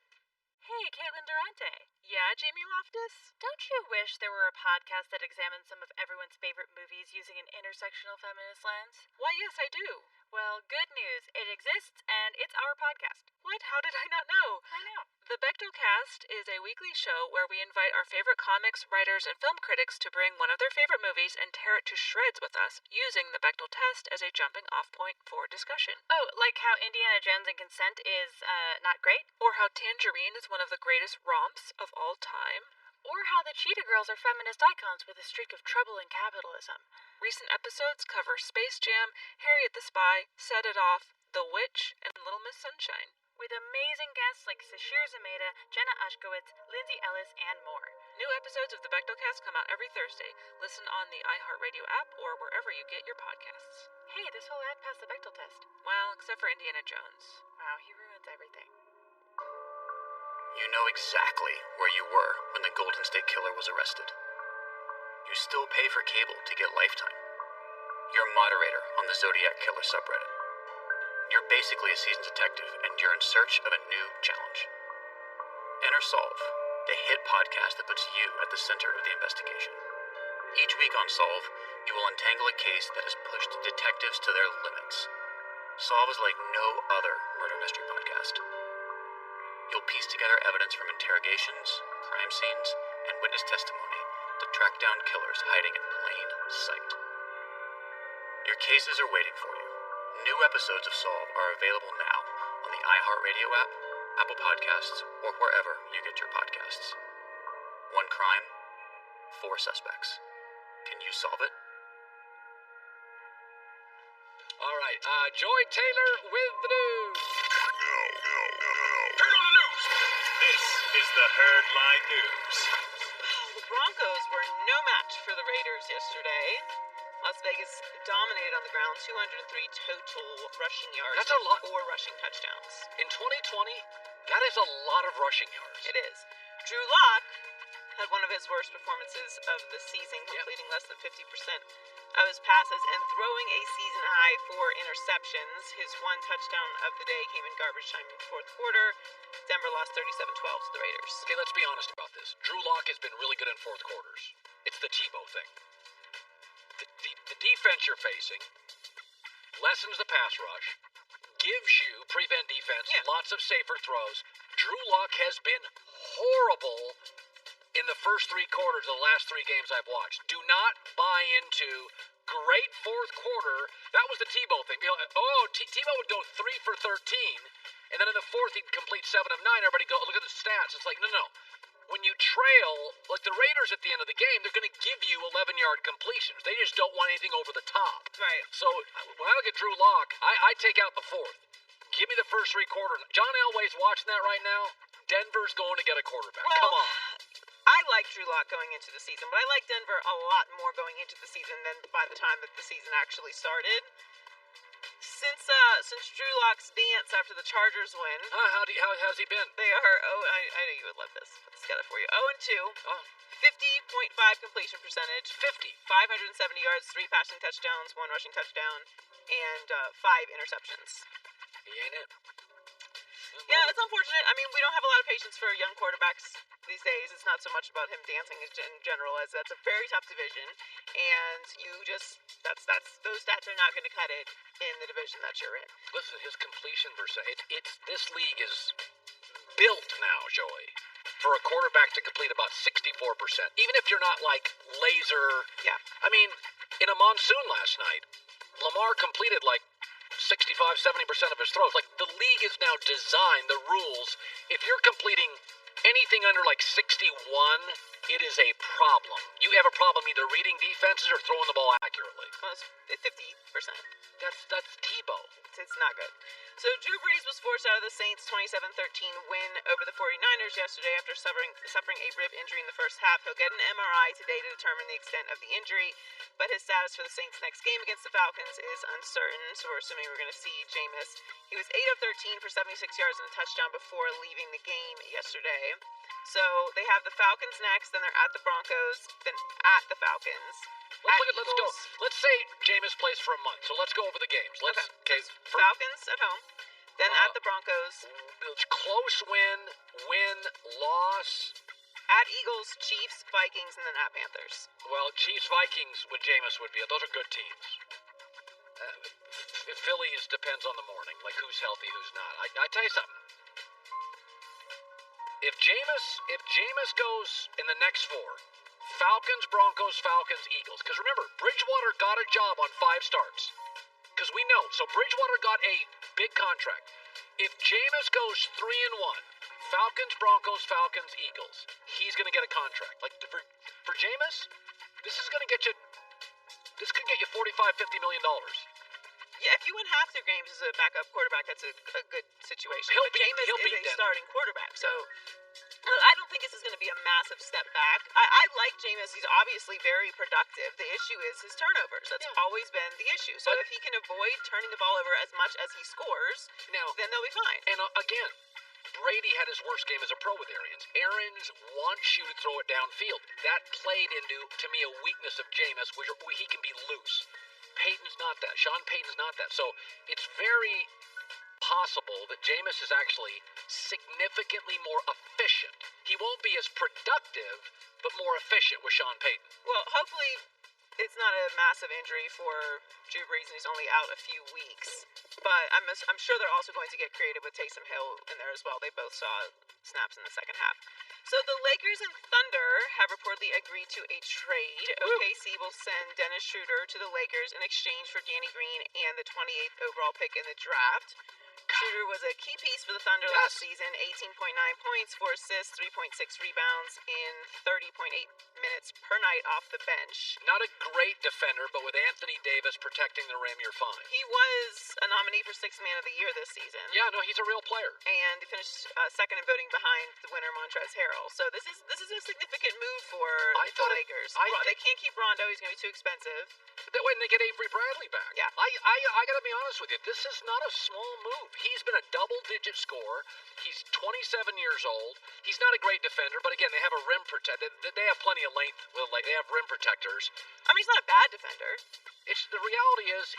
Hey, Caitlin Durante. Yeah, Jamie Loftus? Don't you wish there were a podcast that examined some of everyone's favorite movies using an intersectional feminist lens? Why, yes, I do. Well, good news. It exists, and it's our podcast. What? How did I not know? I know. The Bechtel Cast is a weekly show where we invite our favorite comics, writers, and film critics to bring one of their favorite movies and tear it to shreds with us, using the Bechtel test as a jumping-off point for discussion. Oh, like how Indiana Jones and Consent is, not great? Or how Tangerine is one of the greatest romps of all time. Or how the Cheetah Girls are feminist icons with a streak of trouble in capitalism. Recent episodes cover Space Jam, Harriet the Spy, Set It Off, The Witch, and Little Miss Sunshine. With amazing guests like Sashir Zameda, Jenna Ushkowitz, Lindsay Ellis, and more. New episodes of the Bechtel Cast come out every Thursday. Listen on the iHeartRadio app or wherever you get your podcasts. Hey, this whole ad passed the Bechtel test. Well, except for Indiana Jones. Wow, he ruins everything. You know exactly where you were when the Golden State Killer was arrested. You still pay for cable to get Lifetime. You're a moderator on the Zodiac Killer subreddit. You're basically a seasoned detective, and you're in search of a new challenge. Enter Solve, the hit podcast that puts you at the center of the investigation. Each week on Solve, you will untangle a case that has pushed detectives to their limits. Solve is like no other murder mystery podcast. You'll piece together evidence from interrogations, crime scenes, and witness testimony to track down killers hiding in plain sight. Your cases are waiting for you. New episodes of Solve are available now on the iHeartRadio app, Apple Podcasts, or wherever you get your podcasts. One crime, 4 suspects. Can you solve it? All right, Joy Taylor with the news. Turn on the news. This is the Herdline News. The Broncos were no match for the Raiders yesterday. Las Vegas dominated on the ground, 203 total rushing yards. That's a lot. 4 rushing touchdowns. In 2020, that is a lot of rushing yards. It is. Drew Lock had one of his worst performances of the season, completing less than 50% of his passes and throwing a season-high 4 interceptions. His 1 touchdown of the day came in garbage time in the fourth quarter. Denver lost 37-12 to the Raiders. Okay, let's be honest about this. Drew Lock has been really good in fourth quarters. It's the Tebow thing. The defense you're facing lessens the pass rush, gives you prevent defense, lots of safer throws. Drew Lock has been horrible in the first 3 quarters of the last 3 games I've watched. Do not buy into great fourth quarter. That was the Tebow thing. Tebow would go 3 for 13, and then in the fourth he'd complete 7 of 9. Everybody go, look at the stats. It's like, no. When you trail, like the Raiders at the end of the game, they're going to give you 11-yard completions. They just don't want anything over the top. Right. So when I look at Drew Lock, I take out the fourth. Give me the first 3 quarters. John Elway's watching that right now. Denver's going to get a quarterback. Well, come on. I like Drew Lock going into the season, but I like Denver a lot more going into the season than by the time that the season actually started. Since Drew Lock's dance after the Chargers win, how's he been? They are. I know you would love this. Put this together for you. 0-2. 50.5 completion percentage. 570 yards, 3 passing touchdowns, 1 rushing touchdown, and 5 interceptions. He ain't it. Yeah, it's unfortunate. I mean, we don't have a lot of patience for young quarterbacks these days. It's not so much about him dancing in general, as that's a very tough division, and that's those stats are not going to cut it in the division that you're in. Listen, his completion percent, it's this league is built now, Joey, for a quarterback to complete about 64%. Even if you're not like laser. Yeah. I mean, in a monsoon last night, Lamar completed like 65-70% of his throws. Like, the league is now designed, the rules, if you're completing anything under like 61, it is a problem. You have a problem either reading defenses or throwing the ball accurately. Well, it's 50%. That's Tebow. It's not good. So Drew Brees was forced out of the Saints' 27-13 win over the 49ers yesterday after suffering a rib injury in the first half. He'll get an MRI today to determine the extent of the injury, but his status for the Saints' next game against the Falcons is uncertain, so we're assuming we're going to see Jameis. He was 8 of 13 for 76 yards and a touchdown before leaving the game yesterday. So they have the Falcons next, then they're at the Broncos, then at the Falcons. Let's go. Let's say Jameis plays for a month, so let's go over the games. Okay. Falcons at home, then at the Broncos. Close win, loss. At Eagles, Chiefs, Vikings, and then at Panthers. Well, Chiefs, Vikings with Jameis would be, those are good teams. Phillies depends on the morning, like who's healthy, who's not. I tell you something. If Jameis goes in the next four, Falcons, Broncos, Falcons, Eagles. Because remember, Bridgewater got a job on 5 starts. Because we know. So Bridgewater got a big contract. If Jameis goes 3-1, Falcons, Broncos, Falcons, Eagles, he's going to get a contract. Like for Jameis, this could get you $45-50 million. Yeah, if you win half their games as a backup quarterback, that's a good situation. He'll but beat Jameis is a starting quarterback, so Yeah. I don't think this is going to be a massive step back. I like Jameis. He's obviously very productive. The issue is his turnovers. That's always been the issue. So if he can avoid turning the ball over as much as he scores, then they'll be fine. And again, Brady had his worst game as a pro with Arians. Arians wants you to throw it downfield. That played into, to me, a weakness of Jameis, where he can be loose. Peyton's not that. Sean Payton's not that. So it's very possible that Jameis is actually significantly more efficient. He won't be as productive, but more efficient with Sean Payton. Well, hopefully it's not a massive injury for Drew Brees and he's only out a few weeks. But I'm sure they're also going to get creative with Taysom Hill in there as well. They both saw snaps in the second half. So the Lakers and Thunder have reportedly agreed to a trade. OKC will send Dennis Schrager to the Lakers in exchange for Danny Green and the 28th overall pick in the draft. Schrager was a key piece for the Thunder last season, 18.9 points, 4 assists, 3.6 rebounds in 30.8 minutes per night off the bench. Not a great defender, but with Anthony Davis protecting the rim, you're fine. He was a nominee for Sixth Man of the Year this season. Yeah, no, he's a real player. And he finished second in voting behind the winner, Montrezl Harrell. So this is a significant move for the Lakers. They can't keep Rondo. He's going to be too expensive. When they get Avery Bradley back. Yeah. I got to be honest with you. This is not a small move. He's been a double-digit scorer. He's 27 years old. He's not a great defender, but again, they have a rim protector. They have plenty of length. They have rim protectors. I mean, he's not a bad defender. The reality is,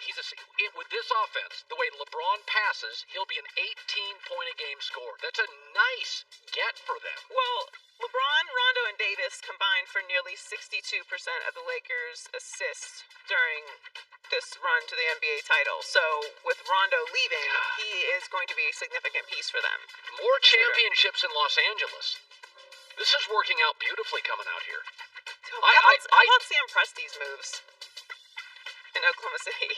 with this offense, the way LeBron passes, he'll be an 18-point-a-game scorer. That's a nice get for them. Well, LeBron, Rondo, and Davis combined for nearly 62% of the Lakers' assists during this run to the NBA title. So with Rondo leaving, he is going to be a significant piece for them. More championships in Los Angeles. This is working out beautifully coming out here. How about Sam Presti's moves in Oklahoma City?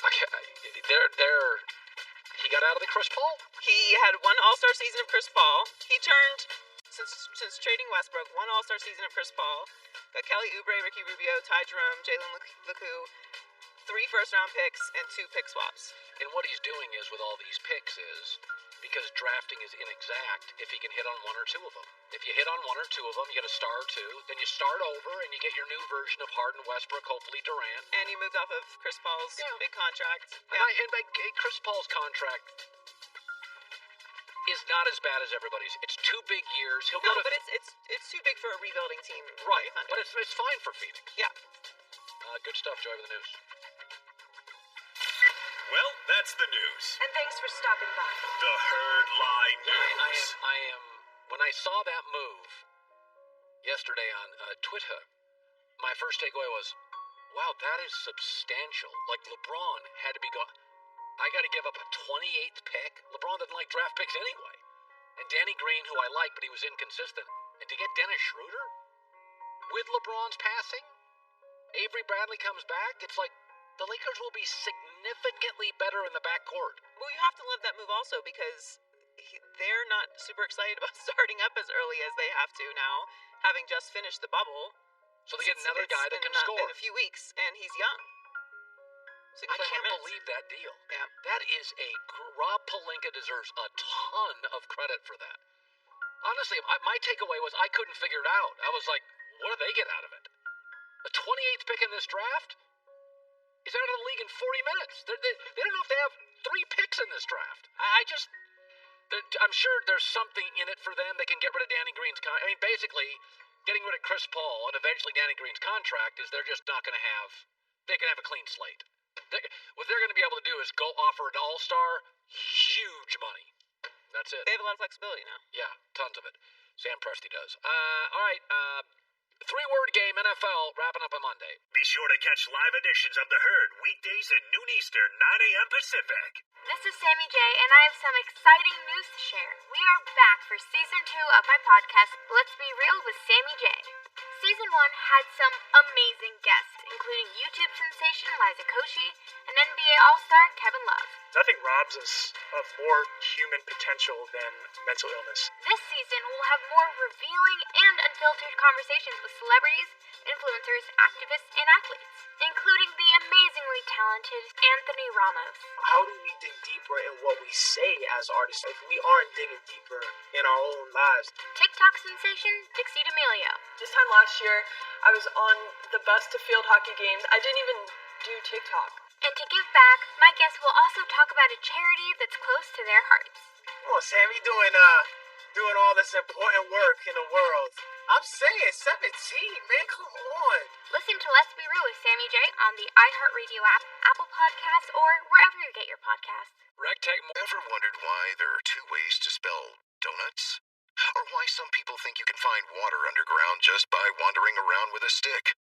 Okay, he got out of the Chris Paul? He had one All-Star season of Chris Paul. He turned, since trading Westbrook, one All-Star season of Chris Paul. Got Kelly Oubre, Ricky Rubio, Ty Jerome, Jalen LeCoux, 3 first-round picks, and 2 pick swaps. And what he's doing is, with all these picks, is because drafting is inexact, if he can hit on 1 or 2 of them. If you hit on 1 or 2 of them, you get a star or 2, then you start over and you get your new version of Harden, Westbrook, hopefully Durant. And he moved off of Chris Paul's big contract. Yeah. And Chris Paul's contract is not as bad as everybody's. It's 2 big years. But it's too big for a rebuilding team. Right, but it's fine for Phoenix. Yeah. Good stuff, Joy, with the news. Well, that's the news. And thanks for stopping by. The Herd Lie News. I am. When I saw that move yesterday on Twitter, my first takeaway was, wow, that is substantial. Like, LeBron had to be gone. I got to give up a 28th pick. LeBron doesn't like draft picks anyway. And Danny Green, who I like, but he was inconsistent. And to get Dennis Schroeder with LeBron's passing, Avery Bradley comes back. It's like the Lakers will be significantly better in the backcourt. Well, you have to love that move also because they're not super excited about starting up as early as they have to now, having just finished the bubble. So they get another guy that can score. In a few weeks, and he's young. So I can't believe that deal. Yeah. That is Rob Pelinka deserves a ton of credit for that. Honestly, my takeaway was I couldn't figure it out. I was like, what do they get out of it? A 28th pick in this draft? He's out of the league in 40 minutes. They don't know if they have 3 picks in this draft. I'm sure there's something in it for them. They can get rid of Danny Green's contract. I mean, basically, getting rid of Chris Paul and eventually Danny Green's contract is they're just not going to have. They can have a clean slate. What they're going to be able to do is go offer an all-star huge money. That's it. They have a lot of flexibility now. Yeah, tons of it. Sam Presti does. All right. 3-word game NFL wrapping up on Monday. Be sure to catch live editions of The Herd weekdays at noon Eastern, 9 a.m. Pacific. This is Sammy J, and I have some exciting news to share. We are back for Season 2 of my podcast, Let's Be Real with Sammy J. Season 1 had some amazing guests, including YouTube sensation Liza Koshy and NBA All-Star Kevin Love. Nothing robs us of more human potential than mental illness. This season, we'll have more revealing and unfiltered conversations with celebrities, influencers, activists, and athletes, including the amazingly talented Anthony Ramos. How do we dig deeper in what we say as artists if we aren't digging deeper in our own lives? TikTok sensation Dixie D'Amelio. This time last year, I was on the bus to field hockey games. I didn't even do TikTok. And to give back, my guests will also talk about a charity that's close to their hearts. Oh, Sammy doing all this important work in the world. I'm saying 17, man, come on. Listen to Let's Be Real with Sammy J on the iHeartRadio app, Apple Podcasts, or wherever you get your podcasts. Ever wondered why there are 2 ways to spell donuts? Or why some people think you can find water underground just by wandering around with a stick?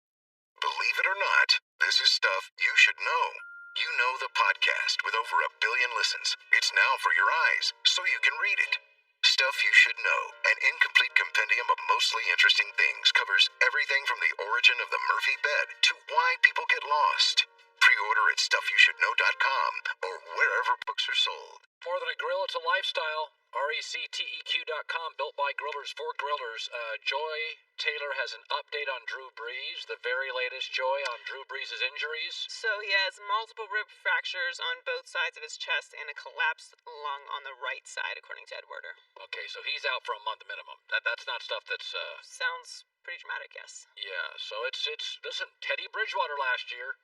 Believe it or not, this is stuff you should know. You Know the podcast with over 1 billion listens. It's now for your eyes, so you can read it. Stuff You Should Know, an incomplete compendium of mostly interesting things, covers everything from the origin of the Murphy bed to why people get lost. Pre-order at StuffYouShouldKnow.com or wherever books are sold. More than a grill, it's a lifestyle. RECTEQ.com, built by grillers for grillers. Joy Taylor has an update on Drew Brees, the very latest, Joy, on Drew Brees' injuries. So he has multiple rib fractures on both sides of his chest and a collapsed lung on the right side, according to Ed Werder. Okay, so he's out for a month minimum. That's not stuff that's... Sounds pretty dramatic, yes. Yeah, so it's listen, Teddy Bridgewater last year,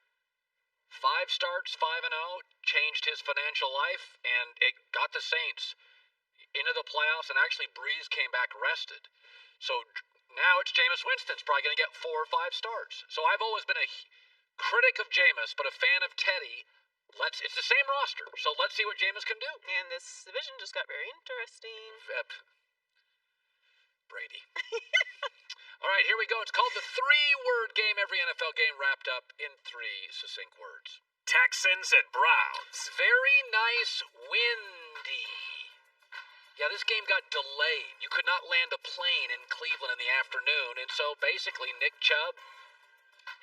5 starts, 5-0, changed his financial life, and it got the Saints into the playoffs, and actually Brees came back rested. So now it's Jameis Winston's probably going to get 4 or 5 starts. So I've always been a critic of Jameis, but a fan of Teddy. It's the same roster, so let's see what Jameis can do. And this division just got very interesting. Brady. All right, here we go. It's called the 3-word game. Every NFL game wrapped up in 3 succinct words. Texans and Browns. Very nice, windy. Yeah, this game got delayed. You could not land a plane in Cleveland in the afternoon, and so basically Nick Chubb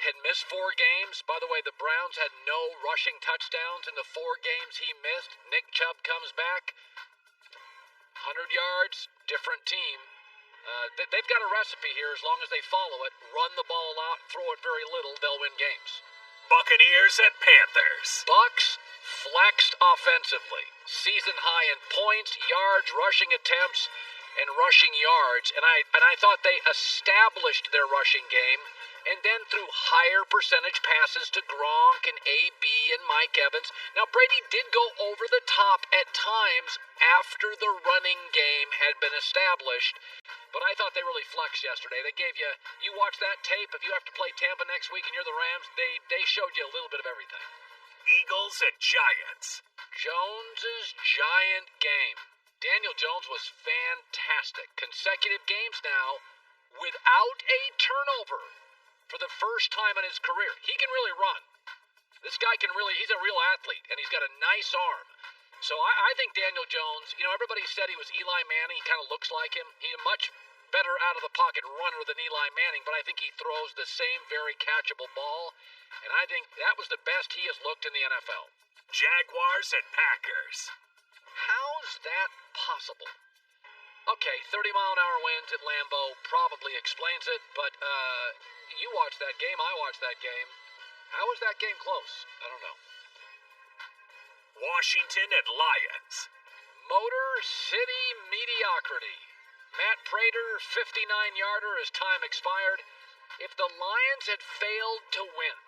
had missed 4 games. By the way, the Browns had no rushing touchdowns in the 4 games he missed. Nick Chubb comes back, 100 yards, different team. They've got a recipe here. As long as they follow it, run the ball out, throw it very little, they'll win games. Buccaneers and Panthers. Bucks flexed offensively. Season high in points, yards, rushing attempts, and rushing yards. And I thought they established their rushing game, and then threw higher percentage passes to Gronk and AB and Mike Evans. Now, Brady did go over the top at times after the running game had been established, but I thought they really flexed yesterday. They gave you watch that tape, if you have to play Tampa next week and you're the Rams, they showed you a little bit of everything. Eagles and Giants. Jones's giant game. Daniel Jones was fantastic. Consecutive games now without a turnover for the first time in his career. He can really run. This guy he's a real athlete, and he's got a nice arm. So I think Daniel Jones, everybody said he was Eli Manning. He kind of looks like him. He's a much better out-of-the-pocket runner than Eli Manning, but I think he throws the same very catchable ball, and I think that was the best he has looked in the NFL. Jaguars and Packers. How's that possible? Okay, 30-mile-an-hour winds at Lambeau probably explains it, but you watched that game, I watched that game. How was that game close? I don't know. Washington and Lions. Motor City mediocrity. Matt Prater, 59-yarder as time expired. If the Lions had failed to win,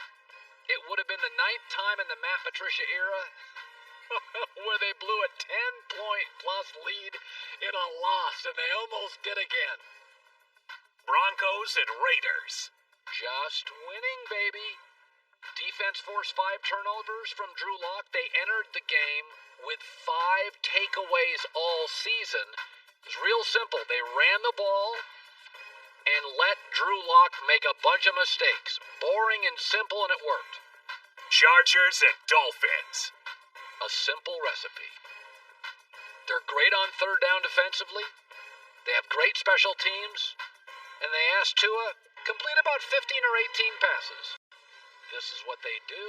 it would have been the 9th time in the Matt Patricia era where they blew a 10-point-plus lead in a loss, and they almost did again. Broncos and Raiders. Just winning, baby. Defense forced 5 turnovers from Drew Lock. They entered the game with 5 takeaways all season. It was real simple. They ran the ball and let Drew Lock make a bunch of mistakes. Boring and simple, and it worked. Chargers and Dolphins. A simple recipe. They're great on third down defensively. They have great special teams. And they asked Tua complete about 15 or 18 passes. This is what they do.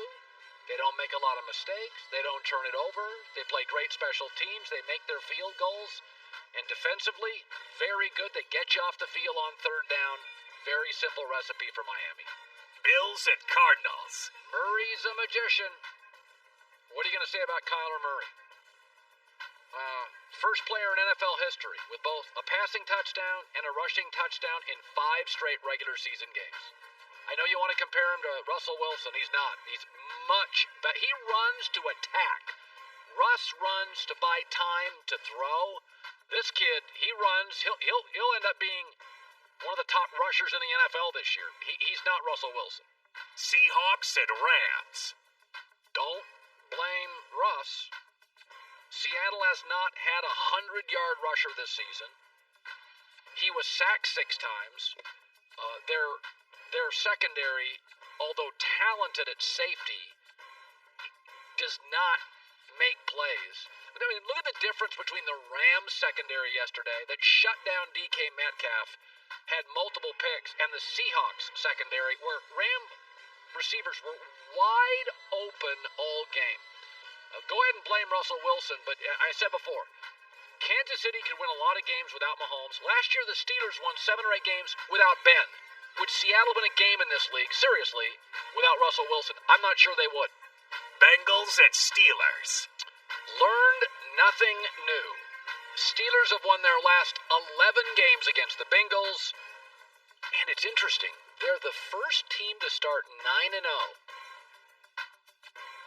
They don't make a lot of mistakes. They don't turn it over. They play great special teams. They make their field goals. And defensively, very good. They get you off the field on third down. Very simple recipe for Miami. Bills and Cardinals. Murray's a magician. What are you going to say about Kyler Murray? First player in NFL history with both a passing touchdown and a rushing touchdown in 5 straight regular season games. I know you want to compare him to Russell Wilson. He's not. He's much, but he runs to attack. Russ runs to buy time to throw. This kid, he runs. He'll end up being one of the top rushers in the NFL this year. He's not Russell Wilson. Seahawks and Rams. Don't blame Russ. Seattle has not had a 100-yard rusher this season. He was sacked 6 times. Their secondary, although talented at safety, does not make plays. I mean, look at the difference between the Rams secondary yesterday that shut down DK Metcalf, had multiple picks, and the Seahawks secondary where Ram receivers were wide open all game. Go ahead and blame Russell Wilson, but I said before, Kansas City could win a lot of games without Mahomes. Last year, the Steelers won 7 or 8 games without Ben. Would Seattle win a game in this league, seriously, without Russell Wilson? I'm not sure they would. Bengals and Steelers. Learned nothing new. Steelers have won their last 11 games against the Bengals. And it's interesting, they're the first team to start 9-0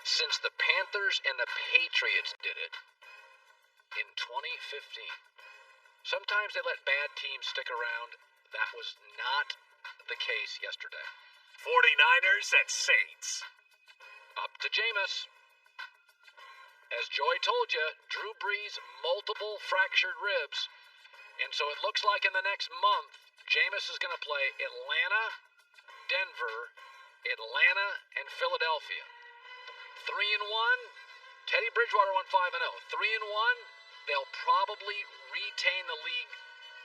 since the Panthers and the Patriots did it in 2015. Sometimes they let bad teams stick around. That was not the case yesterday. 49ers and Saints. Up to Jameis. As Joy told you, Drew Brees, multiple fractured ribs. And so it looks like in the next month, Jameis is going to play Atlanta, Denver, Atlanta, and Philadelphia. 3-1. Teddy Bridgewater went 5-0. 3-1. They'll probably retain the league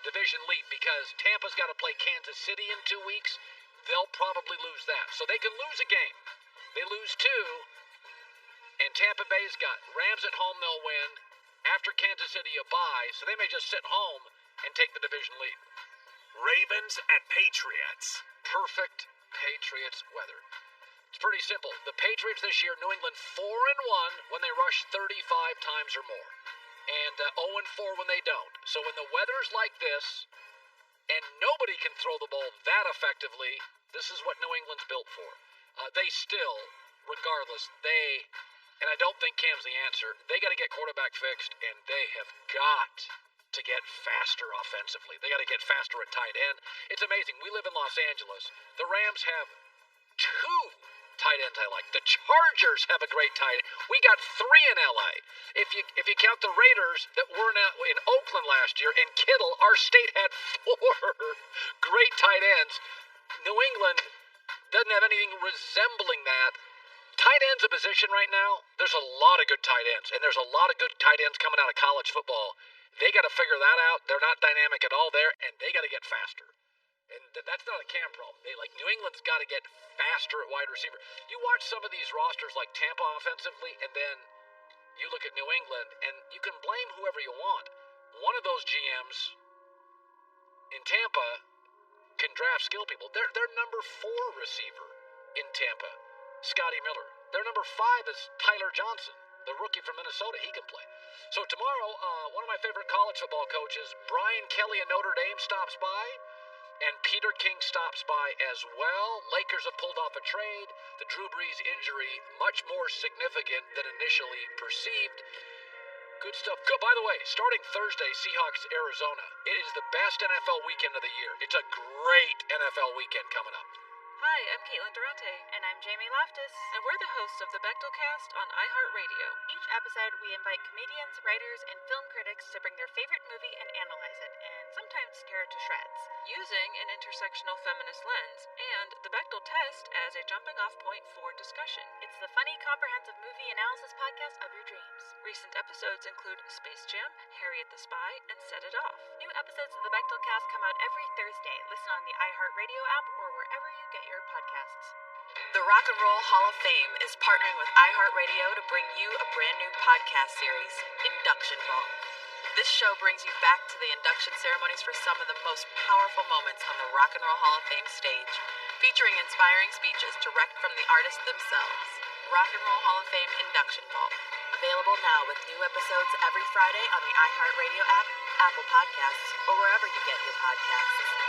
division lead because Tampa's got to play Kansas City in 2 weeks. They'll probably lose that. So they can lose a game. They lose 2, and Tampa Bay's got Rams at home, they'll win. After Kansas City, a bye, so they may just sit home and take the division lead. Ravens and Patriots. Perfect Patriots weather. It's pretty simple. The Patriots this year, New England 4-1 when they rush 35 times or more. And 0-4 when they don't. So when the weather's like this, and nobody can throw the ball that effectively, this is what New England's built for. They still, regardless, and I don't think Cam's the answer, they got to get quarterback fixed, and they have got to get faster offensively. They got to get faster at tight end. It's amazing. We live in Los Angeles. The Rams have 2 tight ends I like. The Chargers have a great tight end. We got 3 in LA. If you count the Raiders that were in Oakland last year and Kittle, our state had 4 great tight ends. New England doesn't have anything resembling that. Tight end's a position right now. There's a lot of good tight ends, and there's a lot of good tight ends coming out of college football. They got to figure that out. They're not dynamic at all there, and they got to get faster. And that's not a Cam problem. New England's got to get faster at wide receiver. You watch some of these rosters like Tampa offensively, and then you look at New England, and you can blame whoever you want. One of those GMs in Tampa can draft skill people. They're number 4 receiver in Tampa, Scotty Miller. Their number 5 is Tyler Johnson, the rookie from Minnesota. He can play. So tomorrow, one of my favorite college football coaches, Brian Kelly of Notre Dame, stops by, and Peter King stops by as well. Lakers have pulled off a trade. The Drew Brees injury, much more significant than initially perceived. Good stuff. Good. By the way, starting Thursday, Seahawks, Arizona. It is the best NFL weekend of the year. It's a great NFL weekend coming up. Hi, I'm Caitlin Durante. And I'm Jamie Loftus. And we're the hosts of the Bechtel Cast on iHeartRadio. Each episode, we invite comedians, writers, and film critics to bring their favorite movie and analyze it, and sometimes tear it to shreds. Using an intersectional feminist lens and the Bechtel test as a jumping-off point for discussion. It's the funny, comprehensive movie analysis podcast of your dreams. Recent episodes include Space Jam, Harriet the Spy, and Set It Off. New episodes of the Bechtel Cast come out every Thursday. Listen on the iHeartRadio app or wherever you get your podcasts. The Rock and Roll Hall of Fame is partnering with iHeartRadio to bring you a brand new podcast series, Induction Ball. This show brings you back to the induction ceremonies for some of the most powerful moments on the Rock and Roll Hall of Fame stage, featuring inspiring speeches direct from the artists themselves. Rock and Roll Hall of Fame Induction Ball. Available now with new episodes every Friday on the iHeartRadio app, Apple Podcasts, or wherever you get your podcasts.